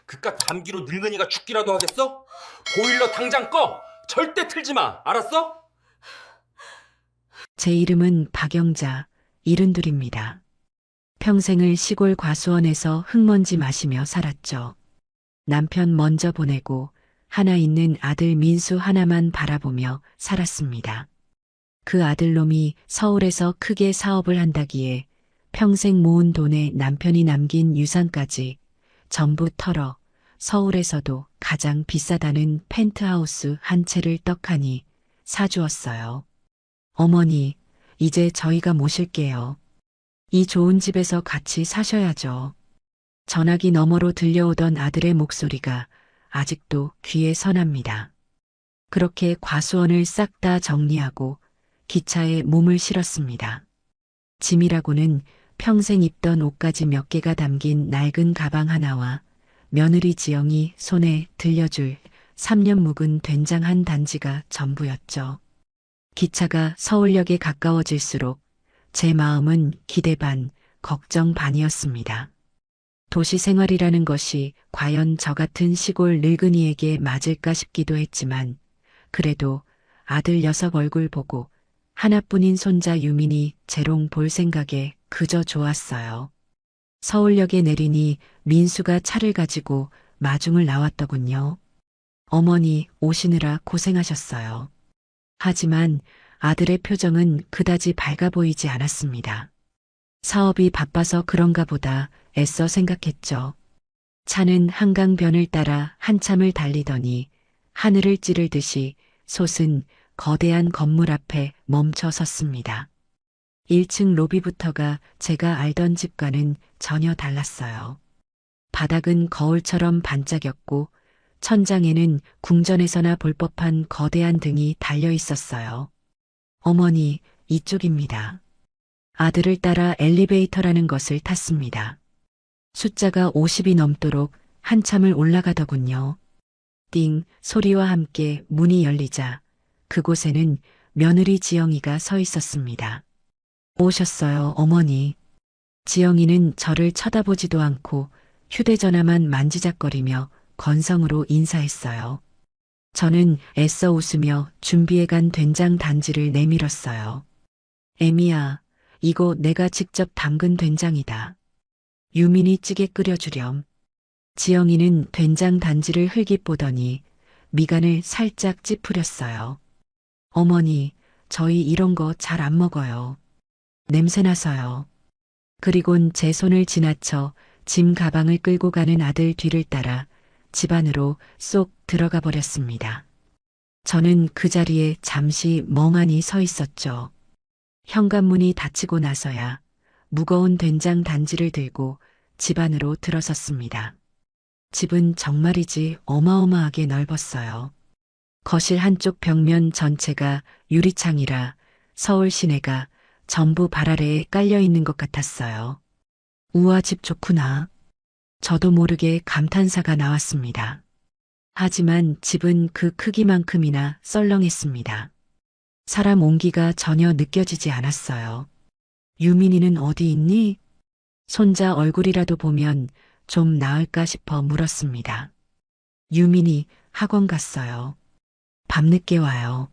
그깟 감기로 늙은이가 죽기라도 하겠어? 보일러 당장 꺼! 절대 틀지 마! 알았어? 제 이름은 박영자, 72입니다. 평생을 시골 과수원에서 흙먼지 마시며 살았죠. 남편 먼저 보내고 하나 있는 아들 민수 하나만 바라보며 살았습니다. 그 아들놈이 서울에서 크게 사업을 한다기에 평생 모은 돈에 남편이 남긴 유산까지 전부 털어 서울에서도 가장 비싸다는 펜트하우스 한 채를 떡하니 사주었어요. 어머니, 이제 저희가 모실게요. 이 좋은 집에서 같이 사셔야죠. 전화기 너머로 들려오던 아들의 목소리가 아직도 귀에 선합니다. 그렇게 과수원을 싹 다 정리하고 기차에 몸을 실었습니다. 짐이라고는 평생 입던 옷가지 몇 개가 담긴 낡은 가방 하나와 며느리 지영이 손에 들려줄 3년 묵은 된장 한 단지가 전부였죠. 기차가 서울역에 가까워질수록 제 마음은 기대 반, 걱정 반이었습니다. 도시 생활이라는 것이 과연 저 같은 시골 늙은이에게 맞을까 싶기도 했지만 그래도 아들 녀석 얼굴 보고 하나뿐인 손자 유민이 재롱 볼 생각에 그저 좋았어요. 서울역에 내리니 민수가 차를 가지고 마중을 나왔더군요. 어머니 오시느라 고생하셨어요. 하지만 아들의 표정은 그다지 밝아 보이지 않았습니다. 사업이 바빠서 그런가 보다 애써 생각했죠. 차는 한강변을 따라 한참을 달리더니 하늘을 찌르듯이 솟은 거대한 건물 앞에 멈춰 섰습니다. 1층 로비부터가 제가 알던 집과는 전혀 달랐어요. 바닥은 거울처럼 반짝였고 천장에는 궁전에서나 볼 법한 거대한 등이 달려 있었어요. 어머니, 이쪽입니다. 아들을 따라 엘리베이터라는 것을 탔습니다. 숫자가 50이 넘도록 한참을 올라가더군요. 띵 소리와 함께 문이 열리자 그곳에는 며느리 지영이가 서 있었습니다. 오셨어요, 어머니. 지영이는 저를 쳐다보지도 않고 휴대전화만 만지작거리며 건성으로 인사했어요. 저는 애써 웃으며 준비해간 된장 단지를 내밀었어요. 애미야, 이거 내가 직접 담근 된장이다. 유민이 찌개 끓여주렴. 지영이는 된장 단지를 흘깃 보더니 미간을 살짝 찌푸렸어요. 어머니, 저희 이런 거 잘 안 먹어요. 냄새나서요. 그리곤 제 손을 지나쳐 짐 가방을 끌고 가는 아들 뒤를 따라 집 안으로 쏙 들어가 버렸습니다. 저는 그 자리에 잠시 멍하니 서 있었죠. 현관문이 닫히고 나서야 무거운 된장 단지를 들고 집 안으로 들어섰습니다. 집은 정말이지 어마어마하게 넓었어요. 거실 한쪽 벽면 전체가 유리창이라 서울 시내가 전부 발 아래에 깔려 있는 것 같았어요. 우와, 집 좋구나. 저도 모르게 감탄사가 나왔습니다. 하지만 집은 그 크기만큼이나 썰렁했습니다. 사람 온기가 전혀 느껴지지 않았어요. 유민이는 어디 있니? 손자 얼굴이라도 보면 좀 나을까 싶어 물었습니다. 유민이 학원 갔어요. 밤늦게 와요.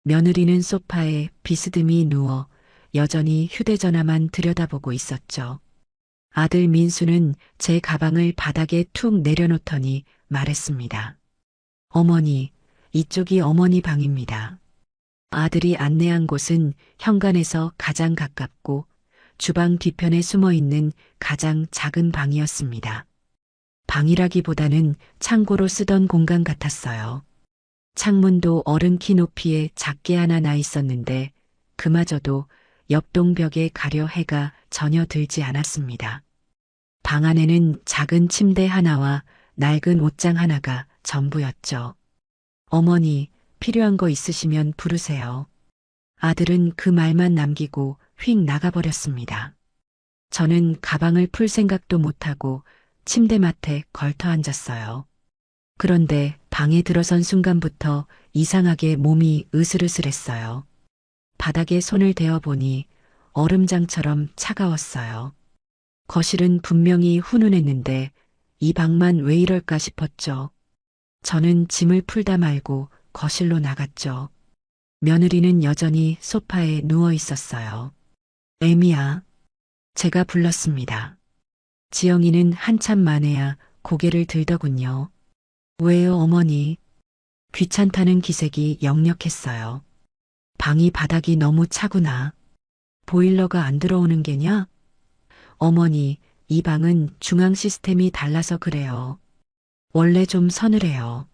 며느리는 소파에 비스듬히 누워 여전히 휴대전화만 들여다보고 있었죠. 아들 민수는 제 가방을 바닥에 툭 내려놓더니 말했습니다. 어머니, 이쪽이 어머니 방입니다. 아들이 안내한 곳은 현관에서 가장 가깝고 주방 뒤편에 숨어 있는 가장 작은 방이었습니다. 방이라기보다는 창고로 쓰던 공간 같았어요. 창문도 어른 키 높이에 작게 하나 나 있었는데 그마저도 옆동 벽에 가려 해가 전혀 들지 않았습니다. 방 안에는 작은 침대 하나와 낡은 옷장 하나가 전부였죠. 어머니, 필요한 거 있으시면 부르세요. 아들은 그 말만 남기고 휙 나가버렸습니다. 저는 가방을 풀 생각도 못하고 침대맡에 걸터 앉았어요. 그런데 방에 들어선 순간부터 이상하게 몸이 으슬으슬했어요. 바닥에 손을 대어보니 얼음장처럼 차가웠어요. 거실은 분명히 훈훈했는데 이 방만 왜 이럴까 싶었죠. 저는 짐을 풀다 말고 거실로 나갔죠. 며느리는 여전히 소파에 누워 있었어요. 애미야. 제가 불렀습니다. 지영이는 한참 만에야 고개를 들더군요. 왜요, 어머니? 귀찮다는 기색이 역력했어요. 방이 바닥이 너무 차구나. 보일러가 안 들어오는 게냐? 어머니, 이 방은 중앙 시스템이 달라서 그래요. 원래 좀 서늘해요.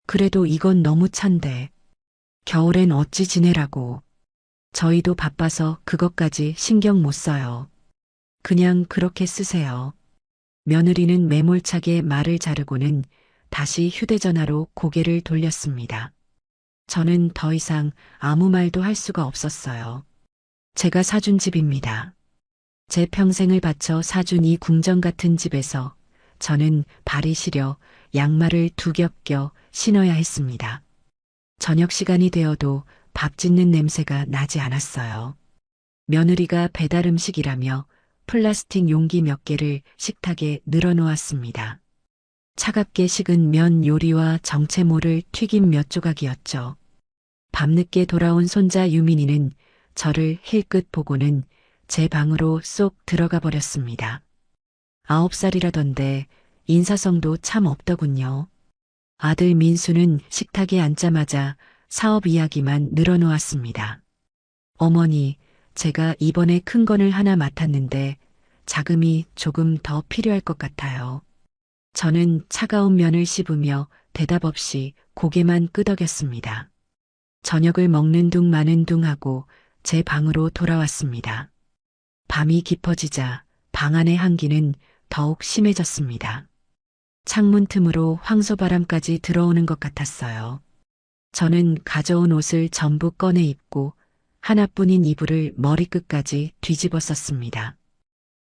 그래도 이건 너무 찬데. 겨울엔 어찌 지내라고. 저희도 바빠서 그것까지 신경 못 써요. 그냥 그렇게 쓰세요. 며느리는 매몰차게 말을 자르고는 다시 휴대전화로 고개를 돌렸습니다. 저는 더 이상 아무 말도 할 수가 없었어요. 제가 사준 집입니다. 제 평생을 바쳐 사준 이 궁전 같은 집에서 저는 발이 시려 양말을 두 겹 껴 신어야 했습니다. 저녁 시간이 되어도 밥 짓는 냄새가 나지 않았어요. 며느리가 배달 음식이라며 플라스틱 용기 몇 개를 식탁에 늘어놓았습니다. 차갑게 식은 면 요리와 정체모를 튀긴 몇 조각이었죠. 밤늦게 돌아온 손자 유민이는 저를 힐끗 보고는 제 방으로 쏙 들어가 버렸습니다. 9살이라던데 인사성도 참 없더군요. 아들 민수는 식탁에 앉자마자 사업 이야기만 늘어놓았습니다. 어머니, 제가 이번에 큰 건을 하나 맡았는데 자금이 조금 더 필요할 것 같아요. 저는 차가운 면을 씹으며 대답 없이 고개만 끄덕였습니다. 저녁을 먹는 둥 마는 둥 하고 제 방으로 돌아왔습니다. 밤이 깊어지자 방 안의 한기는 더욱 심해졌습니다. 창문 틈으로 황소바람까지 들어오는 것 같았어요. 저는 가져온 옷을 전부 꺼내 입고 하나뿐인 이불을 머리끝까지 뒤집어 썼습니다.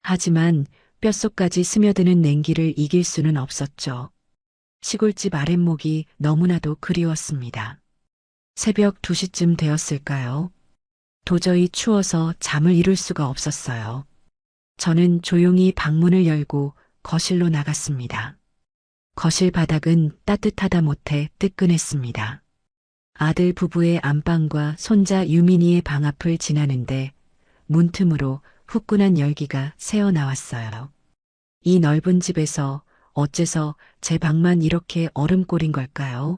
하지만 뼛속까지 스며드는 냉기를 이길 수는 없었죠. 시골집 아랫목이 너무나도 그리웠습니다. 새벽 2시쯤 되었을까요? 도저히 추워서 잠을 이룰 수가 없었어요. 저는 조용히 방문을 열고 거실로 나갔습니다. 거실 바닥은 따뜻하다 못해 뜨끈했습니다. 아들 부부의 안방과 손자 유민이의 방 앞을 지나는데 문틈으로 후끈한 열기가 새어나왔어요. 이 넓은 집에서 어째서 제 방만 이렇게 얼음골인 걸까요?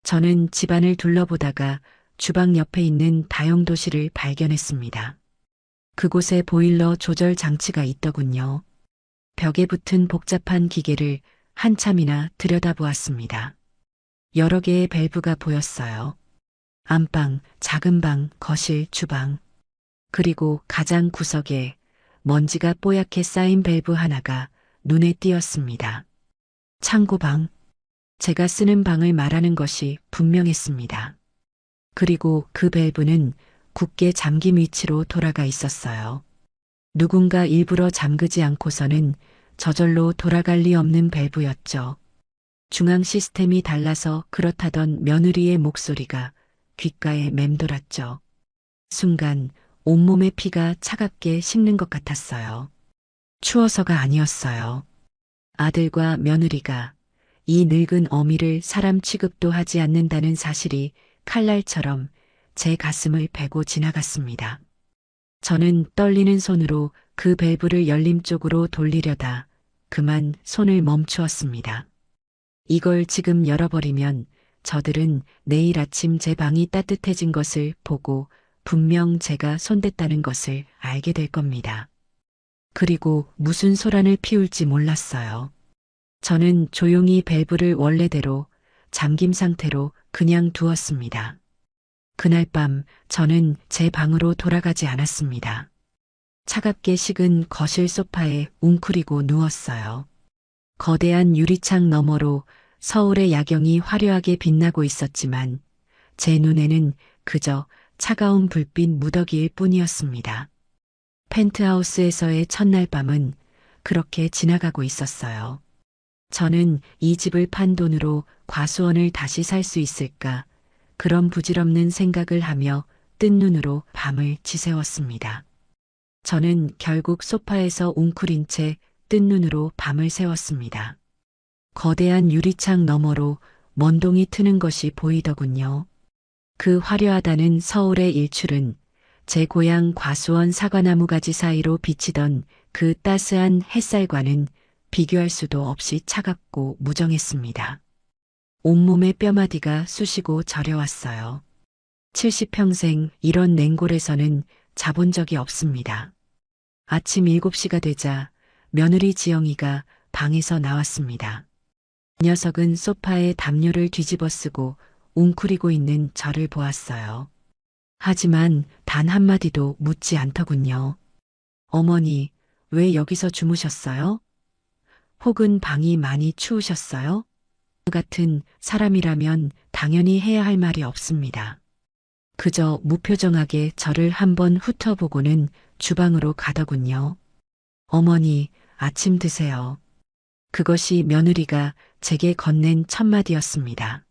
저는 집안을 둘러보다가 주방 옆에 있는 다용도실을 발견했습니다. 그곳에 보일러 조절 장치가 있더군요. 벽에 붙은 복잡한 기계를 한참이나 들여다보았습니다. 여러 개의 밸브가 보였어요. 안방, 작은 방, 거실, 주방. 그리고 가장 구석에 먼지가 뽀얗게 쌓인 밸브 하나가 눈에 띄었습니다. 창고방. 제가 쓰는 방을 말하는 것이 분명했습니다. 그리고 그 밸브는 굳게 잠긴 위치로 돌아가 있었어요. 누군가 일부러 잠그지 않고서는 저절로 돌아갈 리 없는 밸브였죠. 중앙 시스템이 달라서 그렇다던 며느리의 목소리가 귓가에 맴돌았죠. 순간 온몸의 피가 차갑게 식는 것 같았어요. 추워서가 아니었어요. 아들과 며느리가 이 늙은 어미를 사람 취급도 하지 않는다는 사실이 칼날처럼 제 가슴을 베고 지나갔습니다. 저는 떨리는 손으로 그 밸브를 열림 쪽으로 돌리려다 그만 손을 멈추었습니다. 이걸 지금 열어버리면 저들은 내일 아침 제 방이 따뜻해진 것을 보고 분명 제가 손댔다는 것을 알게 될 겁니다. 그리고 무슨 소란을 피울지 몰랐어요. 저는 조용히 밸브를 원래대로 잠김 상태로 그냥 두었습니다. 그날 밤 저는 제 방으로 돌아가지 않았습니다. 차갑게 식은 거실 소파에 웅크리고 누웠어요. 거대한 유리창 너머로 서울의 야경이 화려하게 빛나고 있었지만 제 눈에는 그저 차가운 불빛 무더기일 뿐이었습니다. 펜트하우스에서의 첫날 밤은 그렇게 지나가고 있었어요. 저는 이 집을 판 돈으로 과수원을 다시 살 수 있을까 그런 부질없는 생각을 하며 뜬 눈으로 밤을 지새웠습니다. 저는 결국 소파에서 웅크린 채 뜬 눈으로 밤을 새웠습니다. 거대한 유리창 너머로 먼동이 트는 것이 보이더군요. 그 화려하다는 서울의 일출은 제 고향 과수원 사과나무 가지 사이로 비치던 그 따스한 햇살과는 비교할 수도 없이 차갑고 무정했습니다. 온몸의 뼈마디가 쑤시고 저려왔어요. 70평생 이런 냉골에서는 자본 적이 없습니다. 아침 7시가 되자 며느리 지영이가 방에서 나왔습니다. 녀석은 소파에 담요를 뒤집어 쓰고 웅크리고 있는 저를 보았어요. 하지만 단 한마디도 묻지 않더군요. 어머니, 왜 여기서 주무셨어요? 혹은 방이 많이 추우셨어요? 같은 사람이라면 당연히 해야 할 말이 없습니다. 그저 무표정하게 저를 한번 훑어보고는 주방으로 가더군요. 어머니, 아침 드세요. 그것이 며느리가 제게 건넨 첫마디였습니다.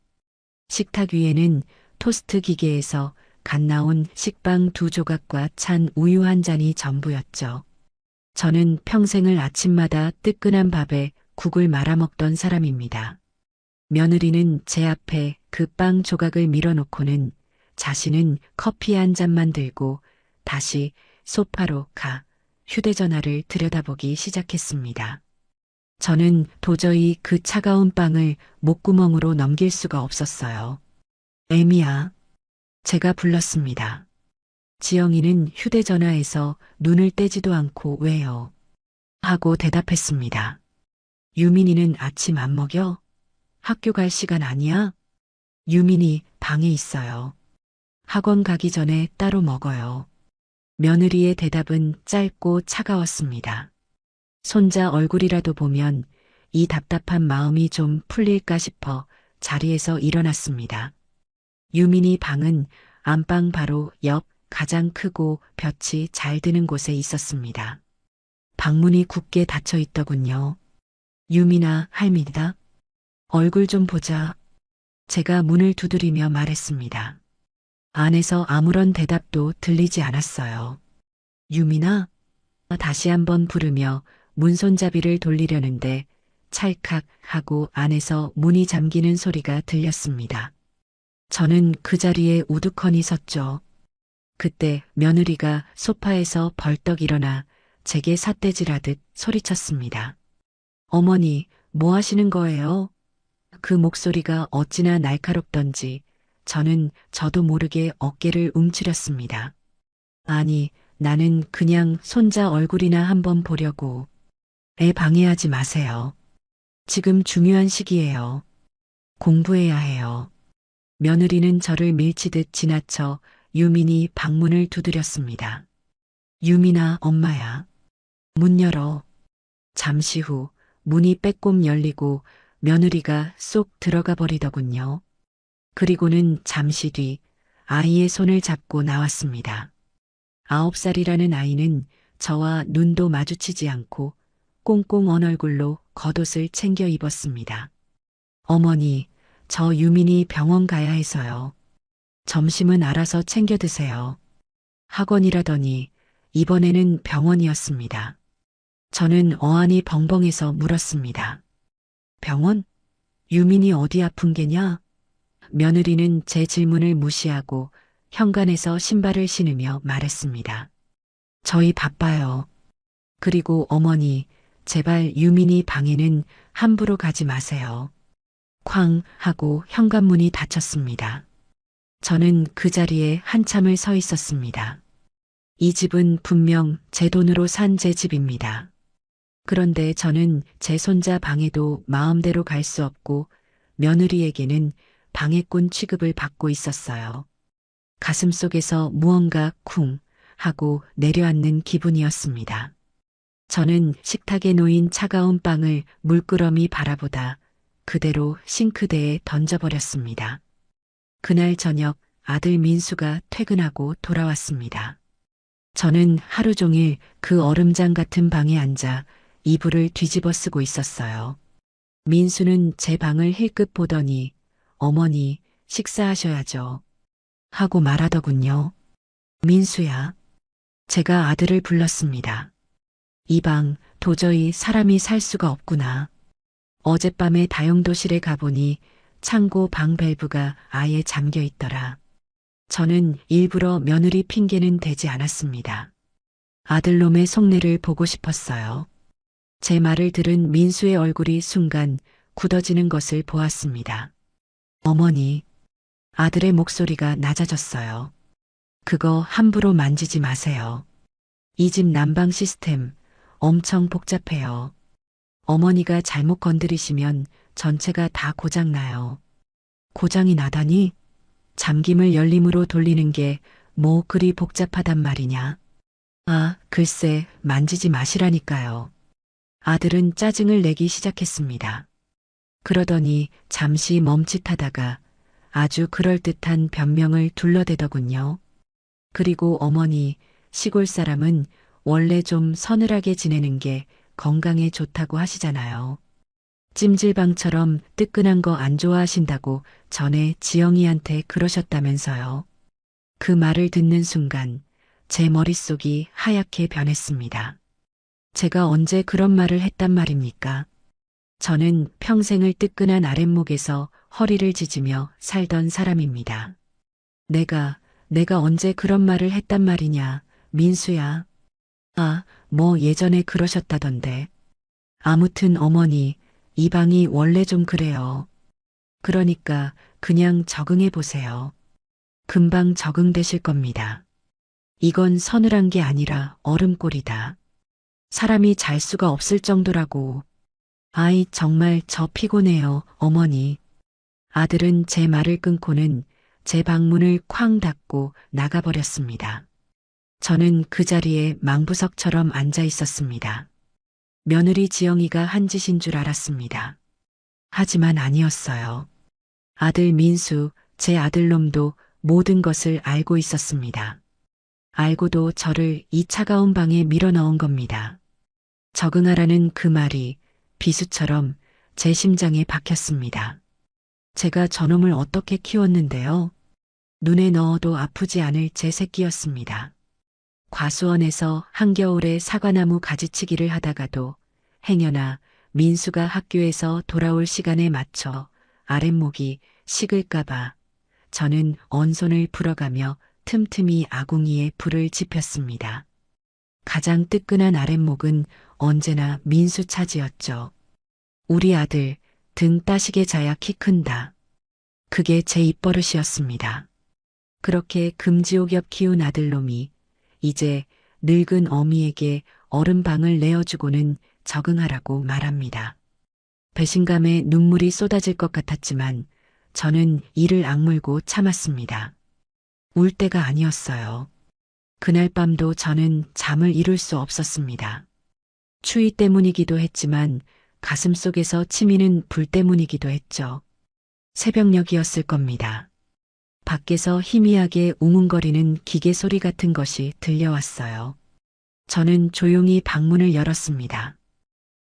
식탁 위에는 토스트 기계에서 갓 나온 식빵 2조각과 찬 우유 한 잔이 전부였죠. 저는 평생을 아침마다 뜨끈한 밥에 국을 말아먹던 사람입니다. 며느리는 제 앞에 그 빵 조각을 밀어놓고는 자신은 커피 한 잔만 들고 다시 소파로 가 휴대전화를 들여다보기 시작했습니다. 저는 도저히 그 차가운 빵을 목구멍으로 넘길 수가 없었어요. 애미야. 제가 불렀습니다. 지영이는 휴대전화에서 눈을 떼지도 않고 왜요? 하고 대답했습니다. 유민이는 아침 안 먹여? 학교 갈 시간 아니야? 유민이 방에 있어요. 학원 가기 전에 따로 먹어요. 며느리의 대답은 짧고 차가웠습니다. 손자 얼굴이라도 보면 이 답답한 마음이 좀 풀릴까 싶어 자리에서 일어났습니다. 유민이 방은 안방 바로 옆 가장 크고 볕이 잘 드는 곳에 있었습니다. 방문이 굳게 닫혀 있더군요. 유민아, 할미다. 얼굴 좀 보자. 제가 문을 두드리며 말했습니다. 안에서 아무런 대답도 들리지 않았어요. 유민아? 다시 한번 부르며 문손잡이를 돌리려는데 찰칵 하고 안에서 문이 잠기는 소리가 들렸습니다. 저는 그 자리에 우두커니 섰죠. 그때 며느리가 소파에서 벌떡 일어나 제게 삿대질하듯 소리쳤습니다. 어머니, 뭐 하시는 거예요? 그 목소리가 어찌나 날카롭던지 저는 저도 모르게 어깨를 움츠렸습니다. 아니, 나는 그냥 손자 얼굴이나 한번 보려고. 애 방해하지 마세요. 지금 중요한 시기예요. 공부해야 해요. 며느리는 저를 밀치듯 지나쳐 유민이 방문을 두드렸습니다. 유민아, 엄마야. 문 열어. 잠시 후 문이 빼꼼 열리고 며느리가 쏙 들어가 버리더군요. 그리고는 잠시 뒤 아이의 손을 잡고 나왔습니다. 9살이라는 아이는 저와 눈도 마주치지 않고 꽁꽁 언 얼굴로 겉옷을 챙겨 입었습니다. 어머니, 저 유민이 병원 가야 해서요. 점심은 알아서 챙겨 드세요. 학원이라더니 이번에는 병원이었습니다. 저는 어안이 벙벙해서 물었습니다. 병원? 유민이 어디 아픈 게냐? 며느리는 제 질문을 무시하고 현관에서 신발을 신으며 말했습니다. 저희 바빠요. 그리고 어머니, 제발 유민이 방에는 함부로 가지 마세요. 쾅 하고 현관문이 닫혔습니다. 저는 그 자리에 한참을 서 있었습니다. 이 집은 분명 제 돈으로 산 제 집입니다. 그런데 저는 제 손자 방에도 마음대로 갈 수 없고 며느리에게는 방해꾼 취급을 받고 있었어요. 가슴속에서 무언가 쿵 하고 내려앉는 기분이었습니다. 저는 식탁에 놓인 차가운 빵을 물끄러미 바라보다 그대로 싱크대에 던져버렸습니다. 그날 저녁 아들 민수가 퇴근하고 돌아왔습니다. 저는 하루 종일 그 얼음장 같은 방에 앉아 이불을 뒤집어 쓰고 있었어요. 민수는 제 방을 힐끗 보더니 어머니 식사하셔야죠 하고 말하더군요. 민수야. 제가 아들을 불렀습니다. 이 방 도저히 사람이 살 수가 없구나. 어젯밤에 다용도실에 가보니 창고 방 밸브가 아예 잠겨 있더라. 저는 일부러 며느리 핑계는 대지 않았습니다. 아들놈의 속내를 보고 싶었어요. 제 말을 들은 민수의 얼굴이 순간 굳어지는 것을 보았습니다. 어머니, 아들의 목소리가 낮아졌어요. 그거 함부로 만지지 마세요. 이 집 난방 시스템 엄청 복잡해요. 어머니가 잘못 건드리시면 전체가 다 고장나요. 고장이 나다니? 잠김을 열림으로 돌리는 게 뭐 그리 복잡하단 말이냐? 아, 글쎄, 만지지 마시라니까요. 아들은 짜증을 내기 시작했습니다. 그러더니 잠시 멈칫하다가 아주 그럴듯한 변명을 둘러대더군요. 그리고 어머니, 시골 사람은 원래 좀 서늘하게 지내는 게 건강에 좋다고 하시잖아요. 찜질방처럼 뜨끈한 거 안 좋아하신다고 전에 지영이한테 그러셨다면서요. 그 말을 듣는 순간 제 머릿속이 하얗게 변했습니다. 제가 언제 그런 말을 했단 말입니까? 저는 평생을 뜨끈한 아랫목에서 허리를 찢으며 살던 사람입니다. 내가 언제 그런 말을 했단 말이냐, 민수야. 아, 뭐 예전에 그러셨다던데. 아무튼 어머니, 이 방이 원래 좀 그래요. 그러니까 그냥 적응해 보세요. 금방 적응되실 겁니다. 이건 서늘한 게 아니라 얼음골이다. 사람이 잘 수가 없을 정도라고. 아이, 정말 저 피곤해요, 어머니. 아들은 제 말을 끊고는 제 방문을 쾅 닫고 나가버렸습니다. 저는 그 자리에 망부석처럼 앉아 있었습니다. 며느리 지영이가 한 짓인 줄 알았습니다. 하지만 아니었어요. 아들 민수, 제 아들놈도 모든 것을 알고 있었습니다. 알고도 저를 이 차가운 방에 밀어넣은 겁니다. 적응하라는 그 말이 비수처럼 제 심장에 박혔습니다. 제가 저놈을 어떻게 키웠는데요? 눈에 넣어도 아프지 않을 제 새끼였습니다. 과수원에서 한겨울에 사과나무 가지치기를 하다가도 행여나 민수가 학교에서 돌아올 시간에 맞춰 아랫목이 식을까봐 저는 언손을 풀어가며 틈틈이 아궁이에 불을 지폈습니다. 가장 뜨끈한 아랫목은 언제나 민수 차지였죠. 우리 아들 등 따시게 자야 키 큰다. 그게 제 입버릇이었습니다. 그렇게 금지옥엽 키운 아들놈이 이제 늙은 어미에게 얼음방을 내어주고는 적응하라고 말합니다. 배신감에 눈물이 쏟아질 것 같았지만 저는 이를 악물고 참았습니다. 울 때가 아니었어요. 그날 밤도 저는 잠을 이룰 수 없었습니다. 추위 때문이기도 했지만 가슴속에서 치미는 불 때문이기도 했죠. 새벽녘이었을 겁니다. 밖에서 희미하게 웅웅거리는 기계 소리 같은 것이 들려왔어요. 저는 조용히 방문을 열었습니다.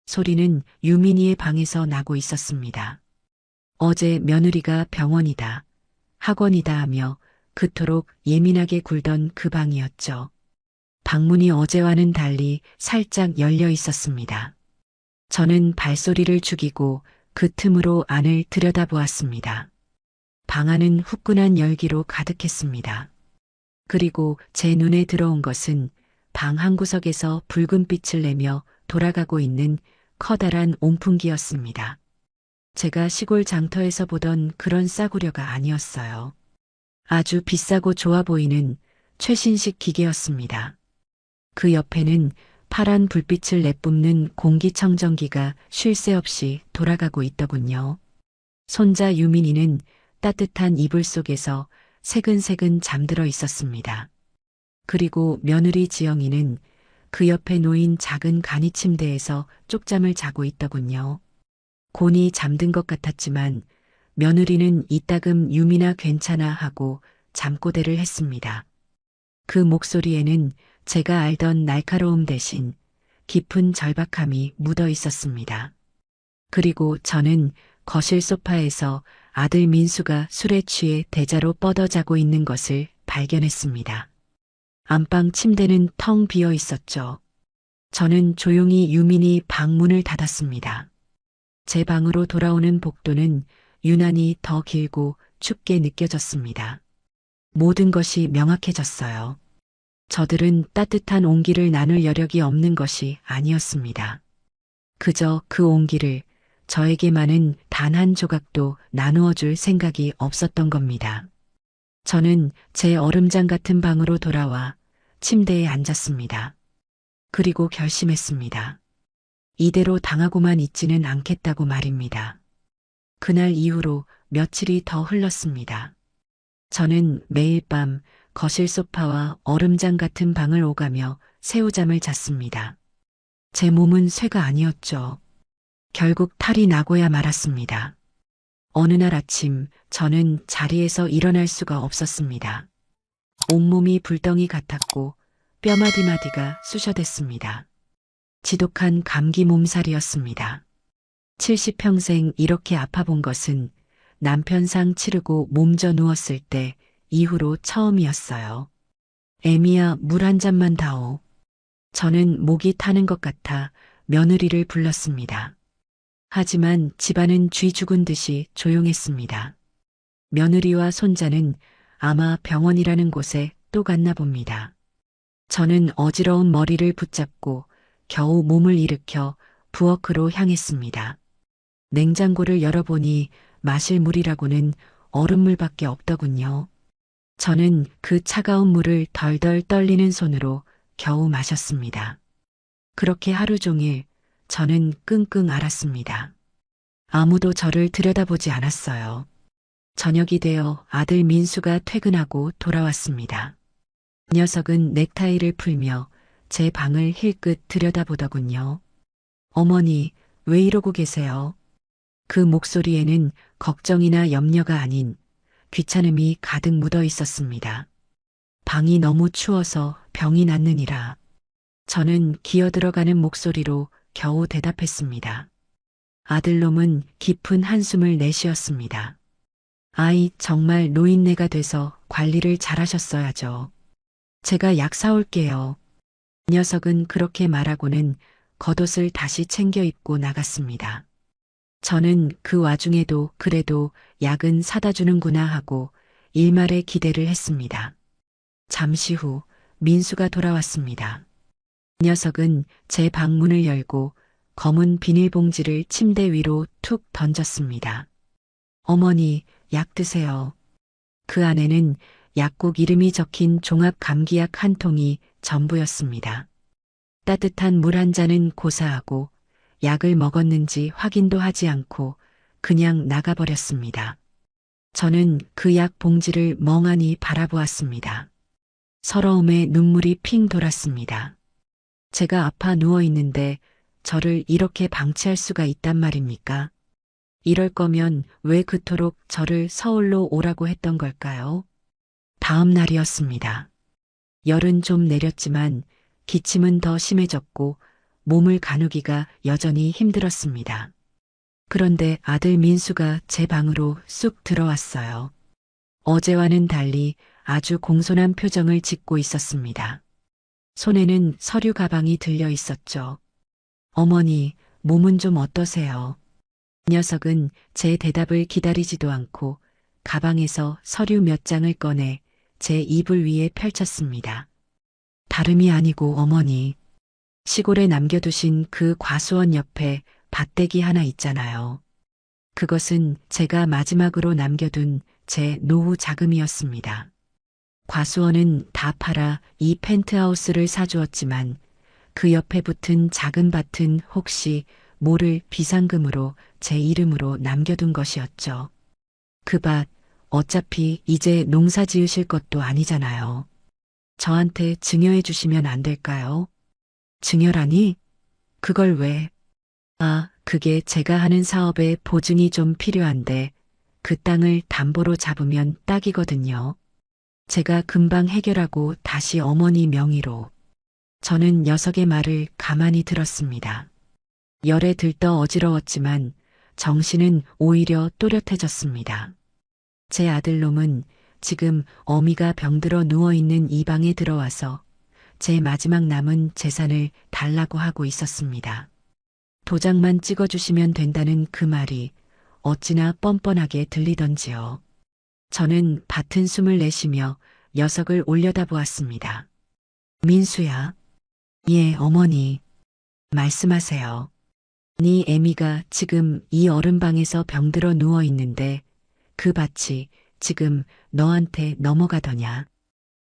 소리는 유민이의 방에서 나고 있었습니다. 어제 며느리가 병원이다, 학원이다 하며 그토록 예민하게 굴던 그 방이었죠. 방문이 어제와는 달리 살짝 열려 있었습니다. 저는 발소리를 죽이고 그 틈으로 안을 들여다보았습니다. 방 안은 후끈한 열기로 가득했습니다. 그리고 제 눈에 들어온 것은 방 한 구석에서 붉은 빛을 내며 돌아가고 있는 커다란 온풍기였습니다. 제가 시골 장터에서 보던 그런 싸구려가 아니었어요. 아주 비싸고 좋아 보이는 최신식 기계였습니다. 그 옆에는 파란 불빛을 내뿜는 공기청정기가 쉴 새 없이 돌아가고 있더군요. 손자 유민이는 따뜻한 이불 속에서 새근새근 잠들어 있었습니다. 그리고 며느리 지영이는 그 옆에 놓인 작은 간이 침대에서 쪽잠을 자고 있더군요. 곤히 잠든 것 같았지만 며느리는 이따금 유민아 괜찮아 하고 잠꼬대를 했습니다. 그 목소리에는 제가 알던 날카로움 대신 깊은 절박함이 묻어 있었습니다. 그리고 저는 거실 소파에서 아들 민수가 술에 취해 대자로 뻗어 자고 있는 것을 발견했습니다. 안방 침대는 텅 비어 있었죠. 저는 조용히 유민히 방문을 닫았습니다. 제 방으로 돌아오는 복도는 유난히 더 길고 춥게 느껴졌습니다. 모든 것이 명확해졌어요. 저들은 따뜻한 온기를 나눌 여력이 없는 것이 아니었습니다. 그저 그 온기를 저에게만은 단 한 조각도 나누어 줄 생각이 없었던 겁니다. 저는 제 얼음장 같은 방으로 돌아와 침대에 앉았습니다. 그리고 결심했습니다. 이대로 당하고만 있지는 않겠다고 말입니다. 그날 이후로 며칠이 더 흘렀습니다. 저는 매일 밤 거실 소파와 얼음장 같은 방을 오가며 새우잠을 잤습니다. 제 몸은 쇠가 아니었죠. 결국 탈이 나고야 말았습니다. 어느 날 아침 저는 자리에서 일어날 수가 없었습니다. 온몸이 불덩이 같았고 뼈마디마디가 쑤셔댔습니다. 지독한 감기 몸살이었습니다. 70평생 이렇게 아파본 것은 남편 상 치르고 몸져 누웠을 때 이후로 처음이었어요. 애미야, 물 한 잔만 다오. 저는 목이 타는 것 같아 며느리를 불렀습니다. 하지만 집안은 쥐 죽은 듯이 조용했습니다. 며느리와 손자는 아마 병원이라는 곳에 또 갔나 봅니다. 저는 어지러운 머리를 붙잡고 겨우 몸을 일으켜 부엌으로 향했습니다. 냉장고를 열어보니 마실 물이라고는 얼음물밖에 없더군요. 저는 그 차가운 물을 덜덜 떨리는 손으로 겨우 마셨습니다. 그렇게 하루 종일 저는 끙끙 앓았습니다. 아무도 저를 들여다보지 않았어요. 저녁이 되어 아들 민수가 퇴근하고 돌아왔습니다. 녀석은 넥타이를 풀며 제 방을 힐끗 들여다보더군요. 어머니, 왜 이러고 계세요? 그 목소리에는 걱정이나 염려가 아닌 귀찮음이 가득 묻어 있었습니다. 방이 너무 추워서 병이 났느니라. 저는 기어들어가는 목소리로 겨우 대답했습니다. 아들놈은 깊은 한숨을 내쉬었습니다. 아이, 정말 노인네가 돼서 관리를 잘하셨어야죠. 제가 약 사올게요. 녀석은 그렇게 말하고는 겉옷을 다시 챙겨 입고 나갔습니다. 저는 그 와중에도 그래도 약은 사다 주는구나 하고 일말의 기대를 했습니다. 잠시 후 민수가 돌아왔습니다. 녀석은 제 방문을 열고 검은 비닐봉지를 침대 위로 툭 던졌습니다. 어머니, 약 드세요. 그 안에는 약국 이름이 적힌 종합 감기약 한 통이 전부였습니다. 따뜻한 물 한 잔은 고사하고 약을 먹었는지 확인도 하지 않고 그냥 나가버렸습니다. 저는 그 약 봉지를 멍하니 바라보았습니다. 서러움에 눈물이 핑 돌았습니다. 제가 아파 누워 있는데 저를 이렇게 방치할 수가 있단 말입니까? 이럴 거면 왜 그토록 저를 서울로 오라고 했던 걸까요? 다음 날이었습니다. 열은 좀 내렸지만 기침은 더 심해졌고 몸을 가누기가 여전히 힘들었습니다. 그런데 아들 민수가 제 방으로 쑥 들어왔어요. 어제와는 달리 아주 공손한 표정을 짓고 있었습니다. 손에는 서류 가방이 들려 있었죠. 어머니, 몸은 좀 어떠세요? 녀석은 제 대답을 기다리지도 않고 가방에서 서류 몇 장을 꺼내 제 이불 위에 펼쳤습니다. 다름이 아니고 어머니, 시골에 남겨두신 그 과수원 옆에 밭대기 하나 있잖아요. 그것은 제가 마지막으로 남겨둔 제 노후 자금이었습니다. 과수원은 다 팔아 이 펜트하우스를 사주었지만 그 옆에 붙은 작은 밭은 혹시 모를 비상금으로 제 이름으로 남겨둔 것이었죠. 그 밭, 어차피 이제 농사 지으실 것도 아니잖아요. 저한테 증여해 주시면 안 될까요? 증여라니? 그걸 왜? 아, 그게 제가 하는 사업에 보증이 좀 필요한데 그 땅을 담보로 잡으면 딱이거든요. 제가 금방 해결하고 다시 어머니 명의로. 저는 녀석의 말을 가만히 들었습니다. 열에 들떠 어지러웠지만 정신은 오히려 또렷해졌습니다. 제 아들놈은 지금 어미가 병들어 누워있는 이 방에 들어와서 제 마지막 남은 재산을 달라고 하고 있었습니다. 도장만 찍어주시면 된다는 그 말이 어찌나 뻔뻔하게 들리던지요. 저는 밭은 숨을 내쉬며 녀석을 올려다보았습니다. 민수야. 예, 어머니. 말씀하세요. 네 애미가 지금 이 얼음방에서 병들어 누워 있는데 그 밭이 지금 너한테 넘어가더냐.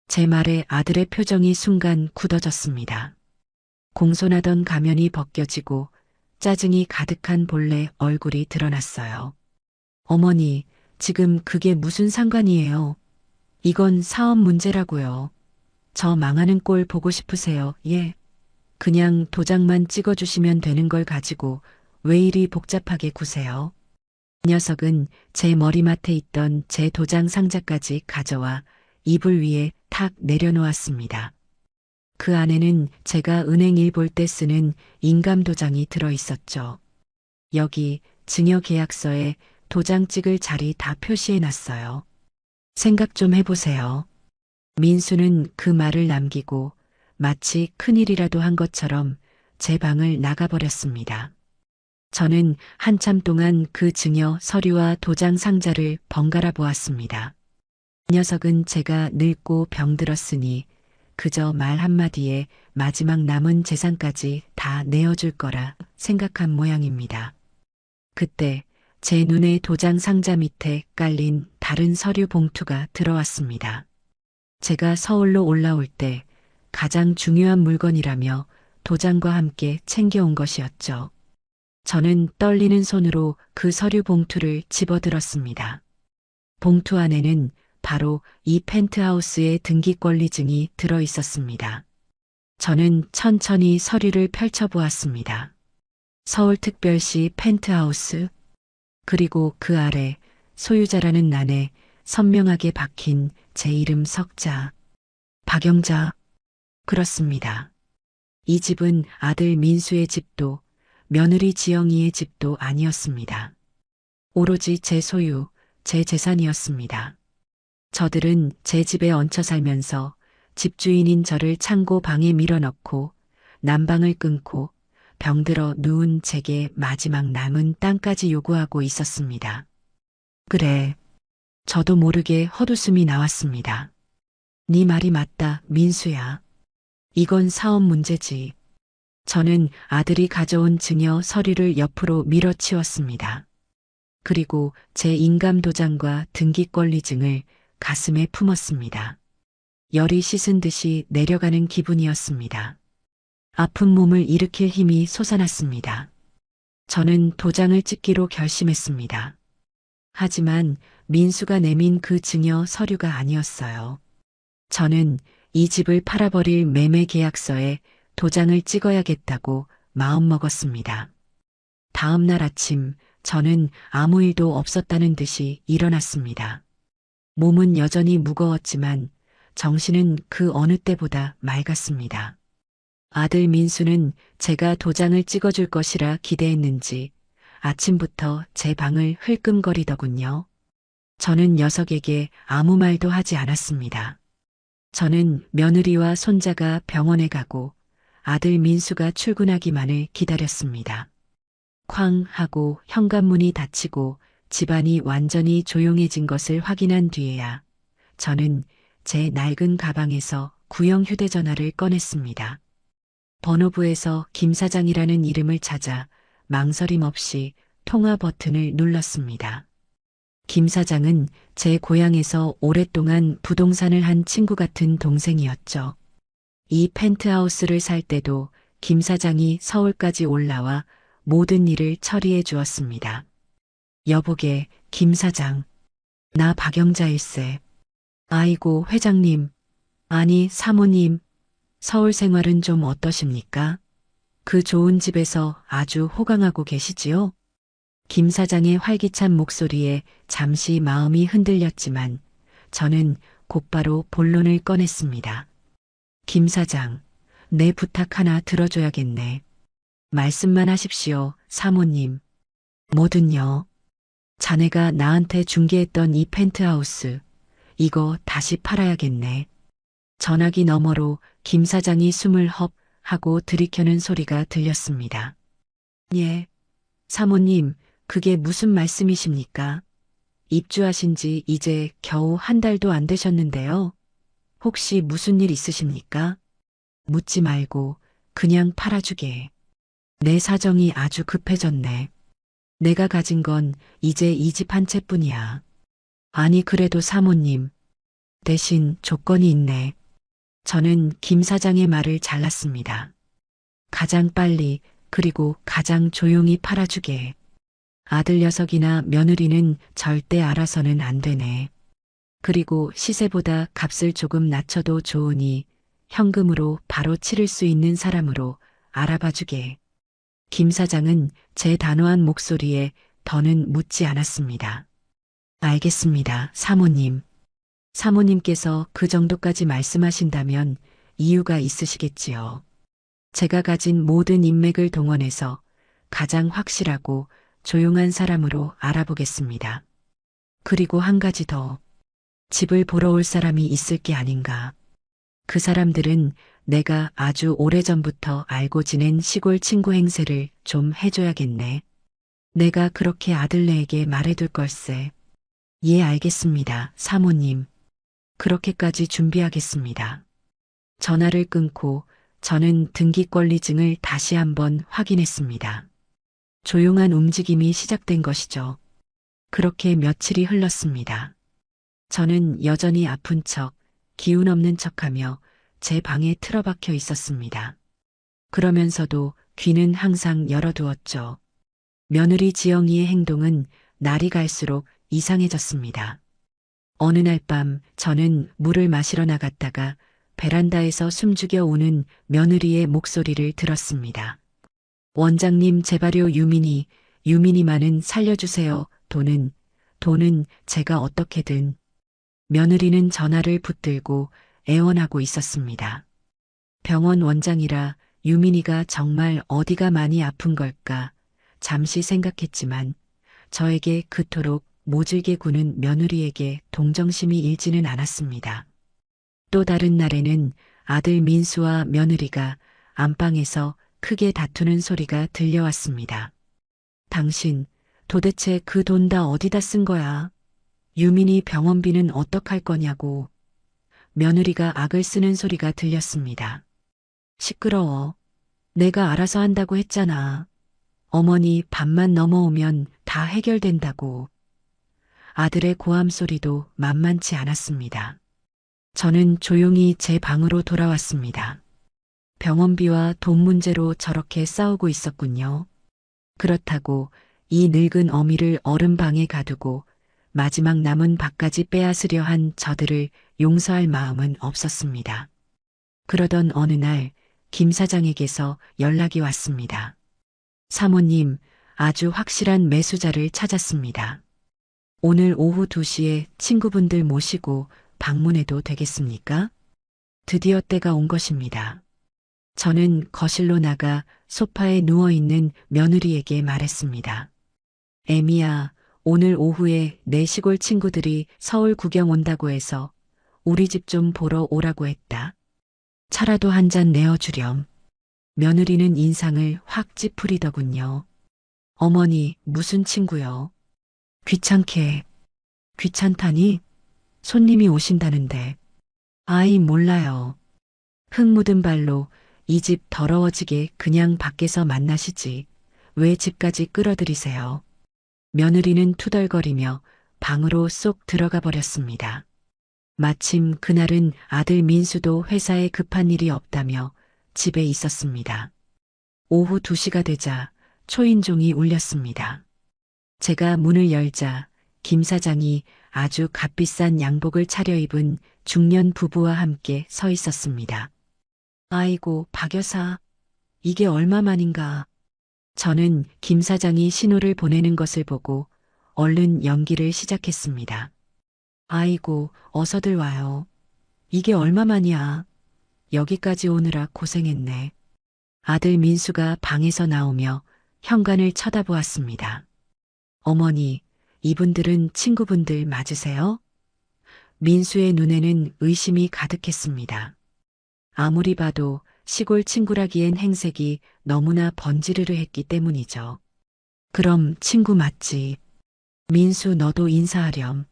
제 말에 아들의 표정이 순간 굳어졌습니다. 공손하던 가면이 벗겨지고 짜증이 가득한 본래 얼굴이 드러났어요. 어머니, 지금 그게 무슨 상관이에요? 이건 사업 문제라고요. 저 망하는 꼴 보고 싶으세요? 예. 그냥 도장만 찍어주시면 되는 걸 가지고 왜 이리 복잡하게 구세요? 녀석은 제 머리맡에 있던 제 도장 상자까지 가져와 이불 위에 탁 내려놓았습니다. 그 안에는 제가 은행 일 볼 때 쓰는 인감 도장이 들어 있었죠. 여기 증여 계약서에 도장 찍을 자리 다 표시해 놨어요. 생각 좀 해보세요. 민수는 그 말을 남기고 마치 큰일이라도 한 것처럼 제 방을 나가버렸습니다. 저는 한참 동안 그 증여 서류와 도장 상자를 번갈아 보았습니다. 이 녀석은 제가 늙고 병들었으니 그저 말 한마디에 마지막 남은 재산까지 다 내어줄 거라 생각한 모양입니다. 그때 제 눈에 도장 상자 밑에 깔린 다른 서류 봉투가 들어왔습니다. 제가 서울로 올라올 때 가장 중요한 물건이라며 도장과 함께 챙겨온 것이었죠. 저는 떨리는 손으로 그 서류 봉투를 집어들었습니다. 봉투 안에는 바로 이 펜트하우스의 등기 권리증이 들어 있었습니다. 저는 천천히 서류를 펼쳐보았습니다. 서울특별시 펜트하우스, 그리고 그 아래 소유자라는 난에 선명하게 박힌 제 이름 석자, 박영자. 그렇습니다. 이 집은 아들 민수의 집도 며느리 지영이의 집도 아니었습니다. 오로지 제 소유, 제 재산이었습니다. 저들은 제 집에 얹혀 살면서 집주인인 저를 창고 방에 밀어넣고 난방을 끊고 병들어 누운 제게 마지막 남은 땅까지 요구하고 있었습니다. 그래, 저도 모르게 헛웃음이 나왔습니다. 네 말이 맞다, 민수야. 이건 사업 문제지. 저는 아들이 가져온 증여 서류를 옆으로 밀어치웠습니다. 그리고 제 인감 도장과 등기권리증을 가슴에 품었습니다. 열이 씻은 듯이 내려가는 기분이었습니다. 아픈 몸을 일으킬 힘이 솟아났습니다. 저는 도장을 찍기로 결심했습니다. 하지만 민수가 내민 그 증여 서류가 아니었어요. 저는 이 집을 팔아버릴 매매 계약서에 도장을 찍어야겠다고 마음먹었습니다. 다음 날 아침 저는 아무 일도 없었다는 듯이 일어났습니다. 몸은 여전히 무거웠지만 정신은 그 어느 때보다 맑았습니다. 아들 민수는 제가 도장을 찍어줄 것이라 기대했는지 아침부터 제 방을 흘끔거리더군요. 저는 녀석에게 아무 말도 하지 않았습니다. 저는 며느리와 손자가 병원에 가고 아들 민수가 출근하기만을 기다렸습니다. 쾅 하고 현관문이 닫히고 집안이 완전히 조용해진 것을 확인한 뒤에야 저는 제 낡은 가방에서 구형 휴대전화를 꺼냈습니다. 번호부에서 김 사장이라는 이름을 찾아 망설임 없이 통화 버튼을 눌렀습니다. 김 사장은 제 고향에서 오랫동안 부동산을 한 친구 같은 동생이었죠. 이 펜트하우스를 살 때도 김 사장이 서울까지 올라와 모든 일을 처리해 주었습니다. 여보게, 김 사장. 나 박영자일세. 아이고, 회장님. 아니, 사모님. 서울 생활은 좀 어떠십니까? 그 좋은 집에서 아주 호강하고 계시지요? 김 사장의 활기찬 목소리에 잠시 마음이 흔들렸지만 저는 곧바로 본론을 꺼냈습니다. 김 사장, 내 부탁 하나 들어줘야겠네. 말씀만 하십시오, 사모님. 뭐든요. 자네가 나한테 중개했던 이 펜트하우스, 이거 다시 팔아야겠네. 전화기 너머로 김 사장이 숨을 헙 하고 들이켜는 소리가 들렸습니다. 예, 사모님, 그게 무슨 말씀이십니까? 입주하신 지 이제 겨우 한 달도 안 되셨는데요. 혹시 무슨 일 있으십니까? 묻지 말고 그냥 팔아주게. 내 사정이 아주 급해졌네. 내가 가진 건 이제 이 집 한 채뿐이야. 아니 그래도 사모님, 대신 조건이 있네. 저는 김 사장의 말을 잘랐습니다. 가장 빨리 그리고 가장 조용히 팔아주게. 아들 녀석이나 며느리는 절대 알아서는 안 되네. 그리고 시세보다 값을 조금 낮춰도 좋으니 현금으로 바로 치를 수 있는 사람으로 알아봐주게. 김 사장은 제 단호한 목소리에 더는 묻지 않았습니다. 알겠습니다, 사모님. 사모님께서 그 정도까지 말씀하신다면 이유가 있으시겠지요. 제가 가진 모든 인맥을 동원해서 가장 확실하고 조용한 사람으로 알아보겠습니다. 그리고 한 가지 더. 집을 보러 올 사람이 있을 게 아닌가. 그 사람들은 내가 아주 오래전부터 알고 지낸 시골 친구 행세를 좀 해줘야겠네. 내가 그렇게 아들네에게 말해둘 걸세. 예, 알겠습니다, 사모님. 그렇게까지 준비하겠습니다. 전화를 끊고 저는 등기권리증을 다시 한번 확인했습니다. 조용한 움직임이 시작된 것이죠. 그렇게 며칠이 흘렀습니다. 저는 여전히 아픈 척, 기운 없는 척하며 제 방에 틀어박혀 있었습니다. 그러면서도 귀는 항상 열어두었죠. 며느리 지영이의 행동은 날이 갈수록 이상해졌습니다. 어느 날 밤 저는 물을 마시러 나갔다가 베란다에서 숨죽여 우는 며느리의 목소리를 들었습니다. 원장님 제발요 유민이만은 살려주세요. 돈은 제가 어떻게든. 며느리는 전화를 붙들고 애원하고 있었습니다. 병원 원장이라 유민이가 정말 어디가 많이 아픈 걸까 잠시 생각했지만 저에게 그토록 모질게 구는 며느리에게 동정심이 일지는 않았습니다. 또 다른 날에는 아들 민수와 며느리가 안방에서 크게 다투는 소리가 들려왔습니다. 당신 도대체 그 돈 다 어디다 쓴 거야? 유민이 병원비는 어떡할 거냐고. 며느리가 악을 쓰는 소리가 들렸습니다. 시끄러워. 내가 알아서 한다고 했잖아. 어머니 밤만 넘어오면 다 해결된다고. 아들의 고함 소리도 만만치 않았습니다. 저는 조용히 제 방으로 돌아왔습니다. 병원비와 돈 문제로 저렇게 싸우고 있었군요. 그렇다고 이 늙은 어미를 어른 방에 가두고 마지막 남은 밥까지 빼앗으려 한 저들을 용서할 마음은 없었습니다. 그러던 어느 날 김 사장에게서 연락이 왔습니다. 사모님, 아주 확실한 매수자를 찾았습니다. 오늘 오후 2시에 친구분들 모시고 방문해도 되겠습니까? 드디어 때가 온 것입니다. 저는 거실로 나가 소파에 누워있는 며느리에게 말했습니다. 애미야, 오늘 오후에 내 시골 친구들이 서울 구경 온다고 해서 우리 집 좀 보러 오라고 했다. 차라도 한 잔 내어주렴. 며느리는 인상을 확 찌푸리더군요. 어머니, 무슨 친구요? 귀찮게. 귀찮다니? 손님이 오신다는데. 아이, 몰라요. 흙 묻은 발로 이 집 더러워지게 그냥 밖에서 만나시지. 왜 집까지 끌어들이세요? 며느리는 투덜거리며 방으로 쏙 들어가 버렸습니다. 마침 그날은 아들 민수도 회사에 급한 일이 없다며 집에 있었습니다. 오후 2시가 되자 초인종이 울렸습니다. 제가 문을 열자 김 사장이 아주 값비싼 양복을 차려입은 중년 부부와 함께 서 있었습니다. 아이고, 박 여사, 이게 얼마만인가. 저는 김 사장이 신호를 보내는 것을 보고 얼른 연기를 시작했습니다. 아이고, 어서들 와요. 이게 얼마만이야. 여기까지 오느라 고생했네. 아들 민수가 방에서 나오며 현관을 쳐다보았습니다. 어머니, 이분들은 친구분들 맞으세요? 민수의 눈에는 의심이 가득했습니다. 아무리 봐도 시골 친구라기엔 행색이 너무나 번지르르 했기 때문이죠. 그럼 친구 맞지? 민수 너도 인사하렴.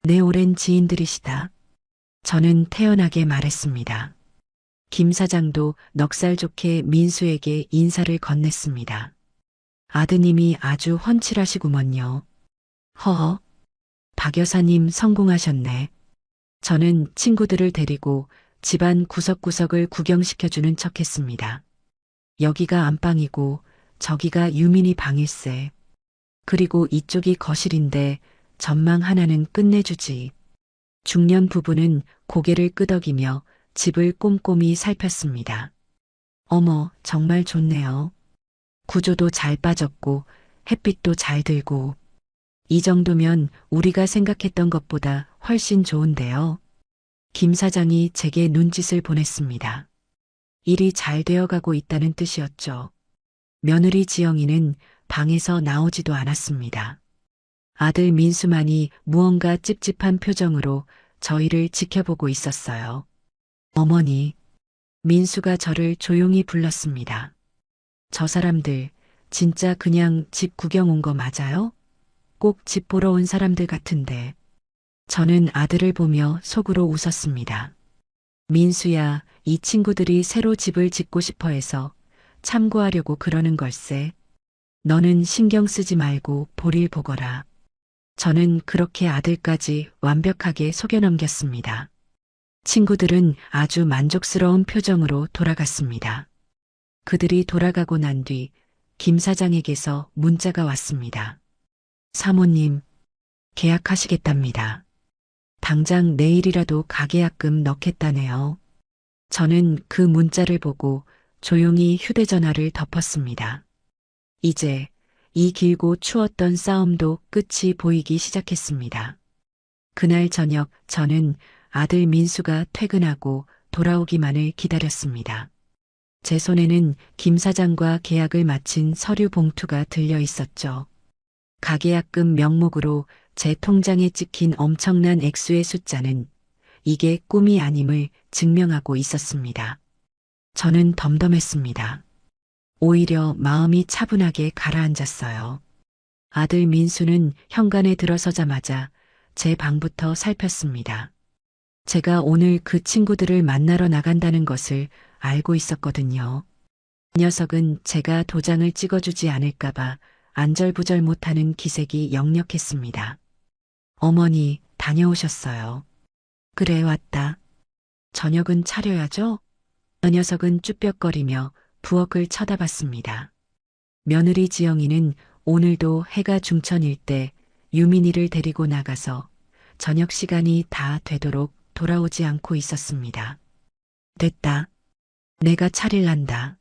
내 오랜 지인들이시다. 저는 태연하게 말했습니다. 김 사장도 넉살 좋게 민수에게 인사를 건넸습니다. 아드님이 아주 훤칠하시구먼요. 허허, 박 여사님 성공하셨네. 저는 친구들을 데리고 집안 구석구석을 구경시켜주는 척했습니다. 여기가 안방이고 저기가 유민이 방일세. 그리고 이쪽이 거실인데 전망 하나는 끝내주지. 중년 부부는 고개를 끄덕이며 집을 꼼꼼히 살폈습니다. 어머, 정말 좋네요. 구조도 잘 빠졌고 햇빛도 잘 들고 이 정도면 우리가 생각했던 것보다 훨씬 좋은데요. 김 사장이 제게 눈짓을 보냈습니다. 일이 잘 되어가고 있다는 뜻이었죠. 며느리 지영이는 방에서 나오지도 않았습니다. 아들 민수만이 무언가 찝찝한 표정으로 저희를 지켜보고 있었어요. 어머니, 민수가 저를 조용히 불렀습니다. 저 사람들 진짜 그냥 집 구경 온 거 맞아요? 꼭 집 보러 온 사람들 같은데. 저는 아들을 보며 속으로 웃었습니다. 민수야, 이 친구들이 새로 집을 짓고 싶어 해서 참고하려고 그러는 걸세. 너는 신경 쓰지 말고 볼일 보거라. 저는 그렇게 아들까지 완벽하게 속여 넘겼습니다. 친구들은 아주 만족스러운 표정으로 돌아갔습니다. 그들이 돌아가고 난 뒤 김 사장에게서 문자가 왔습니다. 사모님, 계약하시겠답니다. 당장 내일이라도 가계약금 넣겠다네요. 저는 그 문자를 보고 조용히 휴대전화를 덮었습니다. 이제 이 길고 추웠던 싸움도 끝이 보이기 시작했습니다. 그날 저녁 저는 아들 민수가 퇴근하고 돌아오기만을 기다렸습니다. 제 손에는 김 사장과 계약을 마친 서류 봉투가 들려 있었죠. 가계약금 명목으로 제 통장에 찍힌 엄청난 액수의 숫자는 이게 꿈이 아님을 증명하고 있었습니다. 저는 덤덤했습니다. 오히려 마음이 차분하게 가라앉았어요. 아들 민수는 현관에 들어서자마자 제 방부터 살폈습니다. 제가 오늘 그 친구들을 만나러 나간다는 것을 알고 있었거든요. 이 녀석은 제가 도장을 찍어주지 않을까봐 안절부절 못하는 기색이 역력했습니다. 어머니, 다녀오셨어요. 그래, 왔다. 저녁은 차려야죠? 그 녀석은 쭈뼛거리며 부엌을 쳐다봤습니다. 며느리 지영이는 오늘도 해가 중천일 때 유민이를 데리고 나가서 저녁 시간이 다 되도록 돌아오지 않고 있었습니다. 됐다. 내가 차릴란다.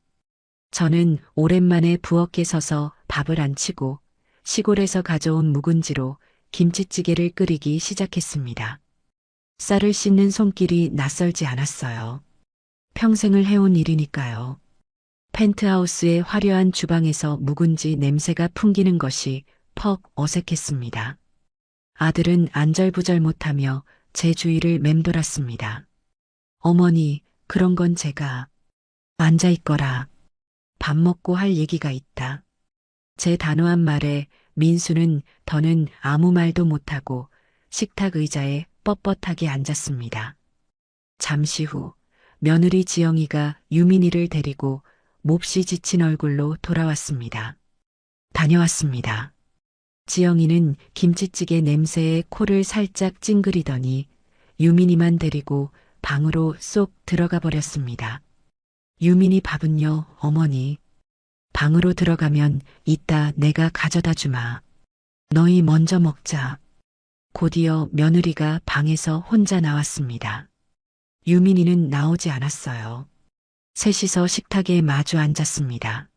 저는 오랜만에 부엌에 서서 밥을 안 치고 시골에서 가져온 묵은지로 김치찌개를 끓이기 시작했습니다. 쌀을 씻는 손길이 낯설지 않았어요. 평생을 해온 일이니까요. 펜트하우스의 화려한 주방에서 묵은지 냄새가 풍기는 것이 퍽 어색했습니다. 아들은 안절부절 못하며 제 주위를 맴돌았습니다. 어머니, 그런 건 제가 앉아있거라. 밥 먹고 할 얘기가 있다. 제 단호한 말에 민수는 더는 아무 말도 못하고 식탁 의자에 뻣뻣하게 앉았습니다. 잠시 후 며느리 지영이가 유민이를 데리고 몹시 지친 얼굴로 돌아왔습니다. 다녀왔습니다. 지영이는 김치찌개 냄새에 코를 살짝 찡그리더니 유민이만 데리고 방으로 쏙 들어가 버렸습니다. 유민이 밥은요, 어머니. 방으로 들어가면 이따 내가 가져다 주마. 너희 먼저 먹자. 곧이어 며느리가 방에서 혼자 나왔습니다. 유민이는 나오지 않았어요. 셋이서 식탁에 마주 앉았습니다.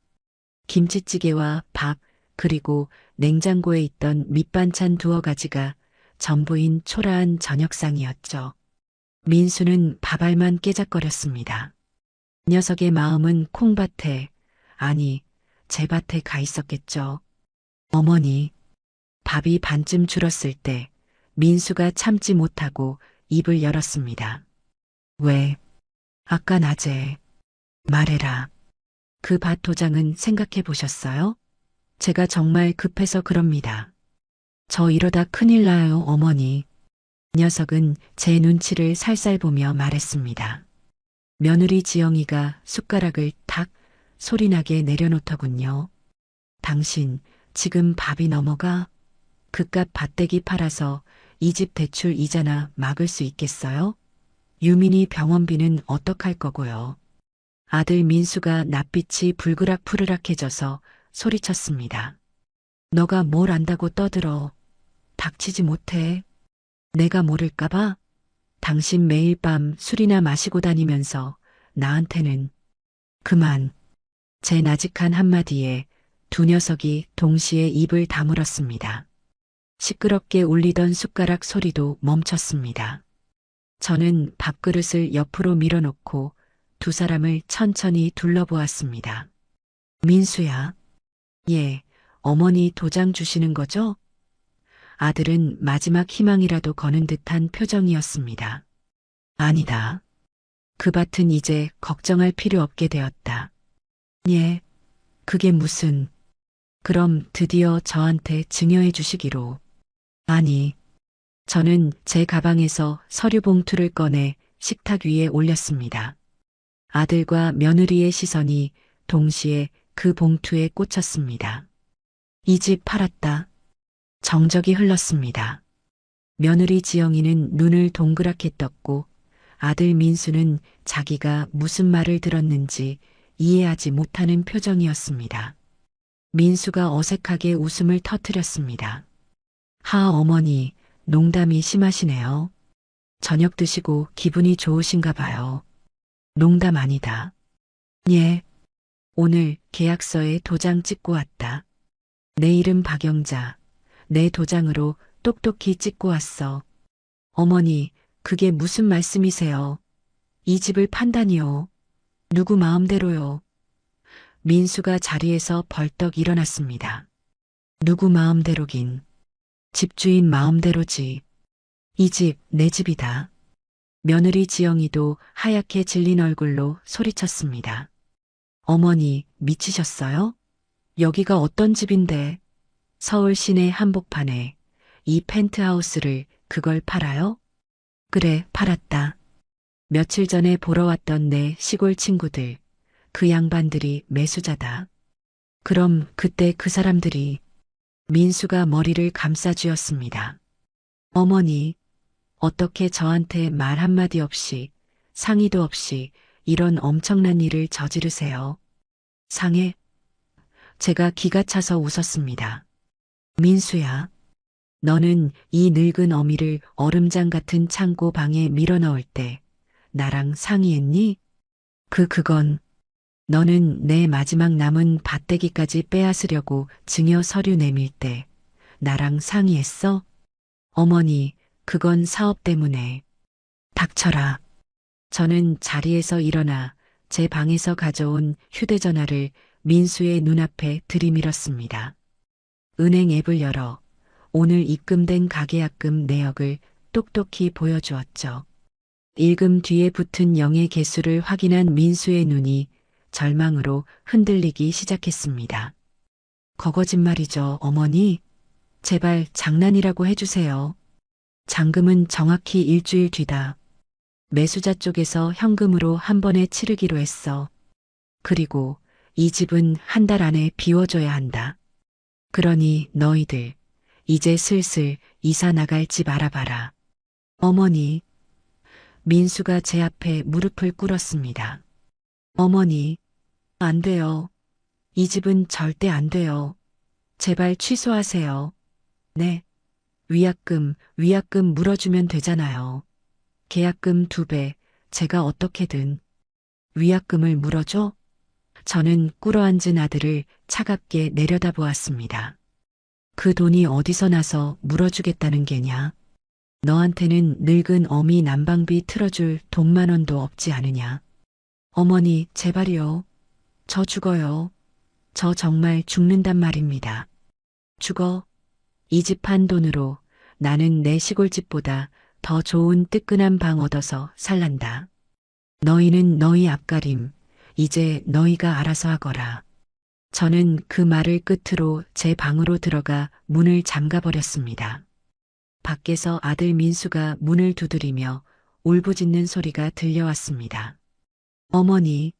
김치찌개와 밥, 그리고 냉장고에 있던 밑반찬 두어 가지가 전부인 초라한 저녁상이었죠. 민수는 밥알만 깨작거렸습니다. 녀석의 마음은 콩밭에, 아니, 제 밭에 가 있었겠죠. 어머니, 밥이 반쯤 줄었을 때 민수가 참지 못하고 입을 열었습니다. 왜? 아까 낮에. 말해라. 그 밭 도장은 생각해 보셨어요? 제가 정말 급해서 그럽니다. 저 이러다 큰일 나요, 어머니. 녀석은 제 눈치를 살살 보며 말했습니다. 며느리 지영이가 숟가락을 탁 소리나게 내려놓더군요. 당신 지금 밥이 넘어가? 그깟 밭대기 팔아서 이 집 대출 이자나 막을 수 있겠어요? 유민이 병원비는 어떡할 거고요. 아들 민수가 낯빛이 불그락푸르락해져서 소리쳤습니다. 너가 뭘 안다고 떠들어. 닥치지 못해. 내가 모를까봐? 당신 매일 밤 술이나 마시고 다니면서 나한테는. 그만. 제 나직한 한마디에 두 녀석이 동시에 입을 다물었습니다. 시끄럽게 울리던 숟가락 소리도 멈췄습니다. 저는 밥그릇을 옆으로 밀어놓고 두 사람을 천천히 둘러보았습니다. 민수야. 예, 어머니 도장 주시는 거죠? 아들은 마지막 희망이라도 거는 듯한 표정이었습니다. 아니다. 그 밭은 이제 걱정할 필요 없게 되었다. 예, 그게 무슨. 그럼 드디어 저한테 증여해 주시기로. 아니, 저는 제 가방에서 서류 봉투를 꺼내 식탁 위에 올렸습니다. 아들과 며느리의 시선이 동시에 그 봉투에 꽂혔습니다. 이 집 팔았다. 정적이 흘렀습니다. 며느리 지영이는 눈을 동그랗게 떴고 아들 민수는 자기가 무슨 말을 들었는지 이해하지 못하는 표정이었습니다. 민수가 어색하게 웃음을 터뜨렸습니다. 하 어머니, 농담이 심하시네요. 저녁 드시고 기분이 좋으신가 봐요. 농담 아니다. 예. 오늘 계약서에 도장 찍고 왔다. 내 이름 박영자. 내 도장으로 똑똑히 찍고 왔어. 어머니, 그게 무슨 말씀이세요? 이 집을 판다니요. 누구 마음대로요. 민수가 자리에서 벌떡 일어났습니다. 누구 마음대로긴. 집주인 마음대로지. 이 집 내 집이다. 며느리 지영이도 하얗게 질린 얼굴로 소리쳤습니다. 어머니, 미치셨어요? 여기가 어떤 집인데? 서울 시내 한복판에 이 펜트하우스를 그걸 팔아요? 그래, 팔았다. 며칠 전에 보러 왔던 내 시골 친구들, 그 양반들이 매수자다. 그럼 그때 그 사람들이. 민수가 머리를 감싸쥐었습니다. 어머니, 어떻게 저한테 말 한마디 없이, 상의도 없이 이런 엄청난 일을 저지르세요? 상해? 제가 기가 차서 웃었습니다. 민수야, 너는 이 늙은 어미를 얼음장 같은 창고 방에 밀어넣을 때 나랑 상의했니? 그건 너는 내 마지막 남은 밭대기까지 빼앗으려고 증여 서류 내밀 때 나랑 상의했어? 어머니, 그건 사업 때문에. 닥쳐라. 저는 자리에서 일어나 제 방에서 가져온 휴대전화를 민수의 눈앞에 들이밀었습니다. 은행 앱을 열어 오늘 입금된 가계약금 내역을 똑똑히 보여주었죠. 일금 뒤에 붙은 0의 개수를 확인한 민수의 눈이 절망으로 흔들리기 시작했습니다. 거짓말이죠, 어머니. 제발 장난이라고 해주세요. 잔금은 정확히 일주일 뒤다. 매수자 쪽에서 현금으로 한 번에 치르기로 했어. 그리고 이 집은 한 달 안에 비워줘야 한다. 그러니 너희들 이제 슬슬 이사 나갈 집 알아봐라. 어머니. 민수가 제 앞에 무릎을 꿇었습니다. 어머니, 안 돼요. 이 집은 절대 안 돼요. 제발 취소하세요. 네. 위약금 물어주면 되잖아요. 계약금 2배, 제가 어떻게든. 위약금을 물어줘? 저는 꿇어앉은 아들을 차갑게 내려다보았습니다. 그 돈이 어디서 나서 물어주겠다는 게냐? 너한테는 늙은 어미 난방비 틀어줄 돈만 원도 없지 않으냐? 어머니, 제발이요. 저 죽어요. 저 정말 죽는단 말입니다. 죽어. 이 집 판 돈으로 나는 내 시골집보다 더 좋은 뜨끈한 방 얻어서 살란다. 너희는 너희 앞가림, 이제 너희가 알아서 하거라. 저는 그 말을 끝으로 제 방으로 들어가 문을 잠가버렸습니다. 밖에서 아들 민수가 문을 두드리며 울부짖는 소리가 들려왔습니다. 어머니,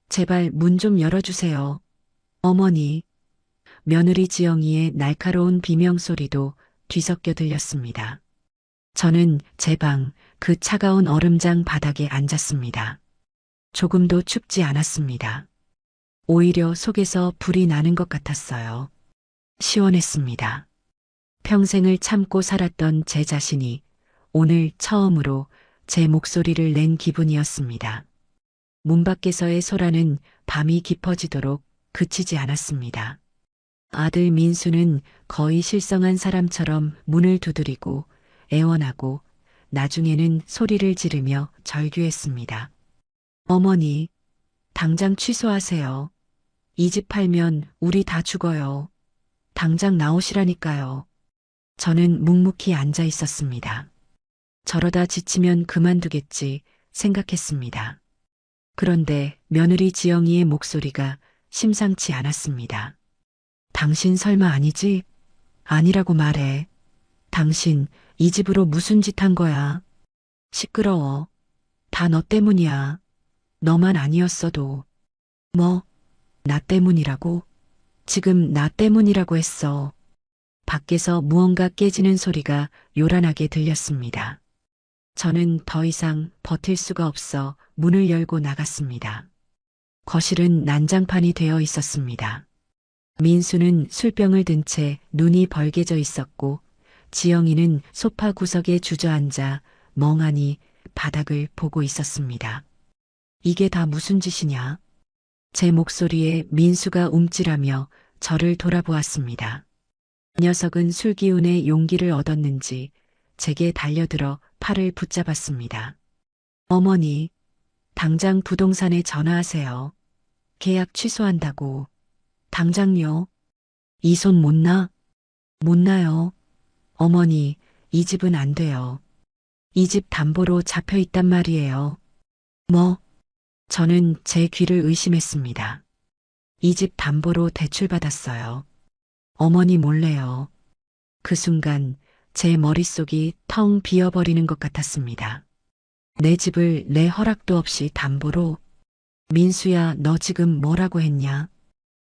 제발 문 좀 열어주세요. 어머니. 며느리 지영이의 날카로운 비명소리도 뒤섞여 들렸습니다. 저는 제 방, 그 차가운 얼음장 바닥에 앉았습니다. 조금도 춥지 않았습니다. 오히려 속에서 불이 나는 것 같았어요. 시원했습니다. 평생을 참고 살았던 제 자신이 오늘 처음으로 제 목소리를 낸 기분이었습니다. 문 밖에서의 소라는 밤이 깊어지도록 그치지 않았습니다. 아들 민수는 거의 실성한 사람처럼 문을 두드리고 애원하고 나중에는 소리를 지르며 절규했습니다. 어머니, 당장 취소하세요. 이 집 팔면 우리 다 죽어요. 당장 나오시라니까요. 저는 묵묵히 앉아 있었습니다. 저러다 지치면 그만두겠지 생각했습니다. 그런데 며느리 지영이의 목소리가 심상치 않았습니다. 당신 설마 아니지? 아니라고 말해. 당신 이 집으로 무슨 짓 한 거야? 시끄러워. 다 너 때문이야. 너만 아니었어도. 뭐? 나 때문이라고? 지금 나 때문이라고 했어. 밖에서 무언가 깨지는 소리가 요란하게 들렸습니다. 저는 더 이상 버틸 수가 없어 문을 열고 나갔습니다. 거실은 난장판이 되어 있었습니다. 민수는 술병을 든 채 눈이 벌개져 있었고 지영이는 소파 구석에 주저앉아 멍하니 바닥을 보고 있었습니다. 이게 다 무슨 짓이냐? 제 목소리에 민수가 움찔하며 저를 돌아보았습니다. 녀석은 술 기운에 용기를 얻었는지 제게 달려들어 팔을 붙잡았습니다. 어머니, 당장 부동산에 전화하세요. 계약 취소한다고. 당장요. 이 손 못 나? 못 나요. 어머니, 이 집은 안 돼요. 이 집 담보로 잡혀 있단 말이에요. 뭐? 저는 제 귀를 의심했습니다. 이 집 담보로 대출받았어요. 어머니 몰래요. 그 순간 제 머릿속이 텅 비어버리는 것 같았습니다. 내 집을 내 허락도 없이 담보로? 민수야, 너 지금 뭐라고 했냐?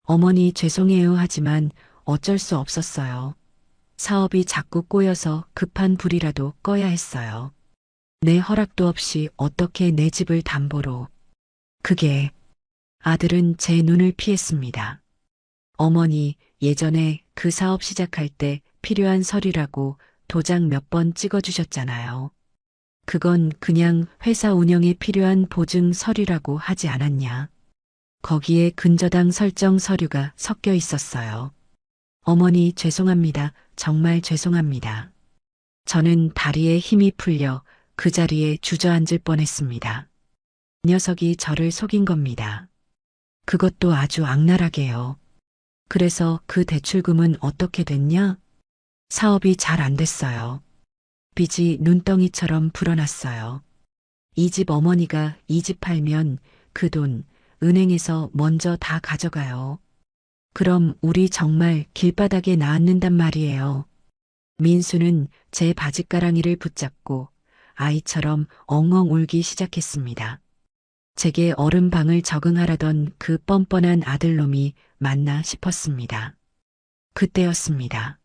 어머니 죄송해요 하지만 어쩔 수 없었어요. 사업이 자꾸 꼬여서 급한 불이라도 꺼야 했어요. 내 허락도 없이 어떻게 내 집을 담보로. 그게. 아들은 제 눈을 피했습니다. 어머니, 예전에 그 사업 시작할 때 필요한 서류라고 도장 몇 번 찍어주셨잖아요. 그건 그냥 회사 운영에 필요한 보증 서류라고 하지 않았냐. 거기에 근저당 설정 서류가 섞여 있었어요. 어머니 죄송합니다. 정말 죄송합니다. 저는 다리에 힘이 풀려 그 자리에 주저앉을 뻔했습니다. 녀석이 저를 속인 겁니다. 그것도 아주 악랄하게요. 그래서 그 대출금은 어떻게 됐냐? 사업이 잘 안 됐어요. 빚이 눈덩이처럼 불어났어요. 이 집 어머니가 이 집 팔면 그 돈 은행에서 먼저 다 가져가요. 그럼 우리 정말 길바닥에 나앉는단 말이에요. 민수는 제 바짓가랑이를 붙잡고 아이처럼 엉엉 울기 시작했습니다. 제게 얼음방을 적응하라던 그 뻔뻔한 아들놈이 맞나 싶었습니다. 그때였습니다.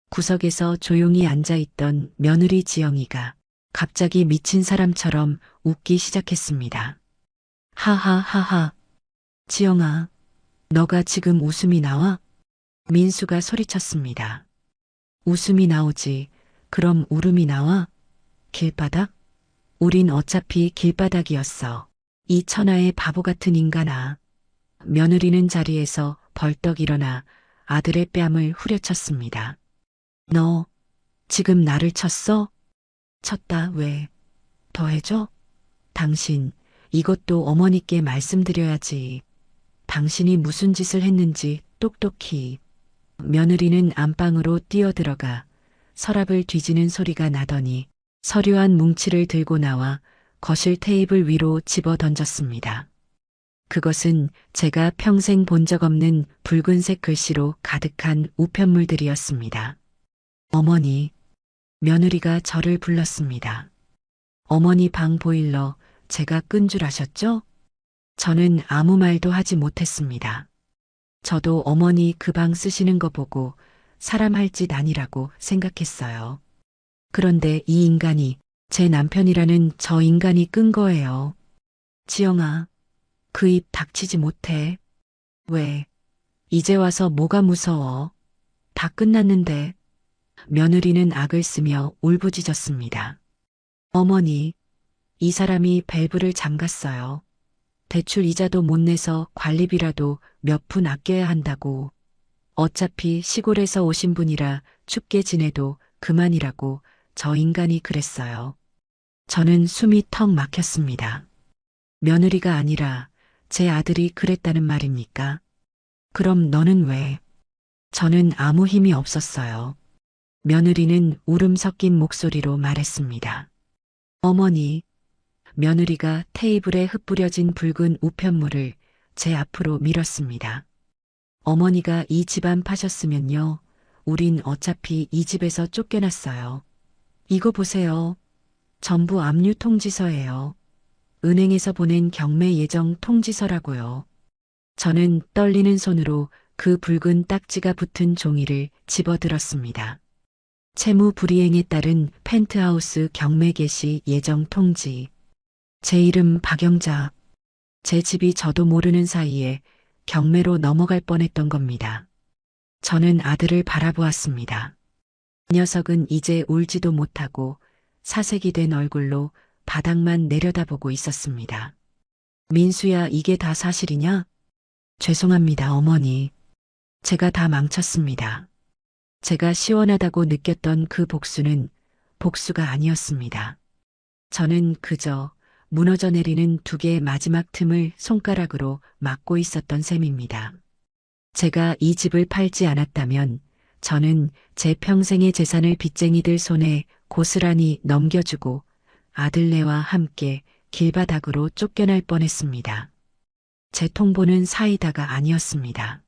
구석에서 조용히 앉아있던 며느리 지영이가 갑자기 미친 사람처럼 웃기 시작했습니다. 하하하하. 지영아, 너가 지금 웃음이 나와? 민수가 소리쳤습니다. 웃음이 나오지. 그럼 울음이 나와? 길바닥? 우린 어차피 길바닥이었어. 이 천하의 바보 같은 인간아. 며느리는 자리에서 벌떡 일어나 아들의 뺨을 후려쳤습니다. 너 지금 나를 쳤어? 쳤다. 왜? 더 해줘? 당신 이것도 어머니께 말씀드려야지. 당신이 무슨 짓을 했는지 똑똑히. 며느리는 안방으로 뛰어들어가 서랍을 뒤지는 소리가 나더니 서류한 뭉치를 들고 나와 거실 테이블 위로 집어 던졌습니다. 그것은 제가 평생 본 적 없는 붉은색 글씨로 가득한 우편물들이었습니다. 어머니, 며느리가 저를 불렀습니다. 어머니 방 보일러 제가 끈 줄 아셨죠? 저는 아무 말도 하지 못했습니다. 저도 어머니 그 방 쓰시는 거 보고 사람 할 짓 아니라고 생각했어요. 그런데 이 인간이 제 남편이라는 저 인간이 끈 거예요. 지영아, 그 입 닥치지 못해. 왜? 이제 와서 뭐가 무서워? 다 끝났는데. 며느리는 악을 쓰며 울부짖었습니다. 어머니, 이 사람이 밸브를 잠갔어요. 대출 이자도 못 내서 관리비라도 몇 푼 아껴야 한다고. 어차피 시골에서 오신 분이라 춥게 지내도 그만이라고 저 인간이 그랬어요. 저는 숨이 턱 막혔습니다. 며느리가 아니라 제 아들이 그랬다는 말입니까? 그럼 너는 왜? 저는 아무 힘이 없었어요. 며느리는 울음 섞인 목소리로 말했습니다. 어머니, 며느리가 테이블에 흩뿌려진 붉은 우편물을 제 앞으로 밀었습니다. 어머니가 이 집안 파셨으면요. 우린 어차피 이 집에서 쫓겨났어요. 이거 보세요. 전부 압류 통지서예요. 은행에서 보낸 경매 예정 통지서라고요. 저는 떨리는 손으로 그 붉은 딱지가 붙은 종이를 집어들었습니다. 채무 불이행에 따른 펜트하우스 경매 개시 예정 통지. 제 이름 박영자. 제 집이 저도 모르는 사이에 경매로 넘어갈 뻔했던 겁니다. 저는 아들을 바라보았습니다. 녀석은 이제 울지도 못하고 사색이 된 얼굴로 바닥만 내려다보고 있었습니다. 민수야, 이게 다 사실이냐? 죄송합니다, 어머니. 제가 다 망쳤습니다. 제가 시원하다고 느꼈던 그 복수는 복수가 아니었습니다. 저는 그저 무너져 내리는 두 개의 마지막 틈을 손가락으로 막고 있었던 셈입니다. 제가 이 집을 팔지 않았다면 저는 제 평생의 재산을 빚쟁이들 손에 고스란히 넘겨주고 아들네와 함께 길바닥으로 쫓겨날 뻔했습니다. 제 통보는 사이다가 아니었습니다.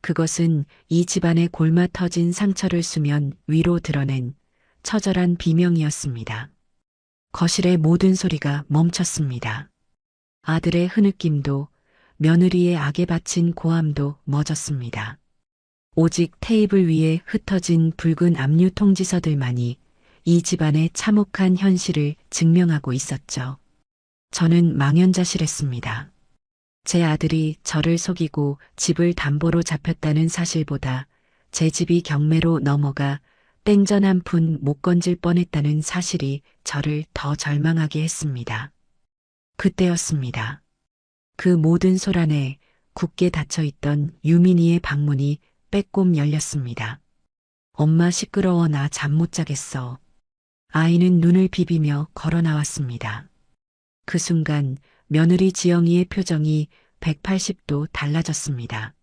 그것은 이 집안의 골마 터진 상처를 수면 위로 드러낸 처절한 비명이었습니다. 거실의 모든 소리가 멈췄습니다. 아들의 흐느낌도 며느리의 악에 바친 고함도 멎었습니다. 오직 테이블 위에 흩어진 붉은 압류 통지서들만이 이 집안의 참혹한 현실을 증명하고 있었죠. 저는 망연자실했습니다. 제 아들이 저를 속이고 집을 담보로 잡혔다는 사실보다 제 집이 경매로 넘어가 땡전 한 푼 못 건질 뻔했다는 사실이 저를 더 절망하게 했습니다. 그때였습니다. 그 모든 소란에 굳게 닫혀있던 유민이의 방문이 빼꼼 열렸습니다. 엄마 시끄러워, 나 잠 못 자겠어. 아이는 눈을 비비며 걸어 나왔습니다. 그 순간 며느리 지영이의 표정이 180도 달라졌습니다.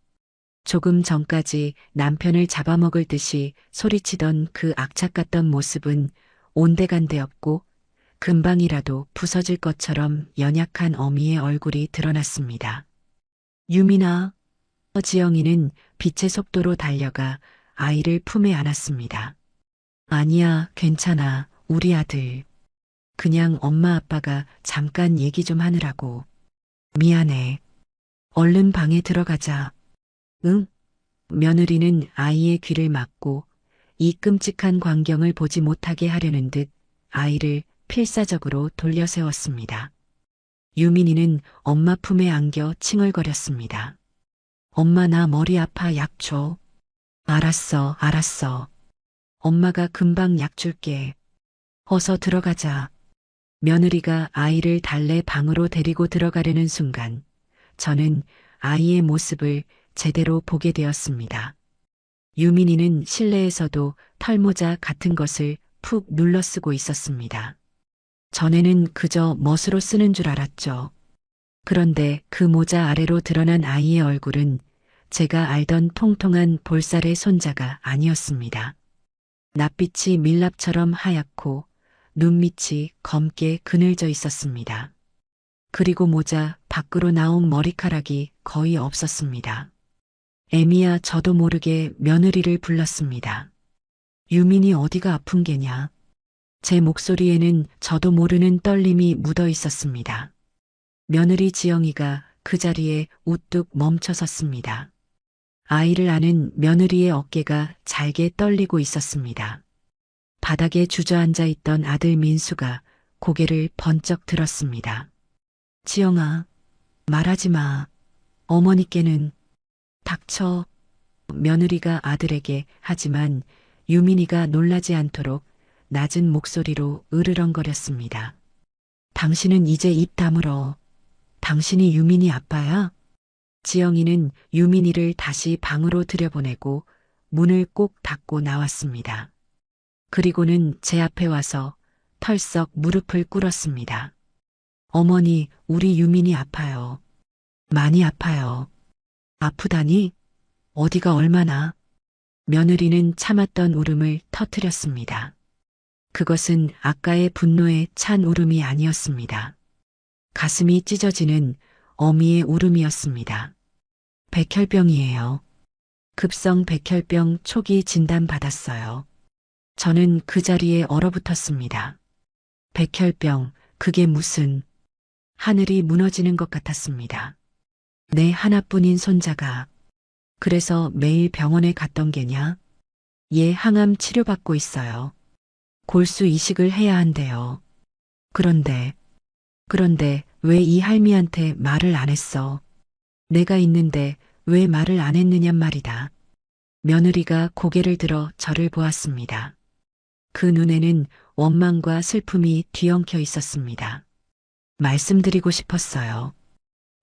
조금 전까지 남편을 잡아먹을 듯이 소리치던 그 악착 같던 모습은 온데간데 없고 금방이라도 부서질 것처럼 연약한 어미의 얼굴이 드러났습니다. 유민아, 지영이는 빛의 속도로 달려가 아이를 품에 안았습니다. 아니야, 괜찮아, 우리 아들. 그냥 엄마 아빠가 잠깐 얘기 좀 하느라고. 미안해. 얼른 방에 들어가자. 응? 며느리는 아이의 귀를 막고 이 끔찍한 광경을 보지 못하게 하려는 듯 아이를 필사적으로 돌려 세웠습니다. 유민이는 엄마 품에 안겨 칭얼거렸습니다. 엄마, 나 머리 아파, 약 줘. 알았어, 알았어. 엄마가 금방 약 줄게. 어서 들어가자. 며느리가 아이를 달래 방으로 데리고 들어가려는 순간 저는 아이의 모습을 제대로 보게 되었습니다. 유민이는 실내에서도 털모자 같은 것을 푹 눌러 쓰고 있었습니다. 전에는 그저 멋으로 쓰는 줄 알았죠. 그런데 그 모자 아래로 드러난 아이의 얼굴은 제가 알던 통통한 볼살의 손자가 아니었습니다. 낯빛이 밀랍처럼 하얗고 눈밑이 검게 그늘져 있었습니다. 그리고 모자 밖으로 나온 머리카락이 거의 없었습니다. 애미야, 저도 모르게 며느리를 불렀습니다. 유민이 어디가 아픈 게냐? 제 목소리에는 저도 모르는 떨림이 묻어 있었습니다. 며느리 지영이가 그 자리에 우뚝 멈춰 섰습니다. 아이를 안은 며느리의 어깨가 잘게 떨리고 있었습니다. 바닥에 주저앉아 있던 아들 민수가 고개를 번쩍 들었습니다. 지영아, 말하지 마. 어머니께는. 닥쳐. 며느리가 아들에게 하지만 유민이가 놀라지 않도록 낮은 목소리로 으르렁거렸습니다. 당신은 이제 입 다물어. 당신이 유민이 아빠야? 지영이는 유민이를 다시 방으로 들여보내고 문을 꼭 닫고 나왔습니다. 그리고는 제 앞에 와서 털썩 무릎을 꿇었습니다. 어머니, 우리 유민이 아파요. 많이 아파요. 아프다니? 어디가 얼마나? 며느리는 참았던 울음을 터뜨렸습니다. 그것은 아까의 분노에 찬 울음이 아니었습니다. 가슴이 찢어지는 어미의 울음이었습니다. 백혈병이에요. 급성 백혈병 초기 진단받았어요. 저는 그 자리에 얼어붙었습니다. 백혈병, 그게 무슨... 하늘이 무너지는 것 같았습니다. 내 하나뿐인 손자가... 그래서 매일 병원에 갔던 게냐? 얘 항암 치료받고 있어요. 골수 이식을 해야 한대요. 그런데 왜 이 할미한테 말을 안 했어? 내가 있는데 왜 말을 안 했느냔 말이다. 며느리가 고개를 들어 저를 보았습니다. 그 눈에는 원망과 슬픔이 뒤엉켜 있었습니다. 말씀드리고 싶었어요.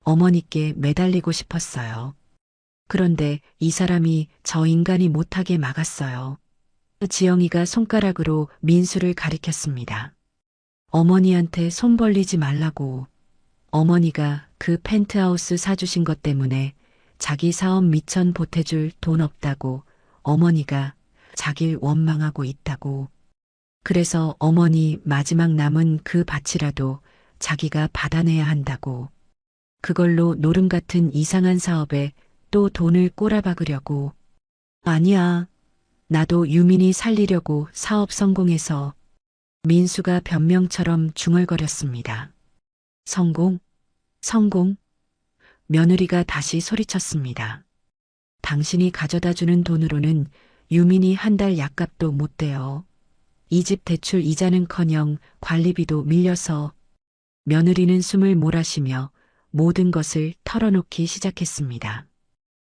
어머니께 매달리고 싶었어요. 그런데 이 사람이 저 인간이 못하게 막았어요. 지영이가 손가락으로 민수를 가리켰습니다. 어머니한테 손 벌리지 말라고. 어머니가 그 펜트하우스 사주신 것 때문에 자기 사업 미천 보태줄 돈 없다고 어머니가 자길 원망하고 있다고. 그래서 어머니 마지막 남은 그 밭이라도 자기가 받아내야 한다고. 그걸로 노름 같은 이상한 사업에 또 돈을 꼬라박으려고. 아니야. 나도 유민이 살리려고 사업 성공해서. 민수가 변명처럼 중얼거렸습니다. 성공? 며느리가 다시 소리쳤습니다. 당신이 가져다 주는 돈으로는 유민이 한 달 약값도 못 돼요. 이 집 대출 이자는커녕 관리비도 밀려서. 며느리는 숨을 몰아쉬며 모든 것을 털어놓기 시작했습니다.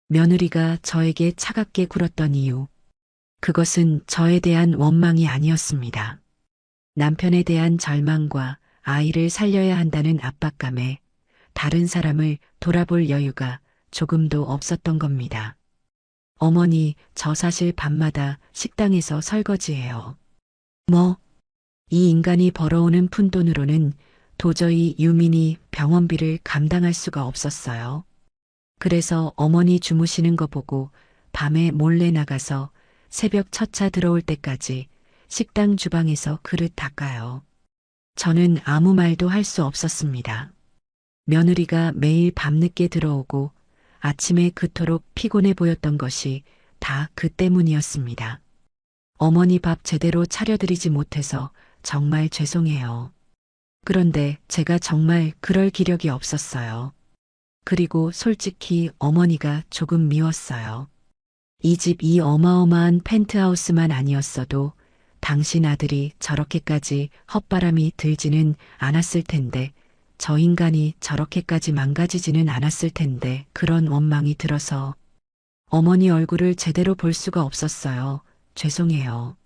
며느리가 저에게 차갑게 굴었던 이유. 그것은 저에 대한 원망이 아니었습니다. 남편에 대한 절망과 아이를 살려야 한다는 압박감에 다른 사람을 돌아볼 여유가 조금도 없었던 겁니다. 어머니, 저 사실 밤마다 식당에서 설거지해요. 뭐? 이 인간이 벌어오는 푼돈으로는 도저히 유민이 병원비를 감당할 수가 없었어요. 그래서 어머니 주무시는 거 보고 밤에 몰래 나가서 새벽 첫 차 들어올 때까지 식당 주방에서 그릇 닦아요. 저는 아무 말도 할 수 없었습니다. 며느리가 매일 밤늦게 들어오고 아침에 그토록 피곤해 보였던 것이 다 그 때문이었습니다. 어머니 밥 제대로 차려드리지 못해서 정말 죄송해요. 그런데 제가 정말 그럴 기력이 없었어요. 그리고 솔직히 어머니가 조금 미웠어요. 이 집 이 어마어마한 펜트하우스만 아니었어도 당신 아들이 저렇게까지 헛바람이 들지는 않았을 텐데, 저 인간이 저렇게까지 망가지지는 않았을 텐데 그런 원망이 들어서 어머니 얼굴을 제대로 볼 수가 없었어요. 죄송해요.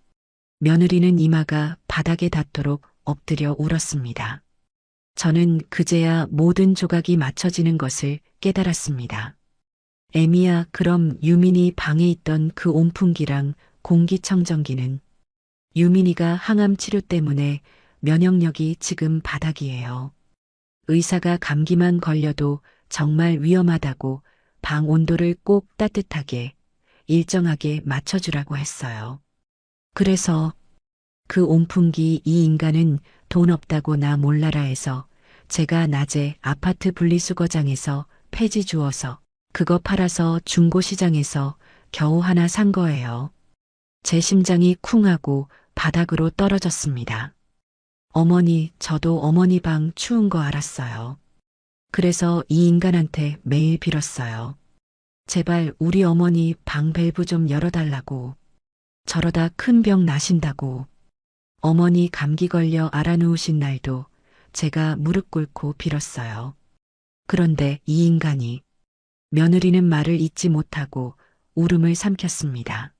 며느리는 이마가 바닥에 닿도록 엎드려 울었습니다. 저는 그제야 모든 조각이 맞춰지는 것을 깨달았습니다. 애미야, 그럼 유민이 방에 있던 그 온풍기랑 공기청정기는? 유민이가 항암 치료 때문에 면역력이 지금 바닥이에요. 의사가 감기만 걸려도 정말 위험하다고 방 온도를 꼭 따뜻하게 일정하게 맞춰주라고 했어요. 그래서 그 온풍기 이 인간은 돈 없다고 나 몰라라 해서 제가 낮에 아파트 분리수거장에서 폐지 주워서 그거 팔아서 중고시장에서 겨우 하나 산 거예요. 제 심장이 쿵하고 바닥으로 떨어졌습니다. 어머니, 저도 어머니 방 추운 거 알았어요. 그래서 이 인간한테 매일 빌었어요. 제발 우리 어머니 방 밸브 좀 열어달라고. 저러다 큰 병 나신다고. 어머니 감기 걸려 알아누우신 날도 제가 무릎 꿇고 빌었어요. 그런데 이 인간이 며느리는 말을 잊지 못하고 울음을 삼켰습니다.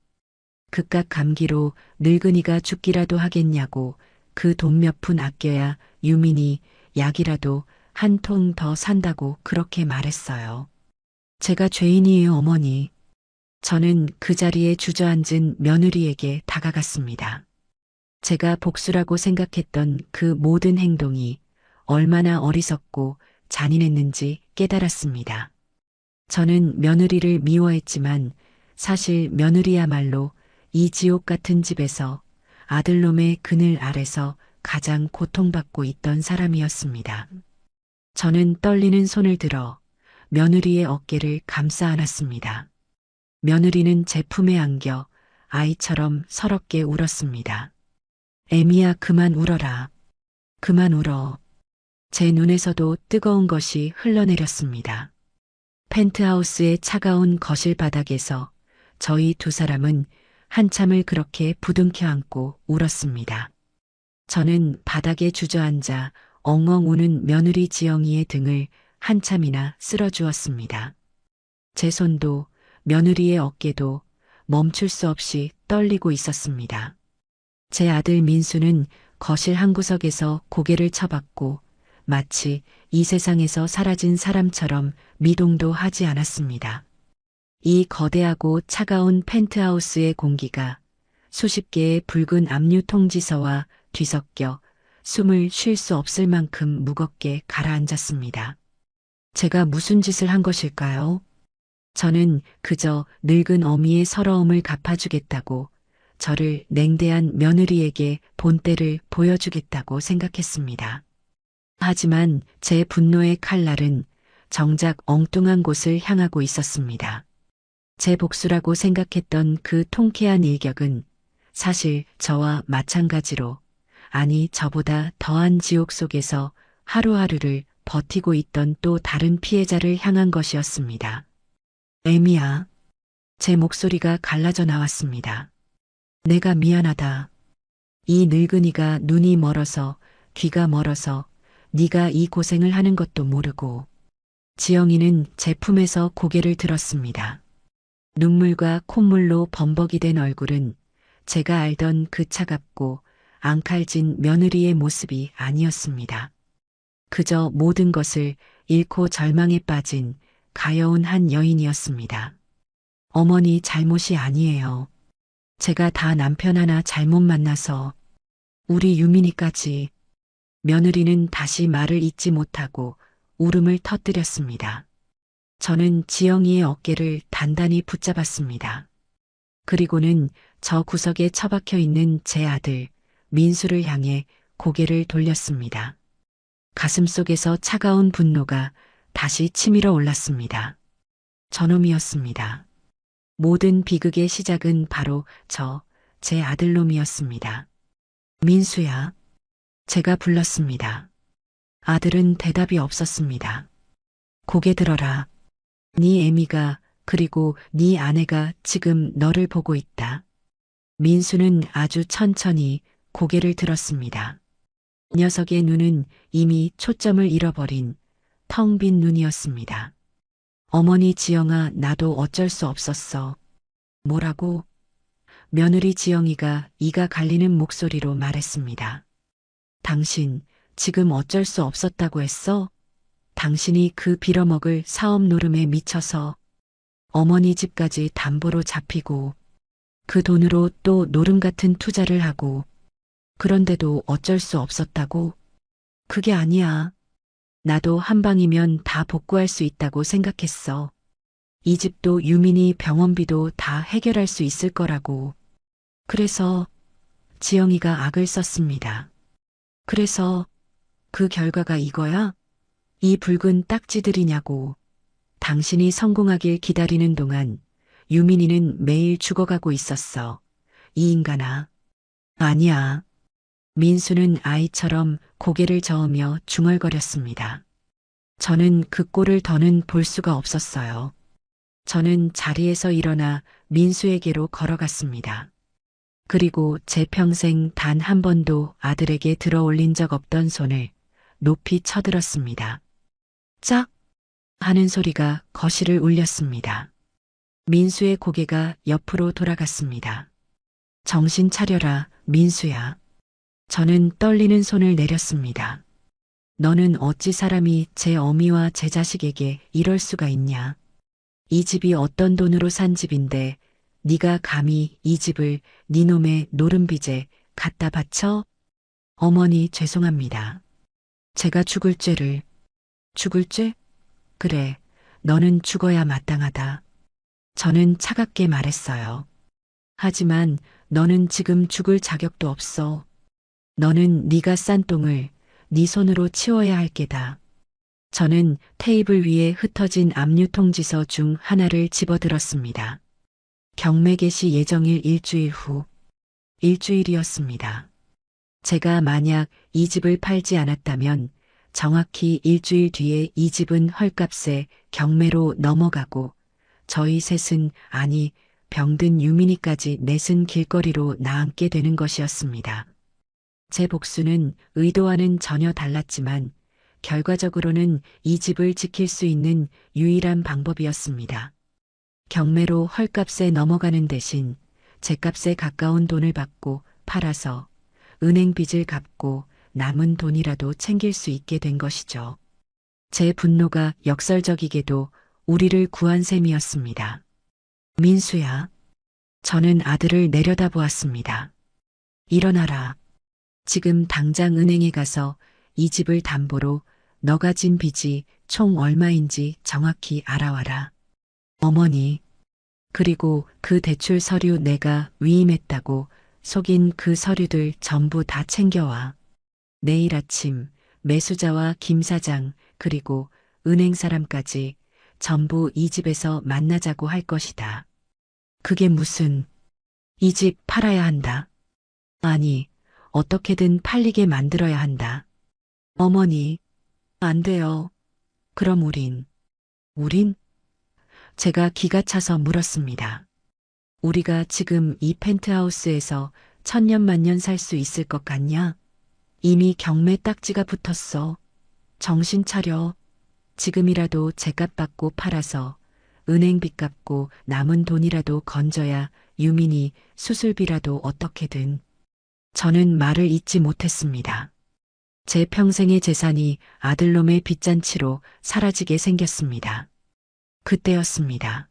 그깟 감기로 늙은이가 죽기라도 하겠냐고 그 돈 몇 푼 아껴야 유민이 약이라도 한 통 더 산다고 그렇게 말했어요. 제가 죄인이에요, 어머니. 저는 그 자리에 주저앉은 며느리에게 다가갔습니다. 제가 복수라고 생각했던 그 모든 행동이 얼마나 어리석고 잔인했는지 깨달았습니다. 저는 며느리를 미워했지만 사실 며느리야말로 이 지옥 같은 집에서 아들놈의 그늘 아래서 가장 고통받고 있던 사람이었습니다. 저는 떨리는 손을 들어 며느리의 어깨를 감싸 안았습니다. 며느리는 제 품에 안겨 아이처럼 서럽게 울었습니다. 애미야, 그만 울어라. 그만 울어. 제 눈에서도 뜨거운 것이 흘러내렸습니다. 펜트하우스의 차가운 거실 바닥에서 저희 두 사람은 한참을 그렇게 부둥켜 안고 울었습니다. 저는 바닥에 주저앉아 엉엉 우는 며느리 지영이의 등을 한참이나 쓸어주었습니다. 제 손도 며느리의 어깨도 멈출 수 없이 떨리고 있었습니다. 제 아들 민수는 거실 한 구석에서 고개를 쳐박고 마치 이 세상에서 사라진 사람처럼 미동도 하지 않았습니다. 이 거대하고 차가운 펜트하우스의 공기가 수십 개의 붉은 압류 통지서와 뒤섞여 숨을 쉴 수 없을 만큼 무겁게 가라앉았습니다. 제가 무슨 짓을 한 것일까요? 저는 그저 늙은 어미의 서러움을 갚아주겠다고, 저를 냉대한 며느리에게 본때를 보여주겠다고 생각했습니다. 하지만 제 분노의 칼날은 정작 엉뚱한 곳을 향하고 있었습니다. 제 복수라고 생각했던 그 통쾌한 일격은 사실 저와 마찬가지로, 아니 저보다 더한 지옥 속에서 하루하루를 버티고 있던 또 다른 피해자를 향한 것이었습니다. 애미야. 제 목소리가 갈라져 나왔습니다. 내가 미안하다. 이 늙은이가 눈이 멀어서 귀가 멀어서 네가 이 고생을 하는 것도 모르고. 지영이는 제 품에서 고개를 들었습니다. 눈물과 콧물로 범벅이 된 얼굴은 제가 알던 그 차갑고 앙칼진 며느리의 모습이 아니었습니다. 그저 모든 것을 잃고 절망에 빠진 가여운 한 여인이었습니다. 어머니 잘못이 아니에요. 제가 다 남편 하나 잘못 만나서. 우리 유민이까지. 며느리는 다시 말을 잇지 못하고 울음을 터뜨렸습니다. 저는 지영이의 어깨를 단단히 붙잡았습니다. 그리고는 저 구석에 처박혀 있는 제 아들 민수를 향해 고개를 돌렸습니다. 가슴속에서 차가운 분노가 다시 치밀어 올랐습니다. 저놈이었습니다. 모든 비극의 시작은 바로 제 아들놈이었습니다. 민수야. 제가 불렀습니다. 아들은 대답이 없었습니다. 고개 들어라. 네 애미가 그리고 네 아내가 지금 너를 보고 있다. 민수는 아주 천천히 고개를 들었습니다. 녀석의 눈은 이미 초점을 잃어버린 텅 빈 눈이었습니다. 어머니 지영아, 나도 어쩔 수 없었어. 뭐라고? 며느리 지영이가 이가 갈리는 목소리로 말했습니다. 당신 지금 어쩔 수 없었다고 했어? 당신이 그 빌어먹을 사업 노름에 미쳐서 어머니 집까지 담보로 잡히고 그 돈으로 또 노름 같은 투자를 하고, 그런데도 어쩔 수 없었다고? 그게 아니야. 나도 한 방이면 다 복구할 수 있다고 생각했어. 이 집도 유민이 병원비도 다 해결할 수 있을 거라고. 그래서 지영이가 악을 썼습니다. 그래서 그 결과가 이거야? 이 붉은 딱지들이냐고. 당신이 성공하길 기다리는 동안 유민이는 매일 죽어가고 있었어. 이 인간아. 아니야. 민수는 아이처럼 고개를 저으며 중얼거렸습니다. 저는 그 꼴을 더는 볼 수가 없었어요. 저는 자리에서 일어나 민수에게로 걸어갔습니다. 그리고 제 평생 단 한 번도 아들에게 들어 올린 적 없던 손을 높이 쳐들었습니다. 짝! 하는 소리가 거실을 울렸습니다. 민수의 고개가 옆으로 돌아갔습니다. 정신 차려라, 민수야. 저는 떨리는 손을 내렸습니다. 너는 어찌 사람이 제 어미와 제 자식에게 이럴 수가 있냐. 이 집이 어떤 돈으로 산 집인데 네가 감히 이 집을 네 놈의 노름빚에 갖다 바쳐? 어머니 죄송합니다. 제가 죽을 죄를. 죽을 죄? 그래, 너는 죽어야 마땅하다. 저는 차갑게 말했어요. 하지만 너는 지금 죽을 자격도 없어. 너는 네가 싼 똥을 네 손으로 치워야 할 게다. 저는 테이블 위에 흩어진 압류 통지서 중 하나를 집어들었습니다. 경매 개시 예정일 일주일 후. 일주일이었습니다. 제가 만약 이 집을 팔지 않았다면 정확히 일주일 뒤에 이 집은 헐값에 경매로 넘어가고 저희 셋은, 아니 병든 유민이까지 넷은 길거리로 나앉게 되는 것이었습니다. 제 복수는 의도와는 전혀 달랐지만 결과적으로는 이 집을 지킬 수 있는 유일한 방법이었습니다. 경매로 헐값에 넘어가는 대신 제 값에 가까운 돈을 받고 팔아서 은행 빚을 갚고 남은 돈이라도 챙길 수 있게 된 것이죠. 제 분노가 역설적이게도 우리를 구한 셈이었습니다. 민수야. 저는 아들을 내려다보았습니다. 일어나라. 지금 당장 은행에 가서 이 집을 담보로 너가 진 빚이 총 얼마인지 정확히 알아와라. 어머니. 그리고 그 대출 서류 내가 위임했다고 속인 그 서류들 전부 다 챙겨와. 내일 아침 매수자와 김 사장 그리고 은행 사람까지 전부 이 집에서 만나자고 할 것이다. 그게 무슨, 이 집 팔아야 한다. 아니, 어떻게든 팔리게 만들어야 한다. 어머니, 안 돼요. 그럼 우린? 제가 기가 차서 물었습니다. 우리가 지금 이 펜트하우스에서 천년만년 살 수 있을 것 같냐? 이미 경매 딱지가 붙었어. 정신 차려. 지금이라도 제값 받고 팔아서 은행빚 갚고 남은 돈이라도 건져야 유민이 수술비라도 어떻게든. 저는 말을 잇지 못했습니다. 제 평생의 재산이 아들놈의 빚잔치로 사라지게 생겼습니다. 그때였습니다.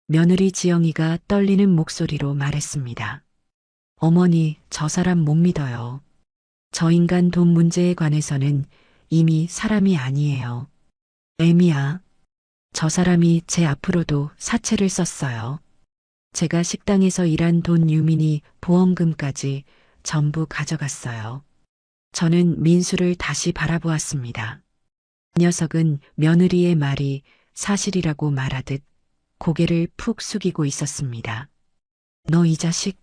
며느리 지영이가 떨리는 목소리로 말했습니다. 어머니, 저 사람 못 믿어요. 저 인간 돈 문제에 관해서는 이미 사람이 아니에요. 애미야. 저 사람이 제 앞으로도 사채를 썼어요. 제가 식당에서 일한 돈 유민이 보험금까지 전부 가져갔어요. 저는 민수를 다시 바라보았습니다. 이 녀석은 며느리의 말이 사실이라고 말하듯 고개를 푹 숙이고 있었습니다. 너 이 자식.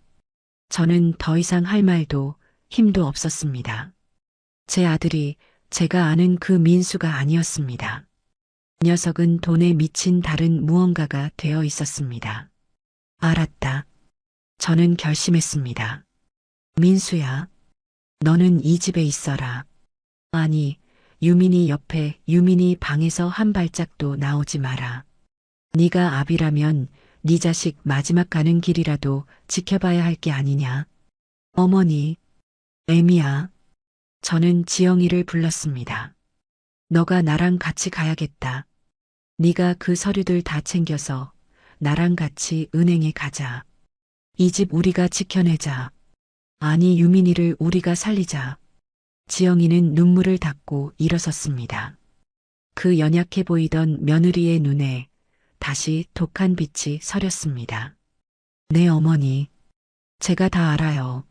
저는 더 이상 할 말도 힘도 없었습니다. 제 아들이 제가 아는 그 민수가 아니었습니다. 이 녀석은 돈에 미친 다른 무언가가 되어 있었습니다. 알았다. 저는 결심했습니다. 민수야, 너는 이 집에 있어라. 아니, 유민이 옆에 유민이 방에서 한 발짝도 나오지 마라. 네가 아비라면 네 자식 마지막 가는 길이라도 지켜봐야 할 게 아니냐. 어머니, 애미야. 저는 지영이를 불렀습니다. 너가 나랑 같이 가야겠다. 네가 그 서류들 다 챙겨서 나랑 같이 은행에 가자. 이 집 우리가 지켜내자. 아니, 유민이를 우리가 살리자. 지영이는 눈물을 닦고 일어섰습니다. 그 연약해 보이던 며느리의 눈에 다시 독한 빛이 서렸습니다. 네, 어머니. 제가 다 알아요.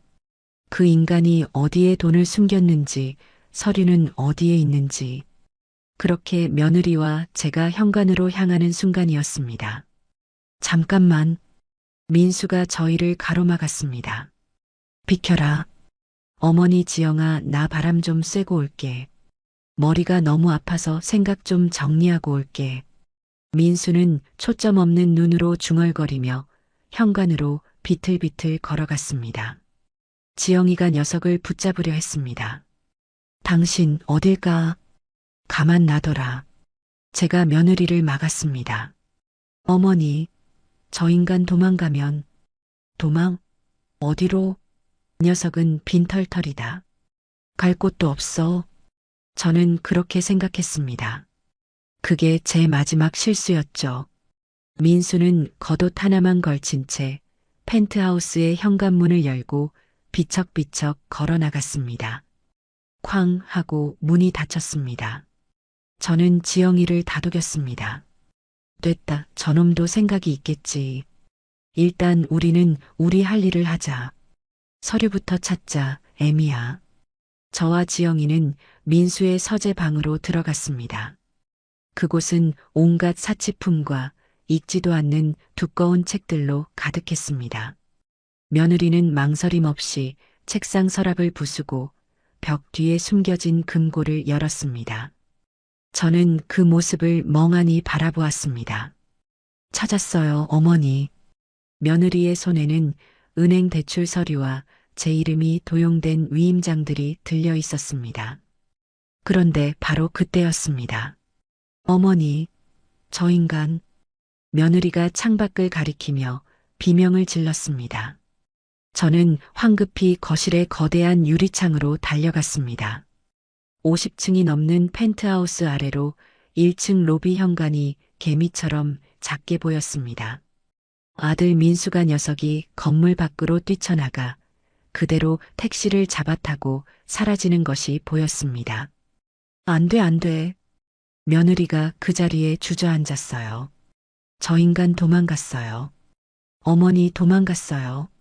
그 인간이 어디에 돈을 숨겼는지, 서류는 어디에 있는지. 그렇게 며느리와 제가 현관으로 향하는 순간이었습니다. 잠깐만. 민수가 저희를 가로막았습니다. 비켜라. 어머니 지영아, 나 바람 좀 쐬고 올게. 머리가 너무 아파서 생각 좀 정리하고 올게. 민수는 초점 없는 눈으로 중얼거리며 현관으로 비틀비틀 걸어갔습니다. 지영이가 녀석을 붙잡으려 했습니다. 당신 어딜 가? 가만 놔둬라. 제가 며느리를 막았습니다. 어머니, 저 인간 도망가면. 도망? 어디로? 녀석은 빈털털이다. 갈 곳도 없어. 저는 그렇게 생각했습니다. 그게 제 마지막 실수였죠. 민수는 겉옷 하나만 걸친 채 펜트하우스의 현관문을 열고 비척비척 걸어 나갔습니다. 쾅 하고 문이 닫혔습니다. 저는 지영이를 다독였습니다. 됐다. 저놈도 생각이 있겠지. 일단 우리는 우리 할 일을 하자. 서류부터 찾자, 애미야. 저와 지영이는 민수의 서재 방으로 들어갔습니다. 그곳은 온갖 사치품과 읽지도 않는 두꺼운 책들로 가득했습니다. 며느리는 망설임 없이 책상 서랍을 부수고 벽 뒤에 숨겨진 금고를 열었습니다. 저는 그 모습을 멍하니 바라보았습니다. 찾았어요, 어머니. 며느리의 손에는 은행 대출 서류와 제 이름이 도용된 위임장들이 들려 있었습니다. 그런데 바로 그때였습니다. 어머니, 저 인간. 며느리가 창밖을 가리키며 비명을 질렀습니다. 저는 황급히 거실의 거대한 유리창으로 달려갔습니다. 50층이 넘는 펜트하우스 아래로 1층 로비 현관이 개미처럼 작게 보였습니다. 아들 민수가 녀석이 건물 밖으로 뛰쳐나가 그대로 택시를 잡아타고 사라지는 것이 보였습니다. 안 돼, 안 돼. 며느리가 그 자리에 주저앉았어요. 저 인간 도망갔어요. 어머니 도망갔어요.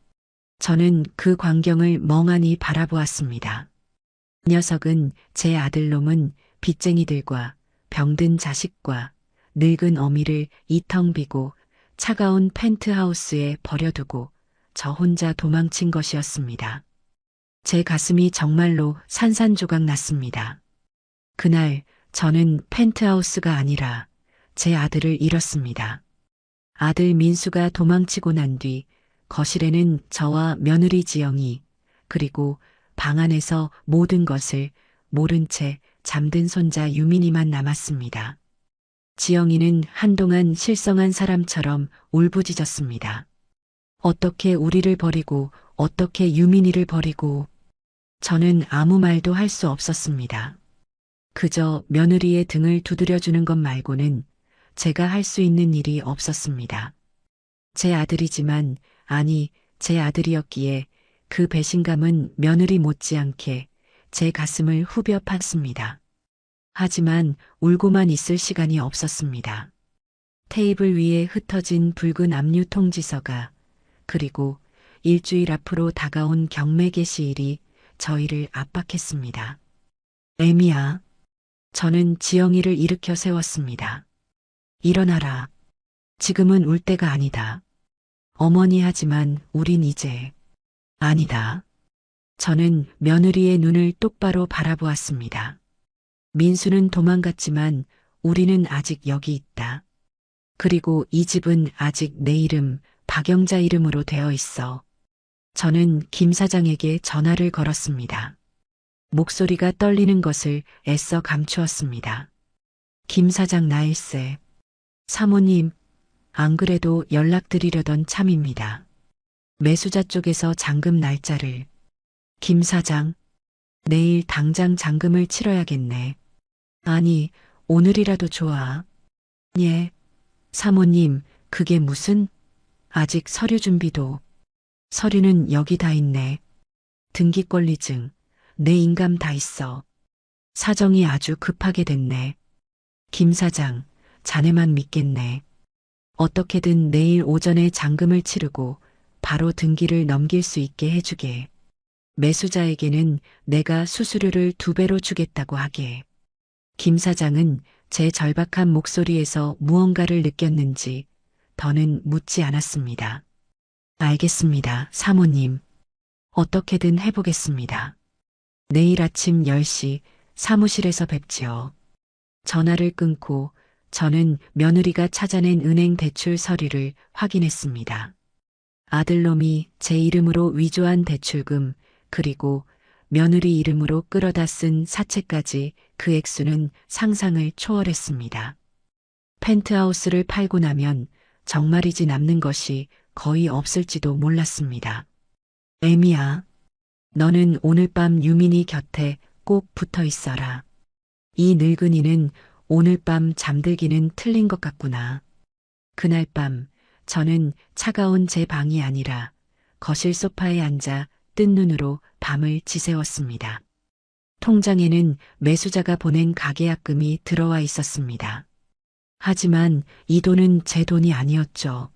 저는 그 광경을 멍하니 바라보았습니다. 녀석은 제 아들놈은 빚쟁이들과 병든 자식과 늙은 어미를 이텅비고 차가운 펜트하우스에 버려두고 저 혼자 도망친 것이었습니다. 제 가슴이 정말로 산산조각 났습니다. 그날 저는 펜트하우스가 아니라 제 아들을 잃었습니다. 아들 민수가 도망치고 난 뒤 거실에는 저와 며느리 지영이 그리고 방 안에서 모든 것을 모른 채 잠든 손자 유민이만 남았습니다. 지영이는 한동안 실성한 사람처럼 울부짖었습니다. 어떻게 우리를 버리고 어떻게 유민이를 버리고. 저는 아무 말도 할 수 없었습니다. 그저 며느리의 등을 두드려주는 것 말고는 제가 할 수 있는 일이 없었습니다. 제 아들이지만 아니 제 아들이었기에 그 배신감은 며느리 못지않게 제 가슴을 후벼 팠습니다. 하지만 울고만 있을 시간이 없었습니다. 테이블 위에 흩어진 붉은 압류 통지서가 그리고 일주일 앞으로 다가온 경매 게시일이 저희를 압박했습니다. 애미야. 저는 지영이를 일으켜 세웠습니다. 일어나라. 지금은 울 때가 아니다. 어머니 하지만 우린 이제. 아니다. 저는 며느리의 눈을 똑바로 바라보았습니다. 민수는 도망갔지만 우리는 아직 여기 있다. 그리고 이 집은 아직 내 이름, 박영자 이름으로 되어 있어. 저는 김 사장에게 전화를 걸었습니다. 목소리가 떨리는 것을 애써 감추었습니다. 김 사장 나일세. 사모님, 안 그래도 연락드리려던 참입니다. 매수자 쪽에서 잔금 날짜를. 김 사장, 내일 당장 잔금을 치러야겠네. 아니, 오늘이라도 좋아. 예. 사모님, 그게 무슨? 아직 서류 준비도. 서류는 여기 다 있네. 등기권리증, 내 인감 다 있어. 사정이 아주 급하게 됐네. 김 사장, 자네만 믿겠네. 어떻게든 내일 오전에 잔금을 치르고 바로 등기를 넘길 수 있게 해주게. 매수자에게는 내가 수수료를 2배로 주겠다고 하기에 김 사장은 제 절박한 목소리에서 무언가를 느꼈는지 더는 묻지 않았습니다. 알겠습니다, 사모님. 어떻게든 해보겠습니다. 내일 아침 10시 사무실에서 뵙지요. 전화를 끊고 저는 며느리가 찾아낸 은행 대출 서류를 확인했습니다. 아들놈이 제 이름으로 위조한 대출금, 그리고 며느리 이름으로 끌어다 쓴 사채까지 그 액수는 상상을 초월했습니다. 펜트하우스를 팔고 나면 정말이지 남는 것이 거의 없을지도 몰랐습니다. 애미야, 너는 오늘 밤 유민이 곁에 꼭 붙어 있어라. 이 늙은이는 오늘 밤 잠들기는 틀린 것 같구나. 그날 밤 저는 차가운 제 방이 아니라 거실 소파에 앉아 뜬 눈으로 밤을 지새웠습니다. 통장에는 매수자가 보낸 가계약금이 들어와 있었습니다. 하지만 이 돈은 제 돈이 아니었죠.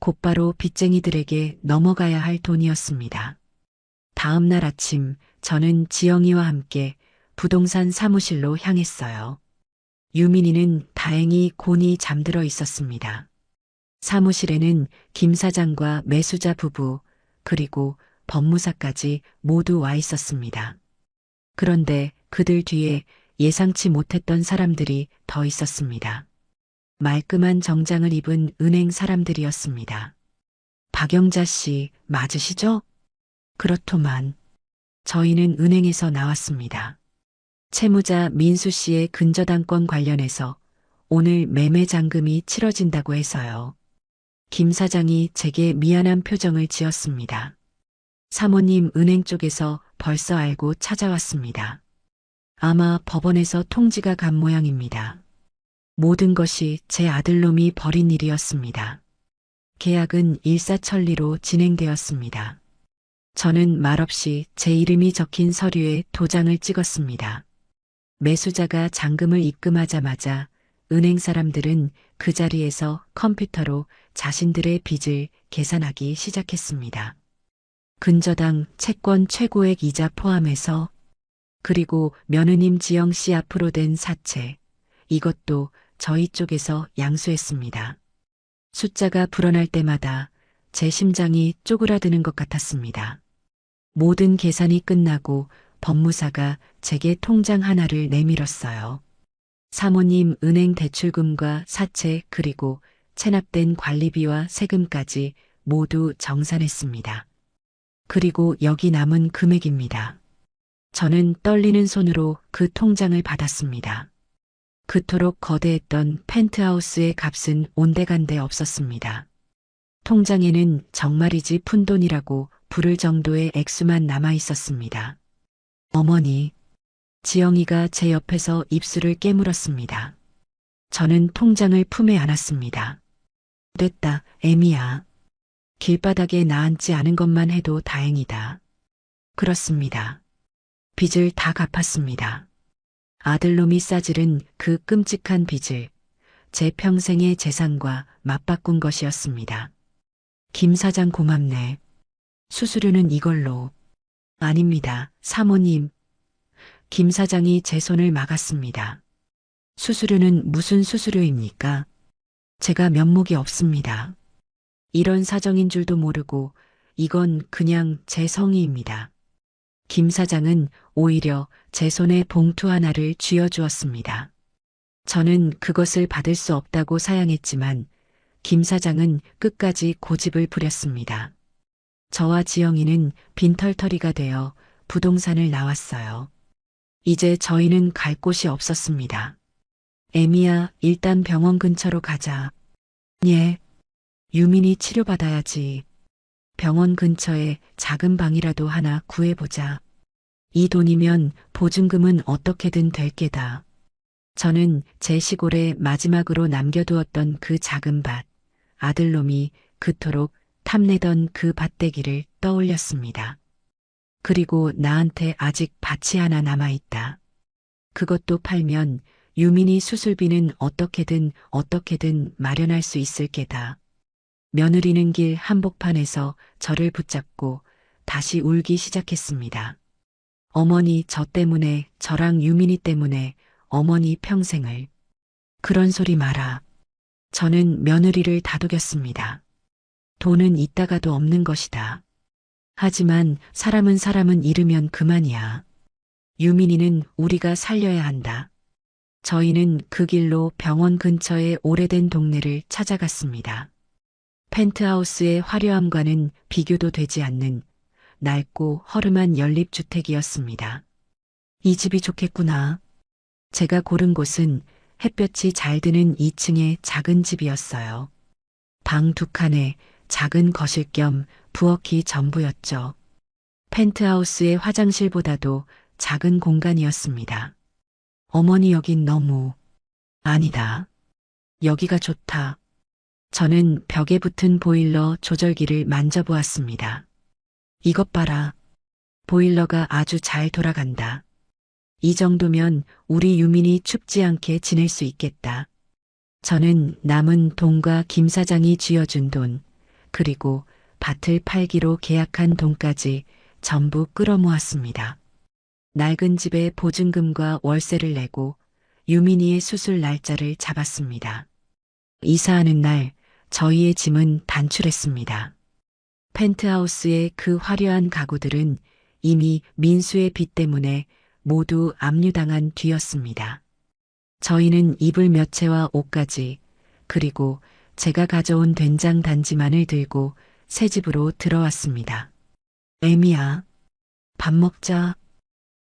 곧바로 빚쟁이들에게 넘어가야 할 돈이었습니다. 다음 날 아침 저는 지영이와 함께 부동산 사무실로 향했어요. 유민이는 다행히 곤히 잠들어 있었습니다. 사무실에는 김 사장과 매수자 부부 그리고 법무사까지 모두 와 있었습니다. 그런데 그들 뒤에 예상치 못했던 사람들이 더 있었습니다. 말끔한 정장을 입은 은행 사람들이었습니다. 박영자 씨 맞으시죠? 그렇더만. 저희는 은행에서 나왔습니다. 채무자 민수 씨의 근저당권 관련해서 오늘 매매 잔금이 치러진다고 해서요. 김 사장이 제게 미안한 표정을 지었습니다. 사모님 은행 쪽에서 벌써 알고 찾아왔습니다. 아마 법원에서 통지가 간 모양입니다. 모든 것이 제 아들놈이 벌인 일이었습니다. 계약은 일사천리로 진행되었습니다. 저는 말없이 제 이름이 적힌 서류에 도장을 찍었습니다. 매수자가 잔금을 입금하자마자 은행 사람들은 그 자리에서 컴퓨터로 자신들의 빚을 계산하기 시작했습니다. 근저당 채권 최고액 이자 포함해서 그리고 며느님 지영 씨 앞으로 된 사채 이것도 저희 쪽에서 양수했습니다. 숫자가 불어날 때마다 제 심장이 쪼그라드는 것 같았습니다. 모든 계산이 끝나고 법무사가 제게 통장 하나를 내밀었어요. 사모님 은행 대출금과 사채 그리고 체납된 관리비와 세금까지 모두 정산했습니다. 그리고 여기 남은 금액입니다. 저는 떨리는 손으로 그 통장을 받았습니다. 그토록 거대했던 펜트하우스의 값은 온데간데 없었습니다. 통장에는 정말이지 푼돈이라고 부를 정도의 액수만 남아 있었습니다. 어머니, 지영이가 제 옆에서 입술을 깨물었습니다. 저는 통장을 품에 안았습니다. 됐다, 애미야. 길바닥에 나앉지 않은 것만 해도 다행이다. 그렇습니다. 빚을 다 갚았습니다. 아들놈이 싸질은 그 끔찍한 빚을 제 평생의 재산과 맞바꾼 것이었습니다. 김 사장 고맙네. 수수료는 이걸로. 아닙니다, 사모님. 김 사장이 제 손을 막았습니다. 수수료는 무슨 수수료입니까? 제가 면목이 없습니다. 이런 사정인 줄도 모르고 이건 그냥 제 성의입니다. 김 사장은 오히려 제 손에 봉투 하나를 쥐어주었습니다. 저는 그것을 받을 수 없다고 사양했지만 김 사장은 끝까지 고집을 부렸습니다. 저와 지영이는 빈털터리가 되어 부동산을 나왔어요. 이제 저희는 갈 곳이 없었습니다. 애미야, 일단 병원 근처로 가자. 예. 유민이 치료받아야지. 병원 근처에 작은 방이라도 하나 구해보자. 이 돈이면 보증금은 어떻게든 될 게다. 저는 제 시골에 마지막으로 남겨두었던 그 작은 밭, 아들놈이 그토록 탐내던 그 밭대기를 떠올렸습니다. 그리고 나한테 아직 밭이 하나 남아있다. 그것도 팔면 유민이 수술비는 어떻게든 마련할 수 있을 게다. 며느리는 길 한복판에서 저를 붙잡고 다시 울기 시작했습니다. 어머니 저 때문에, 저랑 유민이 때문에 어머니 평생을. 그런 소리 마라. 저는 며느리를 다독였습니다. 돈은 있다가도 없는 것이다. 하지만 사람은 잃으면 그만이야. 유민이는 우리가 살려야 한다. 저희는 그 길로 병원 근처의 오래된 동네를 찾아갔습니다. 펜트하우스의 화려함과는 비교도 되지 않는 낡고 허름한 연립주택이었습니다. 이 집이 좋겠구나. 제가 고른 곳은 햇볕이 잘 드는 2층의 작은 집이었어요. 방 2칸에 작은 거실 겸 부엌이 전부였죠. 펜트하우스의 화장실보다도 작은 공간이었습니다. 어머니 여긴 너무. 아니다. 여기가 좋다. 저는 벽에 붙은 보일러 조절기를 만져보았습니다. 이것 봐라. 보일러가 아주 잘 돌아간다. 이 정도면 우리 유민이 춥지 않게 지낼 수 있겠다. 저는 남은 돈과 김 사장이 쥐어준 돈, 그리고 밭을 팔기로 계약한 돈까지 전부 끌어모았습니다. 낡은 집에 보증금과 월세를 내고 유민이의 수술 날짜를 잡았습니다. 이사하는 날 저희의 짐은 단출했습니다. 펜트하우스의 그 화려한 가구들은 이미 민수의 빚 때문에 모두 압류당한 뒤였습니다. 저희는 이불 몇 채와 옷까지, 그리고 제가 가져온 된장 단지만을 들고 새 집으로 들어왔습니다. 애미야, 밥 먹자.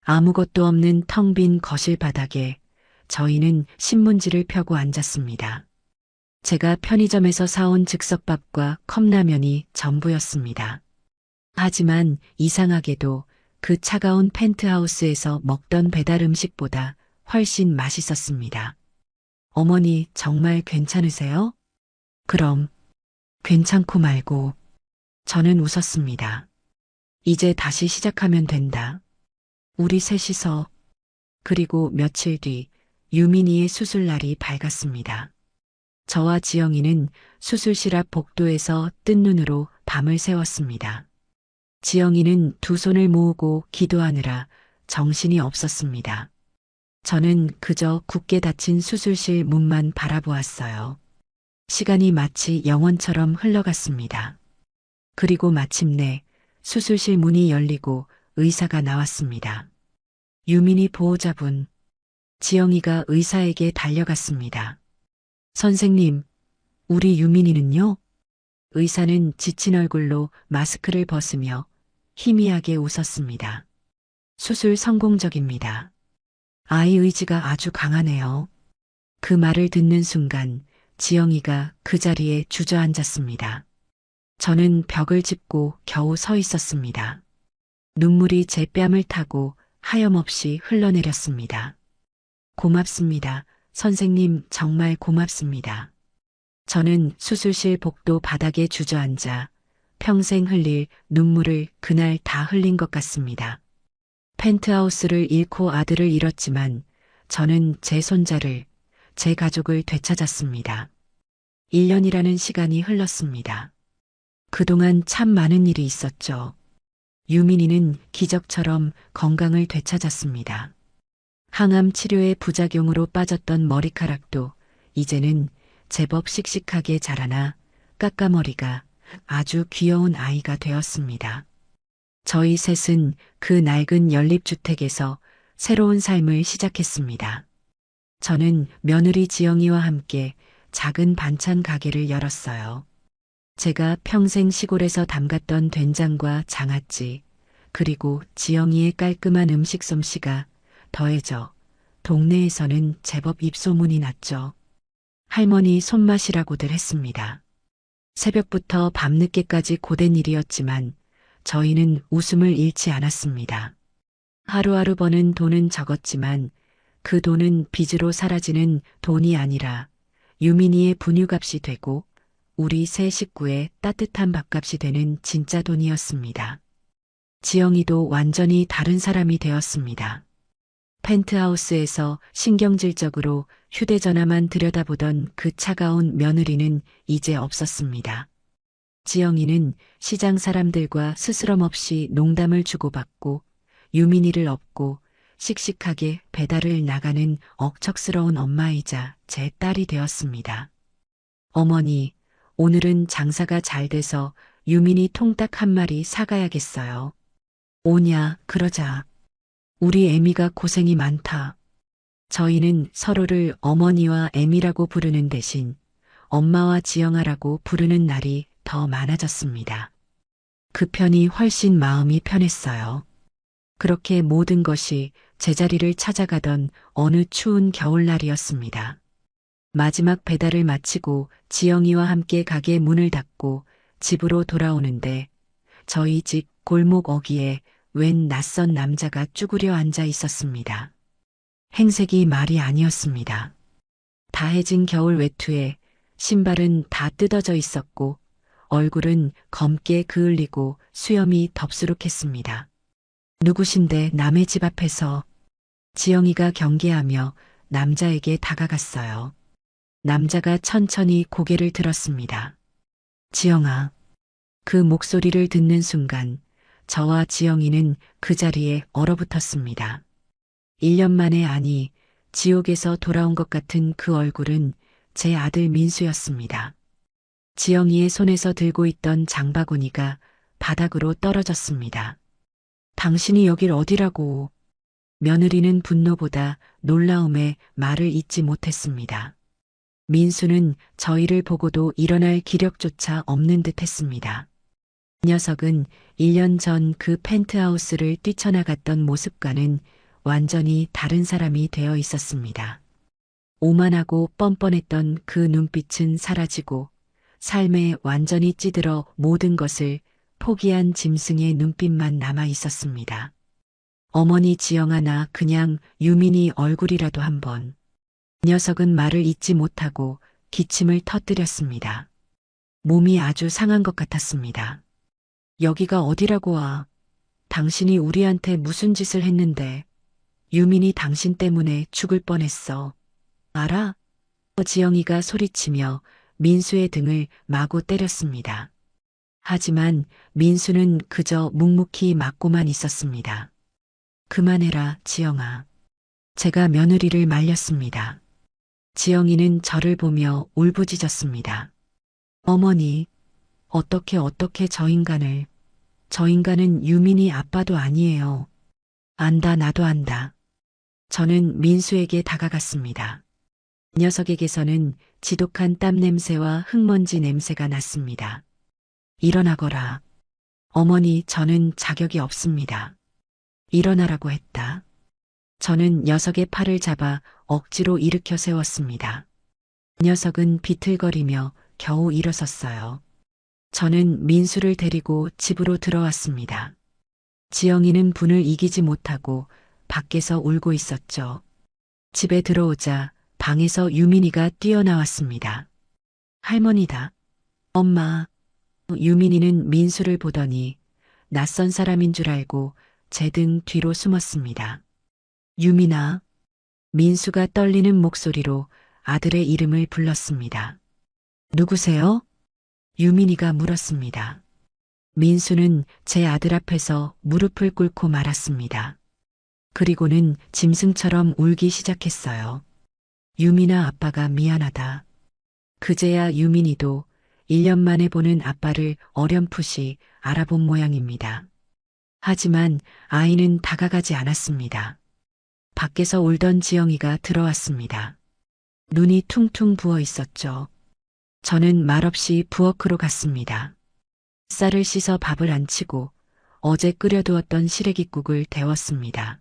아무것도 없는 텅 빈 거실 바닥에 저희는 신문지를 펴고 앉았습니다. 제가 편의점에서 사온 즉석밥과 컵라면이 전부였습니다. 하지만 이상하게도 그 차가운 펜트하우스에서 먹던 배달 음식보다 훨씬 맛있었습니다. 어머니 정말 괜찮으세요? 그럼 괜찮고 말고. 저는 웃었습니다. 이제 다시 시작하면 된다. 우리 셋이서. 그리고 며칠 뒤 유민이의 수술날이 밝았습니다. 저와 지영이는 수술실 앞 복도에서 뜬 눈으로 밤을 새웠습니다. 지영이는 두 손을 모으고 기도하느라 정신이 없었습니다. 저는 그저 굳게 닫힌 수술실 문만 바라보았어요. 시간이 마치 영원처럼 흘러갔습니다. 그리고 마침내 수술실 문이 열리고 의사가 나왔습니다. 유민이 보호자분. 지영이가 의사에게 달려갔습니다. 선생님, 우리 유민이는요? 의사는 지친 얼굴로 마스크를 벗으며 희미하게 웃었습니다. 수술 성공적입니다. 아이 의지가 아주 강하네요. 그 말을 듣는 순간 지영이가 그 자리에 주저앉았습니다. 저는 벽을 짚고 겨우 서 있었습니다. 눈물이 제 뺨을 타고 하염없이 흘러내렸습니다. 고맙습니다. 선생님 정말 고맙습니다. 저는 수술실 복도 바닥에 주저앉아 평생 흘릴 눈물을 그날 다 흘린 것 같습니다. 펜트하우스를 잃고 아들을 잃었지만 저는 제 손자를, 제 가족을 되찾았습니다. 1년이라는 시간이 흘렀습니다. 그동안 참 많은 일이 있었죠. 유민이는 기적처럼 건강을 되찾았습니다. 항암 치료의 부작용으로 빠졌던 머리카락도 이제는 제법 씩씩하게 자라나 까까머리가 아주 귀여운 아이가 되었습니다. 저희 셋은 그 낡은 연립주택에서 새로운 삶을 시작했습니다. 저는 며느리 지영이와 함께 작은 반찬 가게를 열었어요. 제가 평생 시골에서 담갔던 된장과 장아찌, 그리고 지영이의 깔끔한 음식 솜씨가 더해져 동네에서는 제법 입소문이 났죠. 할머니 손맛이라고들 했습니다. 새벽부터 밤늦게까지 고된 일이었지만 저희는 웃음을 잃지 않았습니다. 하루하루 버는 돈은 적었지만 그 돈은 빚으로 사라지는 돈이 아니라 유민이의 분유값이 되고 우리 세 식구의 따뜻한 밥값이 되는 진짜 돈이었습니다. 지영이도 완전히 다른 사람이 되었습니다. 펜트하우스에서 신경질적으로 휴대전화만 들여다보던 그 차가운 며느리는 이제 없었습니다. 지영이는 시장 사람들과 스스럼 없이 농담을 주고받고 유민이를 업고 씩씩하게 배달을 나가는 억척스러운 엄마이자 제 딸이 되었습니다. 어머니, 오늘은 장사가 잘 돼서 유민이 통닭 한 마리 사가야겠어요. 오냐, 그러자. 우리 애미가 고생이 많다. 저희는 서로를 어머니와 애미라고 부르는 대신 엄마와 지영아라고 부르는 날이 더 많아졌습니다. 그 편이 훨씬 마음이 편했어요. 그렇게 모든 것이 제자리를 찾아가던 어느 추운 겨울날이었습니다. 마지막 배달을 마치고 지영이와 함께 가게 문을 닫고 집으로 돌아오는데 저희 집 골목 어귀에 웬 낯선 남자가 쭈그려 앉아 있었습니다. 행색이 말이 아니었습니다. 다해진 겨울 외투에 신발은 다 뜯어져 있었고 얼굴은 검게 그을리고 수염이 덥수룩했습니다. 누구신데 남의 집 앞에서. 지영이가 경계하며 남자에게 다가갔어요. 남자가 천천히 고개를 들었습니다. 지영아. 그 목소리를 듣는 순간 저와 지영이는 그 자리에 얼어붙었습니다. 1년 만에, 아니, 지옥에서 돌아온 것 같은 그 얼굴은 제 아들 민수였습니다. 지영이의 손에서 들고 있던 장바구니가 바닥으로 떨어졌습니다. 당신이 여길 어디라고. 며느리는 분노보다 놀라움에 말을 잇지 못했습니다. 민수는 저희를 보고도 일어날 기력조차 없는 듯 했습니다. 이 녀석은 1년 전 그 펜트하우스를 뛰쳐나갔던 모습과는 완전히 다른 사람이 되어 있었습니다. 오만하고 뻔뻔했던 그 눈빛은 사라지고 삶에 완전히 찌들어 모든 것을 포기한 짐승의 눈빛만 남아 있었습니다. 어머니 지영아, 나 그냥 유민이 얼굴이라도 한번. 녀석은 말을 잇지 못하고 기침을 터뜨렸습니다. 몸이 아주 상한 것 같았습니다. 여기가 어디라고 와. 당신이 우리한테 무슨 짓을 했는데. 유민이 당신 때문에 죽을 뻔했어. 알아? 지영이가 소리치며 민수의 등을 마구 때렸습니다. 하지만 민수는 그저 묵묵히 맞고만 있었습니다. 그만해라, 지영아. 제가 며느리를 말렸습니다. 지영이는 저를 보며 울부짖었습니다. 어머니, 어떻게 저 인간을. 저 인간은 유민이 아빠도 아니에요. 안다, 나도 안다. 저는 민수에게 다가갔습니다. 녀석에게서는 지독한 땀 냄새와 흙먼지 냄새가 났습니다. 일어나거라. 어머니, 저는 자격이 없습니다. 일어나라고 했다. 저는 녀석의 팔을 잡아 억지로 일으켜 세웠습니다. 녀석은 비틀거리며 겨우 일어섰어요. 저는 민수를 데리고 집으로 들어왔습니다. 지영이는 분을 이기지 못하고 밖에서 울고 있었죠. 집에 들어오자 방에서 유민이가 뛰어나왔습니다. 할머니다. 엄마. 유민이는 민수를 보더니 낯선 사람인 줄 알고 제 등 뒤로 숨었습니다. 유민아. 민수가 떨리는 목소리로 아들의 이름을 불렀습니다. 누구세요? 유민이가 물었습니다. 민수는 제 아들 앞에서 무릎을 꿇고 말았습니다. 그리고는 짐승처럼 울기 시작했어요. 유민아, 아빠가 미안하다. 그제야 유민이도 1년 만에 보는 아빠를 어렴풋이 알아본 모양입니다. 하지만 아이는 다가가지 않았습니다. 밖에서 울던 지영이가 들어왔습니다. 눈이 퉁퉁 부어 있었죠. 저는 말없이 부엌으로 갔습니다. 쌀을 씻어 밥을 안 치고 어제 끓여두었던 시래기국을 데웠습니다.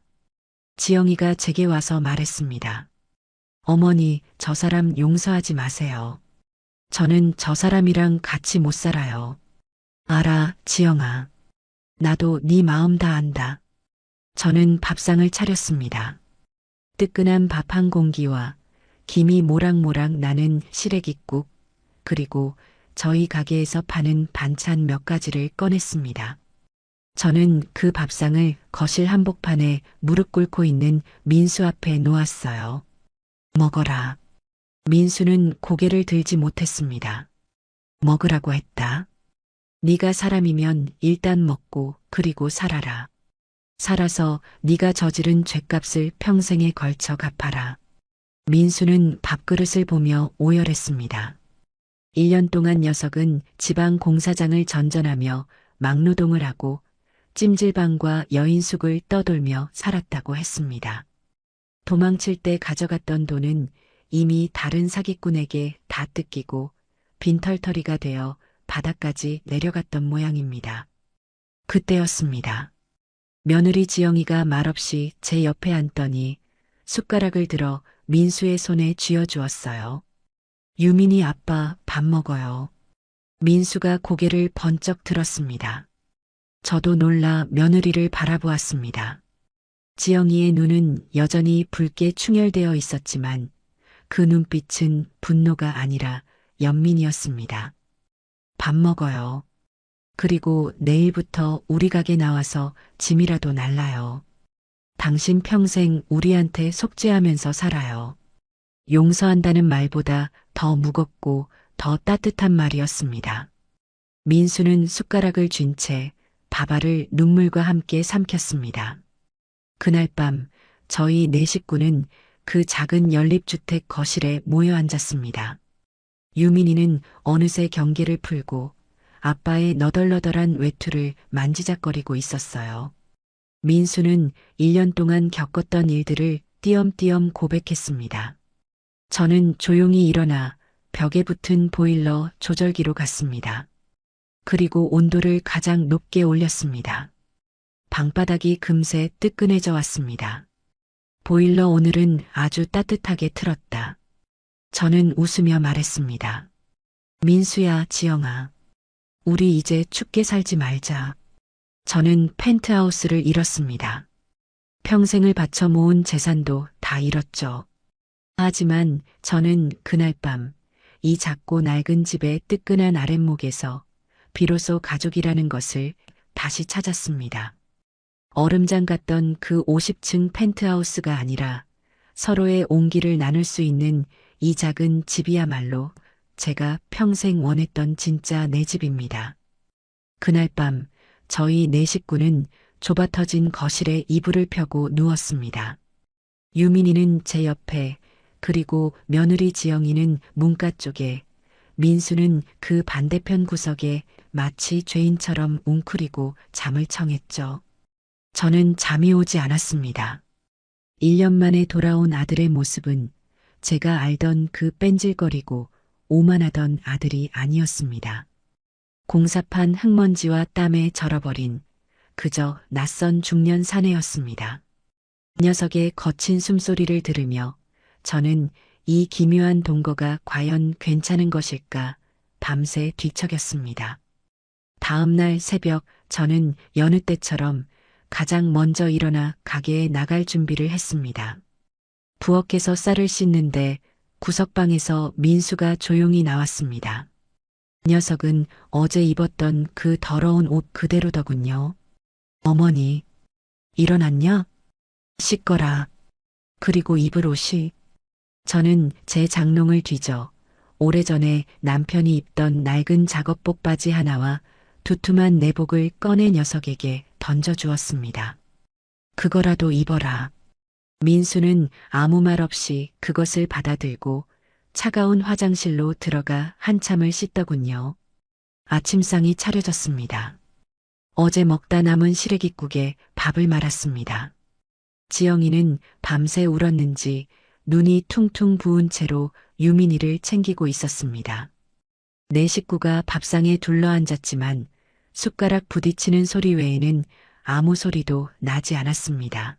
지영이가 제게 와서 말했습니다. 어머니, 저 사람 용서하지 마세요. 저는 저 사람이랑 같이 못 살아요. 알아, 지영아. 나도 네 마음 다 안다. 저는 밥상을 차렸습니다. 뜨끈한 밥 한 공기와 김이 모락모락 나는 시래기국, 그리고 저희 가게에서 파는 반찬 몇 가지를 꺼냈습니다. 저는 그 밥상을 거실 한복판에 무릎 꿇고 있는 민수 앞에 놓았어요. 먹어라. 민수는 고개를 들지 못했습니다. 먹으라고 했다. 네가 사람이면 일단 먹고 그리고 살아라. 살아서 네가 저지른 죄값을 평생에 걸쳐 갚아라. 민수는 밥그릇을 보며 오열했습니다. 1년 동안 녀석은 지방 공사장을 전전하며 막노동을 하고 찜질방과 여인숙을 떠돌며 살았다고 했습니다. 도망칠 때 가져갔던 돈은 이미 다른 사기꾼에게 다 뜯기고 빈털터리가 되어 바닥까지 내려갔던 모양입니다. 그때였습니다. 며느리 지영이가 말없이 제 옆에 앉더니 숟가락을 들어 민수의 손에 쥐어주었어요. 유민이 아빠 밥 먹어요. 민수가 고개를 번쩍 들었습니다. 저도 놀라 며느리를 바라보았습니다. 지영이의 눈은 여전히 붉게 충혈되어 있었지만 그 눈빛은 분노가 아니라 연민이었습니다. 밥 먹어요. 그리고 내일부터 우리 가게 나와서 짐이라도 날라요. 당신 평생 우리한테 속죄하면서 살아요. 용서한다는 말보다 더 무겁고 더 따뜻한 말이었습니다. 민수는 숟가락을 쥔 채 밥알을 눈물과 함께 삼켰습니다. 그날 밤 저희 네 식구는 그 작은 연립주택 거실에 모여 앉았습니다. 유민이는 어느새 경계를 풀고 아빠의 너덜너덜한 외투를 만지작거리고 있었어요. 민수는 1년 동안 겪었던 일들을 띄엄띄엄 고백했습니다. 저는 조용히 일어나 벽에 붙은 보일러 조절기로 갔습니다. 그리고 온도를 가장 높게 올렸습니다. 방바닥이 금세 뜨끈해져 왔습니다. 보일러 오늘은 아주 따뜻하게 틀었다. 저는 웃으며 말했습니다. 민수야, 지영아. 우리 이제 춥게 살지 말자. 저는 펜트하우스를 잃었습니다. 평생을 바쳐 모은 재산도 다 잃었죠. 하지만 저는 그날 밤 이 작고 낡은 집의 뜨끈한 아랫목에서 비로소 가족이라는 것을 다시 찾았습니다. 얼음장 같던 그 50층 펜트하우스가 아니라 서로의 온기를 나눌 수 있는 이 작은 집이야말로 제가 평생 원했던 진짜 내 집입니다. 그날 밤 저희 네 식구는 좁아터진 거실에 이불을 펴고 누웠습니다. 유민이는 제 옆에, 그리고 며느리 지영이는 문가 쪽에, 민수는 그 반대편 구석에 마치 죄인처럼 웅크리고 잠을 청했죠. 저는 잠이 오지 않았습니다. 1년 만에 돌아온 아들의 모습은 제가 알던 그 뺀질거리고 오만하던 아들이 아니었습니다. 공사판 흙먼지와 땀에 절어버린 그저 낯선 중년 사내였습니다. 녀석의 거친 숨소리를 들으며 저는 이 기묘한 동거가 과연 괜찮은 것일까 밤새 뒤척였습니다. 다음 날 새벽 저는 여느 때처럼 가장 먼저 일어나 가게에 나갈 준비를 했습니다. 부엌에서 쌀을 씻는데 구석방에서 민수가 조용히 나왔습니다. 녀석은 어제 입었던 그 더러운 옷 그대로더군요. 어머니, 일어났냐? 씻거라. 그리고 입을 옷이. 저는 제 장롱을 뒤져 오래전에 남편이 입던 낡은 작업복 바지 하나와 두툼한 내복을 꺼내 녀석에게 던져주었습니다. 그거라도 입어라. 민수는 아무 말 없이 그것을 받아들고 차가운 화장실로 들어가 한참을 씻더군요. 아침상이 차려졌습니다. 어제 먹다 남은 시래기국에 밥을 말았습니다. 지영이는 밤새 울었는지 눈이 퉁퉁 부은 채로 유민이를 챙기고 있었습니다. 네 식구가 밥상에 둘러앉았지만 숟가락 부딪히는 소리 외에는 아무 소리도 나지 않았습니다.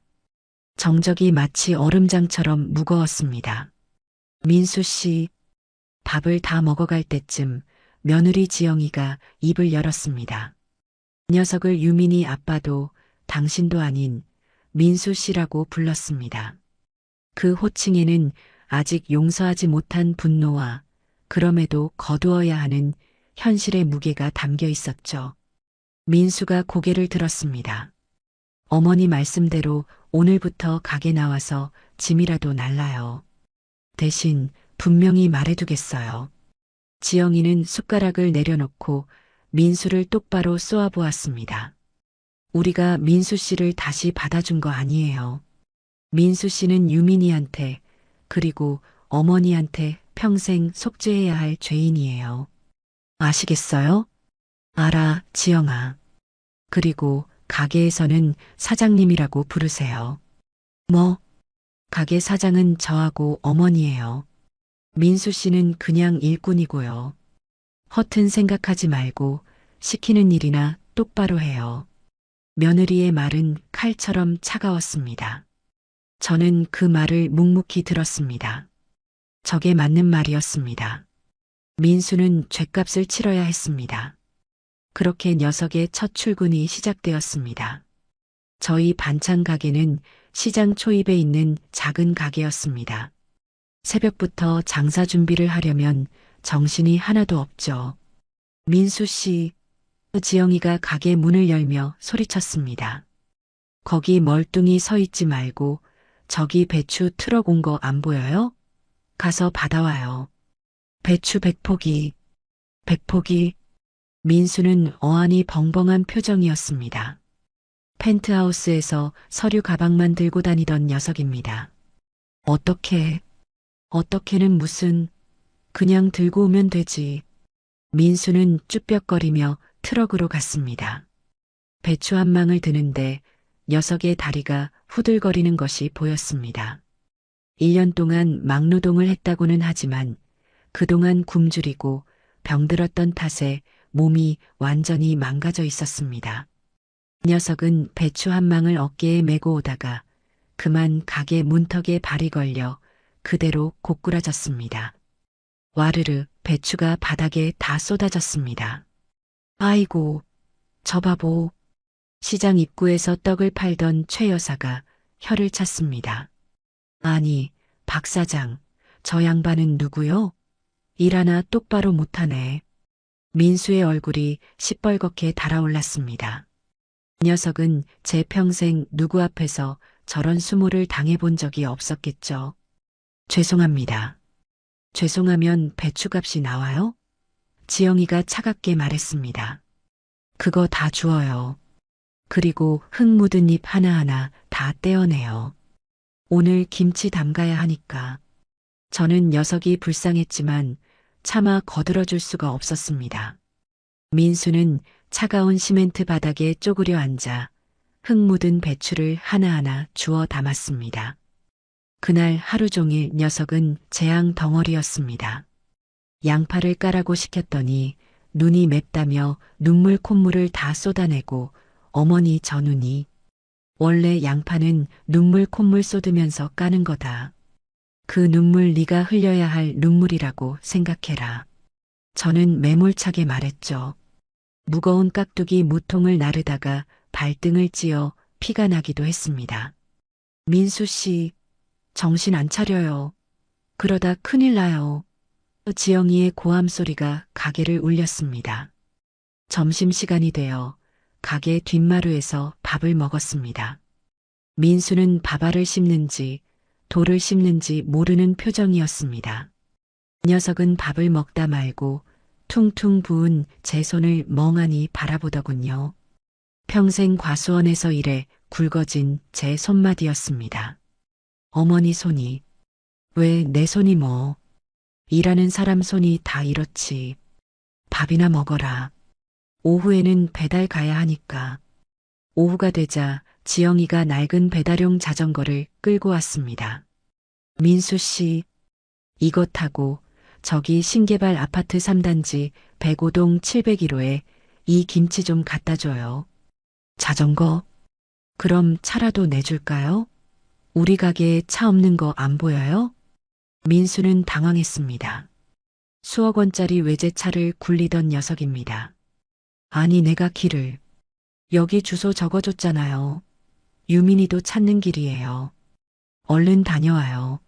정적이 마치 얼음장처럼 무거웠습니다. 민수 씨, 밥을 다 먹어갈 때쯤 며느리 지영이가 입을 열었습니다. 녀석을 유민이 아빠도 당신도 아닌 민수 씨라고 불렀습니다. 그 호칭에는 아직 용서하지 못한 분노와 그럼에도 거두어야 하는 현실의 무게가 담겨 있었죠. 민수가 고개를 들었습니다. 어머니 말씀대로 오늘부터 가게 나와서 짐이라도 날라요. 대신 분명히 말해두겠어요. 지영이는 숟가락을 내려놓고 민수를 똑바로 쏘아보았습니다. 우리가 민수 씨를 다시 받아준 거 아니에요. 민수 씨는 유민이한테 그리고 어머니한테 평생 속죄해야 할 죄인이에요. 아시겠어요? 알아, 지영아. 그리고 가게에서는 사장님이라고 부르세요. 뭐? 가게 사장은 저하고 어머니예요. 민수 씨는 그냥 일꾼이고요. 허튼 생각하지 말고 시키는 일이나 똑바로 해요. 며느리의 말은 칼처럼 차가웠습니다. 저는 그 말을 묵묵히 들었습니다. 저게 맞는 말이었습니다. 민수는 죗값을 치러야 했습니다. 그렇게 녀석의 첫 출근이 시작되었습니다. 저희 반찬 가게는 시장 초입에 있는 작은 가게였습니다. 새벽부터 장사 준비를 하려면 정신이 하나도 없죠. 민수 씨, 지영이가 가게 문을 열며 소리쳤습니다. 거기 멀뚱히 서 있지 말고 저기 배추 트럭 온 거 안 보여요? 가서 받아와요. 배추 100포기. 100포기. 민수는 어안이 벙벙한 표정이었습니다. 펜트하우스에서 서류 가방만 들고 다니던 녀석입니다. 어떻게는 무슨, 그냥 들고 오면 되지. 민수는 쭈뼛거리며 트럭으로 갔습니다. 배추 한 망을 드는데 녀석의 다리가 후들거리는 것이 보였습니다. 1년 동안 막노동을 했다고는 하지만 그동안 굶주리고 병들었던 탓에 몸이 완전히 망가져 있었습니다. 녀석은 배추 한 망을 어깨에 메고 오다가 그만 가게 문턱에 발이 걸려 그대로 고꾸라졌습니다. 와르르 배추가 바닥에 다 쏟아졌습니다. 아이고, 저 바보. 시장 입구에서 떡을 팔던 최 여사가 혀를 찼습니다. 아니, 박 사장, 저 양반은 누구요? 일 하나 똑바로 못하네. 민수의 얼굴이 시뻘겋게 달아올랐습니다. 녀석은 제 평생 누구 앞에서 저런 수모를 당해본 적이 없었겠죠. 죄송합니다. 죄송하면 배추값이 나와요? 지영이가 차갑게 말했습니다. 그거 다 주어요. 그리고 흙 묻은 잎 하나하나 다 떼어내요. 오늘 김치 담가야 하니까. 저는 녀석이 불쌍했지만 차마 거들어줄 수가 없었습니다. 민수는 차가운 시멘트 바닥에 쪼그려 앉아 흙 묻은 배추를 하나하나 주워 담았습니다. 그날 하루 종일 녀석은 재앙 덩어리였습니다. 양파를 까라고 시켰더니 눈이 맵다며 눈물 콧물을 다 쏟아내고 어머니 저 눈이 원래 양파는 눈물 콧물 쏟으면서 까는 거다. 그 눈물 네가 흘려야 할 눈물이라고 생각해라. 저는 매몰차게 말했죠. 무거운 깍두기 무통을 나르다가 발등을 찧어 피가 나기도 했습니다. 민수 씨, 정신 안 차려요. 그러다 큰일 나요. 지영이의 고함 소리가 가게를 울렸습니다. 점심시간이 되어 가게 뒷마루에서 밥을 먹었습니다. 민수는 밥알을 씹는지 돌을 씹는지 모르는 표정이었습니다. 녀석은 밥을 먹다 말고 퉁퉁 부은 제 손을 멍하니 바라보더군요. 평생 과수원에서 일해 굵어진 제 손마디였습니다. 어머니 손이, 왜 내 손이 뭐, 일하는 사람 손이 다 이렇지. 밥이나 먹어라. 오후에는 배달 가야 하니까. 오후가 되자 지영이가 낡은 배달용 자전거를 끌고 왔습니다. 민수 씨, 이거 타고 저기 신개발 아파트 3단지 105동 701호에 이 김치 좀 갖다 줘요. 자전거? 그럼 차라도 내줄까요? 우리 가게에 차 없는 거 안 보여요? 민수는 당황했습니다. 수억 원짜리 외제차를 굴리던 녀석입니다. 아니 내가 길을 여기 주소 적어줬잖아요. 유민이도 찾는 길이에요. 얼른 다녀와요.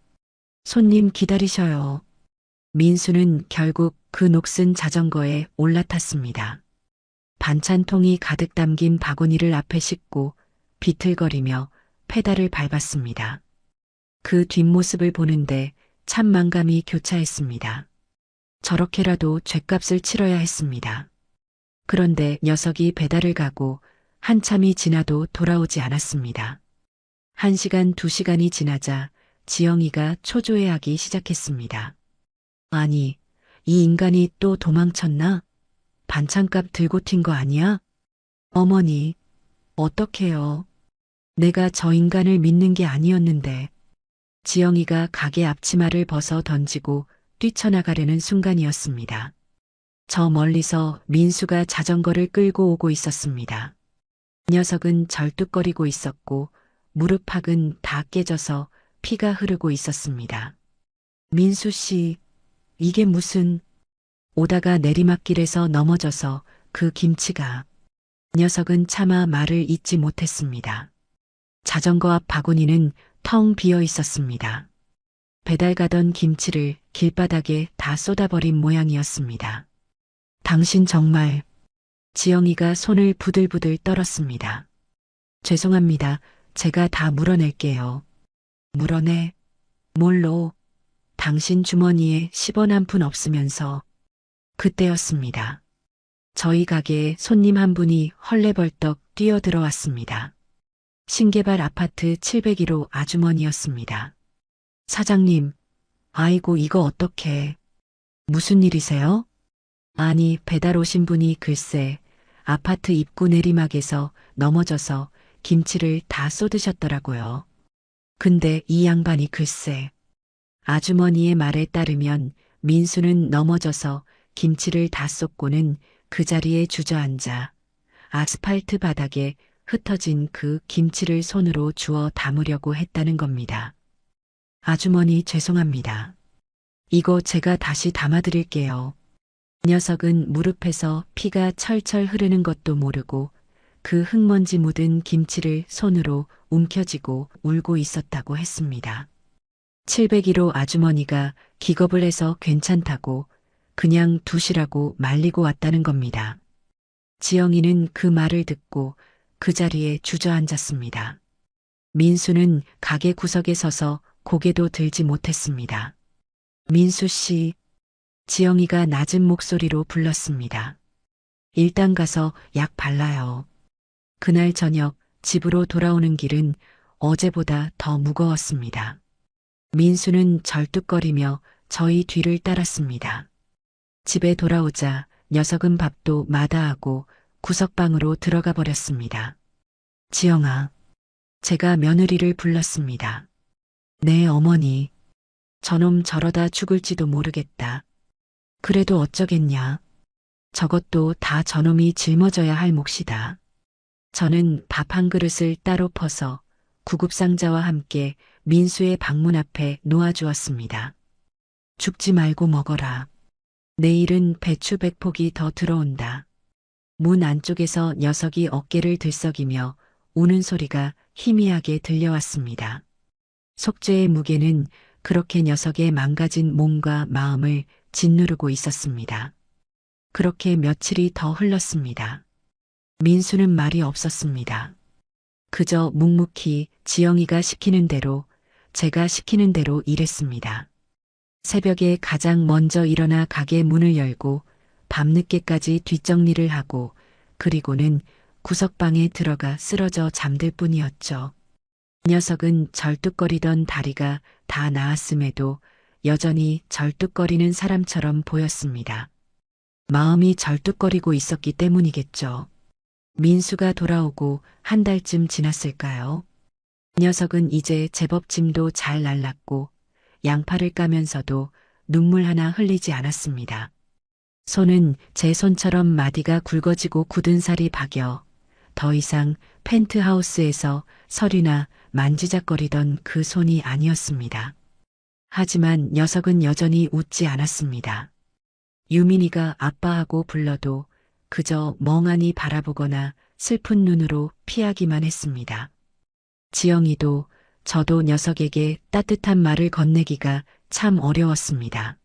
손님 기다리셔요. 민수는 결국 그 녹슨 자전거에 올라탔습니다. 반찬통이 가득 담긴 바구니를 앞에 싣고 비틀거리며 페달을 밟았습니다. 그 뒷모습을 보는데 참 만감이 교차했습니다. 저렇게라도 죗값을 치러야 했습니다. 그런데 녀석이 배달을 가고 한참이 지나도 돌아오지 않았습니다. 1시간, 2시간이 지나자 지영이가 초조해하기 시작했습니다. 아니, 이 인간이 또 도망쳤나? 반찬값 들고 튄 거 아니야? 어머니, 어떡해요. 내가 저 인간을 믿는 게 아니었는데. 지영이가 가게 앞치마를 벗어 던지고 뛰쳐나가려는 순간이었습니다. 저 멀리서 민수가 자전거를 끌고 오고 있었습니다. 녀석은 절뚝거리고 있었고 무릎팍은 다 깨져서 피가 흐르고 있었습니다. 민수 씨, 이게 무슨... 오다가 내리막길에서 넘어져서 그 김치가... 녀석은 차마 말을 잇지 못했습니다. 자전거 앞 바구니는 텅 비어 있었습니다. 배달 가던 김치를 길바닥에 다 쏟아버린 모양이었습니다. 당신 정말... 지영이가 손을 부들부들 떨었습니다. 죄송합니다. 제가 다 물어낼게요. 물어내? 뭘로? 당신 주머니에 10원 한 푼 없으면서. 그때였습니다. 저희 가게에 손님 한 분이 헐레벌떡 뛰어들어왔습니다. 신개발 아파트 701호 아주머니였습니다. 사장님, 아이고 이거 어떡해. 무슨 일이세요? 아니, 배달 오신 분이 글쎄 아파트 입구 내리막에서 넘어져서 김치를 다 쏟으셨더라고요. 근데 이 양반이 글쎄. 아주머니의 말에 따르면 민수는 넘어져서 김치를 다 쏟고는 그 자리에 주저앉아 아스팔트 바닥에 흩어진 그 김치를 손으로 주워 담으려고 했다는 겁니다. 아주머니 죄송합니다. 이거 제가 다시 담아드릴게요. 녀석은 무릎에서 피가 철철 흐르는 것도 모르고 그 흙먼지 묻은 김치를 손으로 움켜쥐고 울고 있었다고 했습니다. 701호 아주머니가 기겁을 해서 괜찮다고 그냥 두시라고 말리고 왔다는 겁니다. 지영이는 그 말을 듣고 그 자리에 주저앉았습니다. 민수는 가게 구석에 서서 고개도 들지 못했습니다. 민수 씨, 지영이가 낮은 목소리로 불렀습니다. 일단 가서 약 발라요. 그날 저녁 집으로 돌아오는 길은 어제보다 더 무거웠습니다. 민수는 절뚝거리며 저희 뒤를 따랐습니다. 집에 돌아오자 녀석은 밥도 마다하고 구석방으로 들어가 버렸습니다. 지영아, 제가 며느리를 불렀습니다. 네, 어머니. 저놈 저러다 죽을지도 모르겠다. 그래도 어쩌겠냐. 저것도 다 저놈이 짊어져야 할 몫이다. 저는 밥 한 그릇을 따로 퍼서 구급상자와 함께 민수의 방문 앞에 놓아주었습니다. 죽지 말고 먹어라. 내일은 배추 100폭이 더 들어온다. 문 안쪽에서 녀석이 어깨를 들썩이며 우는 소리가 희미하게 들려왔습니다. 속죄의 무게는 그렇게 녀석의 망가진 몸과 마음을 짓누르고 있었습니다. 그렇게 며칠이 더 흘렀습니다. 민수는 말이 없었습니다. 그저 묵묵히 지영이가 시키는 대로, 제가 시키는 대로 일했습니다. 새벽에 가장 먼저 일어나 가게 문을 열고 밤늦게까지 뒷정리를 하고 그리고는 구석방에 들어가 쓰러져 잠들 뿐이었죠. 녀석은 절뚝거리던 다리가 다 나았음에도 여전히 절뚝거리는 사람처럼 보였습니다. 마음이 절뚝거리고 있었기 때문이겠죠. 민수가 돌아오고 한 달쯤 지났을까요? 녀석은 이제 제법 짐도 잘 날랐고 양팔을 까면서도 눈물 하나 흘리지 않았습니다. 손은 제 손처럼 마디가 굵어지고 굳은 살이 박여 더 이상 펜트하우스에서 서류나 만지작거리던 그 손이 아니었습니다. 하지만 녀석은 여전히 웃지 않았습니다. 유민이가 아빠하고 불러도 그저 멍하니 바라보거나 슬픈 눈으로 피하기만 했습니다. 지영이도 저도 녀석에게 따뜻한 말을 건네기가 참 어려웠습니다.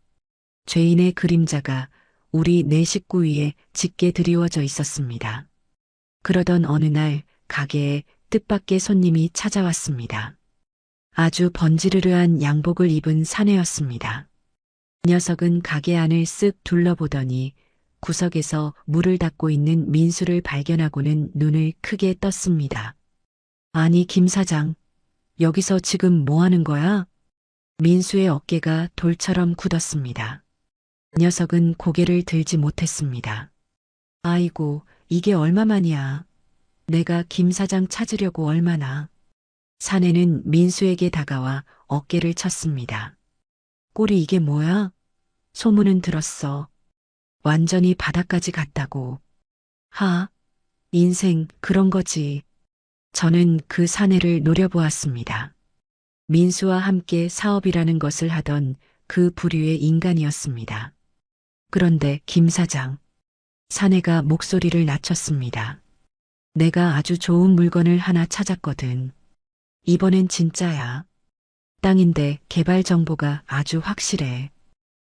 죄인의 그림자가 우리 네 식구 위에 짙게 드리워져 있었습니다. 그러던 어느 날 가게에 뜻밖의 손님이 찾아왔습니다. 아주 번지르르한 양복을 입은 사내였습니다. 녀석은 가게 안을 쓱 둘러보더니 구석에서 물을 닦고 있는 민수를 발견하고는 눈을 크게 떴습니다. 아니, 김 사장, 여기서 지금 뭐 하는 거야? 민수의 어깨가 돌처럼 굳었습니다. 녀석은 고개를 들지 못했습니다. 아이고, 이게 얼마만이야. 내가 김 사장 찾으려고 얼마나. 사내는 민수에게 다가와 어깨를 쳤습니다. 꼴이 이게 뭐야? 소문은 들었어. 완전히 바닥까지 갔다고. 하, 인생 그런 거지. 저는 그 사내를 노려보았습니다. 민수와 함께 사업이라는 것을 하던 그 부류의 인간이었습니다. 그런데 김 사장, 사내가 목소리를 낮췄습니다. 내가 아주 좋은 물건을 하나 찾았거든. 이번엔 진짜야. 땅인데 개발 정보가 아주 확실해.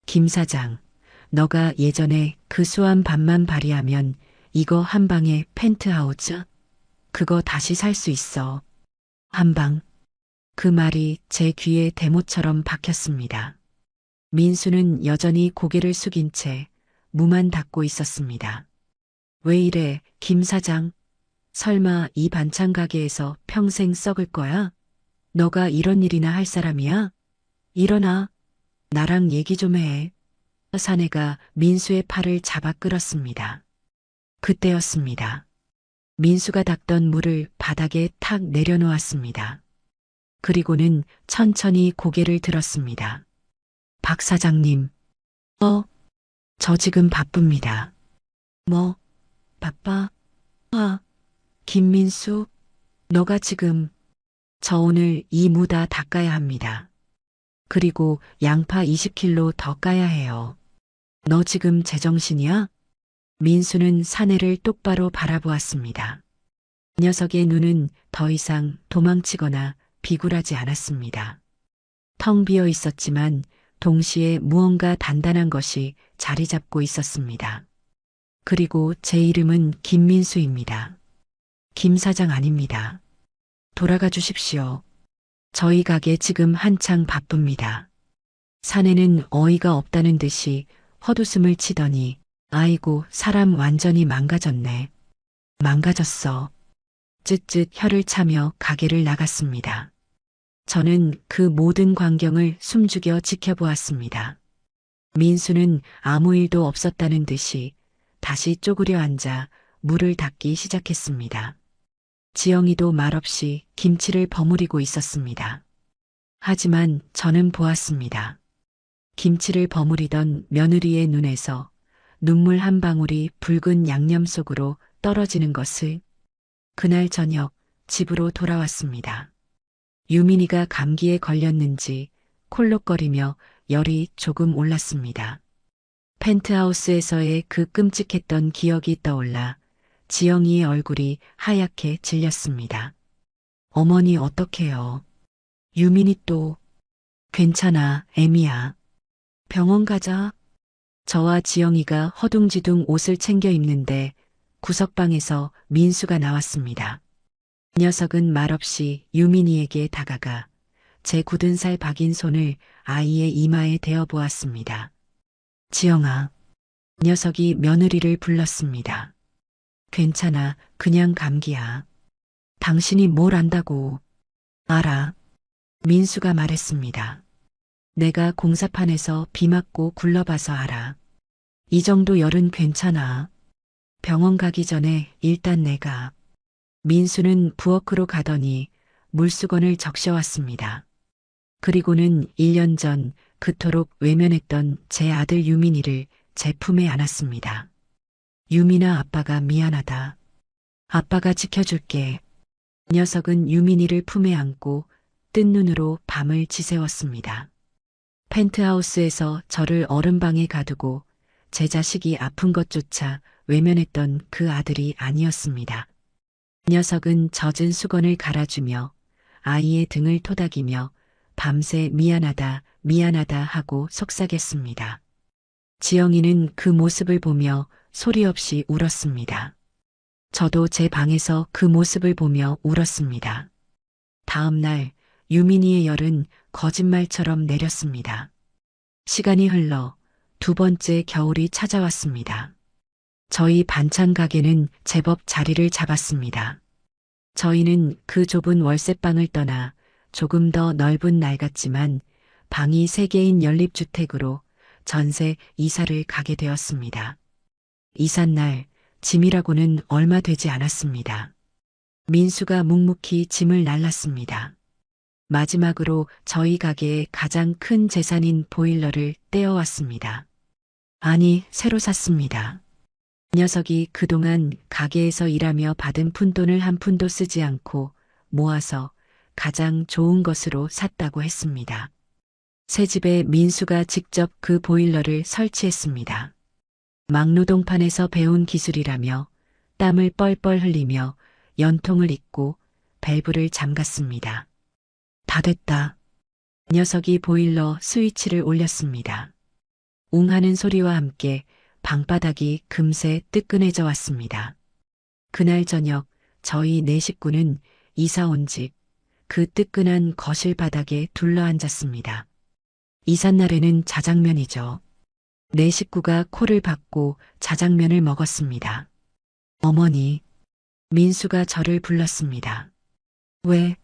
김 사장, 너가 예전에 그 수완 반만 발휘하면 이거 한 방에 펜트하우스? 그거 다시 살 수 있어. 한 방. 그 말이 제 귀에 대못처럼 박혔습니다. 민수는 여전히 고개를 숙인 채 무만 닫고 있었습니다. 왜 이래, 김 사장? 설마 이 반찬 가게에서 평생 썩을 거야? 너가 이런 일이나 할 사람이야? 일어나. 나랑 얘기 좀 해. 사내가 민수의 팔을 잡아 끌었습니다. 그때였습니다. 민수가 닦던 물을 바닥에 탁 내려놓았습니다. 그리고는 천천히 고개를 들었습니다. 박 사장님. 저 지금 바쁩니다. 뭐, 바빠? 아, 김민수, 너가 지금, 저 오늘 이 무 다 닦아야 합니다. 그리고 양파 20kg 더 까야 해요. 너 지금 제정신이야? 민수는 사내를 똑바로 바라보았습니다. 녀석의 눈은 더 이상 도망치거나 비굴하지 않았습니다. 텅 비어 있었지만 동시에 무언가 단단한 것이 자리 잡고 있었습니다. 그리고 제 이름은 김민수입니다. 김 사장 아닙니다. 돌아가 주십시오. 저희 가게 지금 한창 바쁩니다. 사내는 어이가 없다는 듯이 헛웃음을 치더니 아이고, 사람 완전히 망가졌네. 망가졌어. 쯧쯧 혀를 차며 가게를 나갔습니다. 저는 그 모든 광경을 숨죽여 지켜보았습니다. 민수는 아무 일도 없었다는 듯이 다시 쪼그려 앉아 물을 닦기 시작했습니다. 지영이도 말없이 김치를 버무리고 있었습니다. 하지만 저는 보았습니다. 김치를 버무리던 며느리의 눈에서 눈물 한 방울이 붉은 양념 속으로 떨어지는 것을. 그날 저녁 집으로 돌아왔습니다. 유민이가 감기에 걸렸는지 콜록거리며 열이 조금 올랐습니다. 펜트하우스에서의 그 끔찍했던 기억이 떠올라 지영이의 얼굴이 하얗게 질렸습니다. 어머니 어떡해요? 유민이 또. 괜찮아, 애미야. 병원 가자. 저와 지영이가 허둥지둥 옷을 챙겨 입는데 구석방에서 민수가 나왔습니다. 녀석은 말없이 유민이에게 다가가 제 굳은 살 박인 손을 아이의 이마에 대어 보았습니다. 지영아. 녀석이 며느리를 불렀습니다. 괜찮아, 그냥 감기야. 당신이 뭘 안다고. 알아. 민수가 말했습니다. 내가 공사판에서 비 맞고 굴러봐서 알아. 이 정도 열은 괜찮아. 병원 가기 전에 일단 내가. 민수는 부엌으로 가더니 물수건을 적셔왔습니다. 그리고는 1년 전 그토록 외면했던 제 아들 유민이를 제 품에 안았습니다. 유민아, 아빠가 미안하다. 아빠가 지켜줄게. 녀석은 유민이를 품에 안고 뜬 눈으로 밤을 지새웠습니다. 펜트하우스에서 저를 어른방에 가두고 제 자식이 아픈 것조차 외면했던 그 아들이 아니었습니다. 녀석은 젖은 수건을 갈아주며 아이의 등을 토닥이며 밤새 미안하다, 미안하다 하고 속삭였습니다. 지영이는 그 모습을 보며 소리 없이 울었습니다. 저도 제 방에서 그 모습을 보며 울었습니다. 다음 날 유민이의 열은 거짓말처럼 내렸습니다. 시간이 흘러 두 번째 겨울이 찾아왔습니다. 저희 반찬 가게는 제법 자리를 잡았습니다. 저희는 그 좁은 월세방을 떠나 조금 더 넓은 낡았지만 방이 3개인 연립주택으로 전세 이사를 가게 되었습니다. 이삿날 짐이라고는 얼마 되지 않았습니다. 민수가 묵묵히 짐을 날랐습니다. 마지막으로 저희 가게의 가장 큰 재산인 보일러를 떼어왔습니다. 아니, 새로 샀습니다. 이 녀석이 그동안 가게에서 일하며 받은 푼돈을 한 푼도 쓰지 않고 모아서 가장 좋은 것으로 샀다고 했습니다. 새 집에 민수가 직접 그 보일러를 설치했습니다. 막노동판에서 배운 기술이라며 땀을 뻘뻘 흘리며 연통을 잇고 밸브를 잠갔습니다. 다 됐다. 녀석이 보일러 스위치를 올렸습니다. 웅 하는 소리와 함께 방바닥이 금세 뜨끈해져 왔습니다. 그날 저녁 저희 4식구는 이사 온 집, 그 뜨끈한 거실 바닥에 둘러앉았습니다. 이삿날에는 자장면이죠. 4식구가 코를 박고 자장면을 먹었습니다. 어머니, 민수가 저를 불렀습니다. 왜?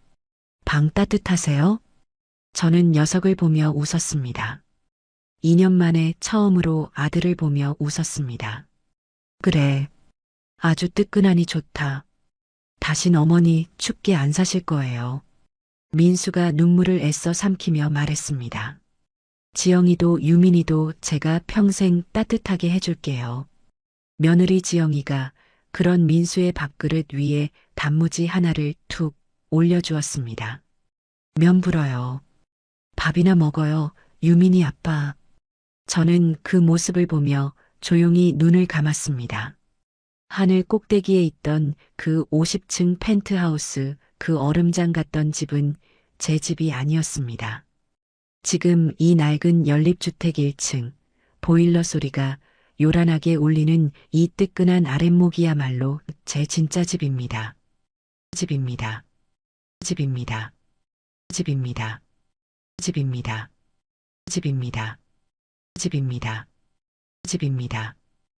방 따뜻하세요? 저는 녀석을 보며 웃었습니다. 2년 만에 처음으로 아들을 보며 웃었습니다. 그래, 아주 뜨끈하니 좋다. 다신 어머니 춥게 안 사실 거예요. 민수가 눈물을 애써 삼키며 말했습니다. 지영이도 유민이도 제가 평생 따뜻하게 해줄게요. 며느리 지영이가 그런 민수의 밥그릇 위에 단무지 하나를 툭 올려주었습니다. 면 불어요. 밥이나 먹어요, 유민이 아빠. 저는 그 모습을 보며 조용히 눈을 감았습니다. 하늘 꼭대기에 있던 그 50층 펜트하우스, 그 얼음장 같던 집은 제 집이 아니었습니다. 지금 이 낡은 연립주택 1층, 보일러 소리가 요란하게 울리는 이 뜨끈한 아랫목이야말로 제 진짜 집입니다. 집입니다. 집입니다. 집입니다. 집입니다. 집입니다. 집입니다. 집입니다.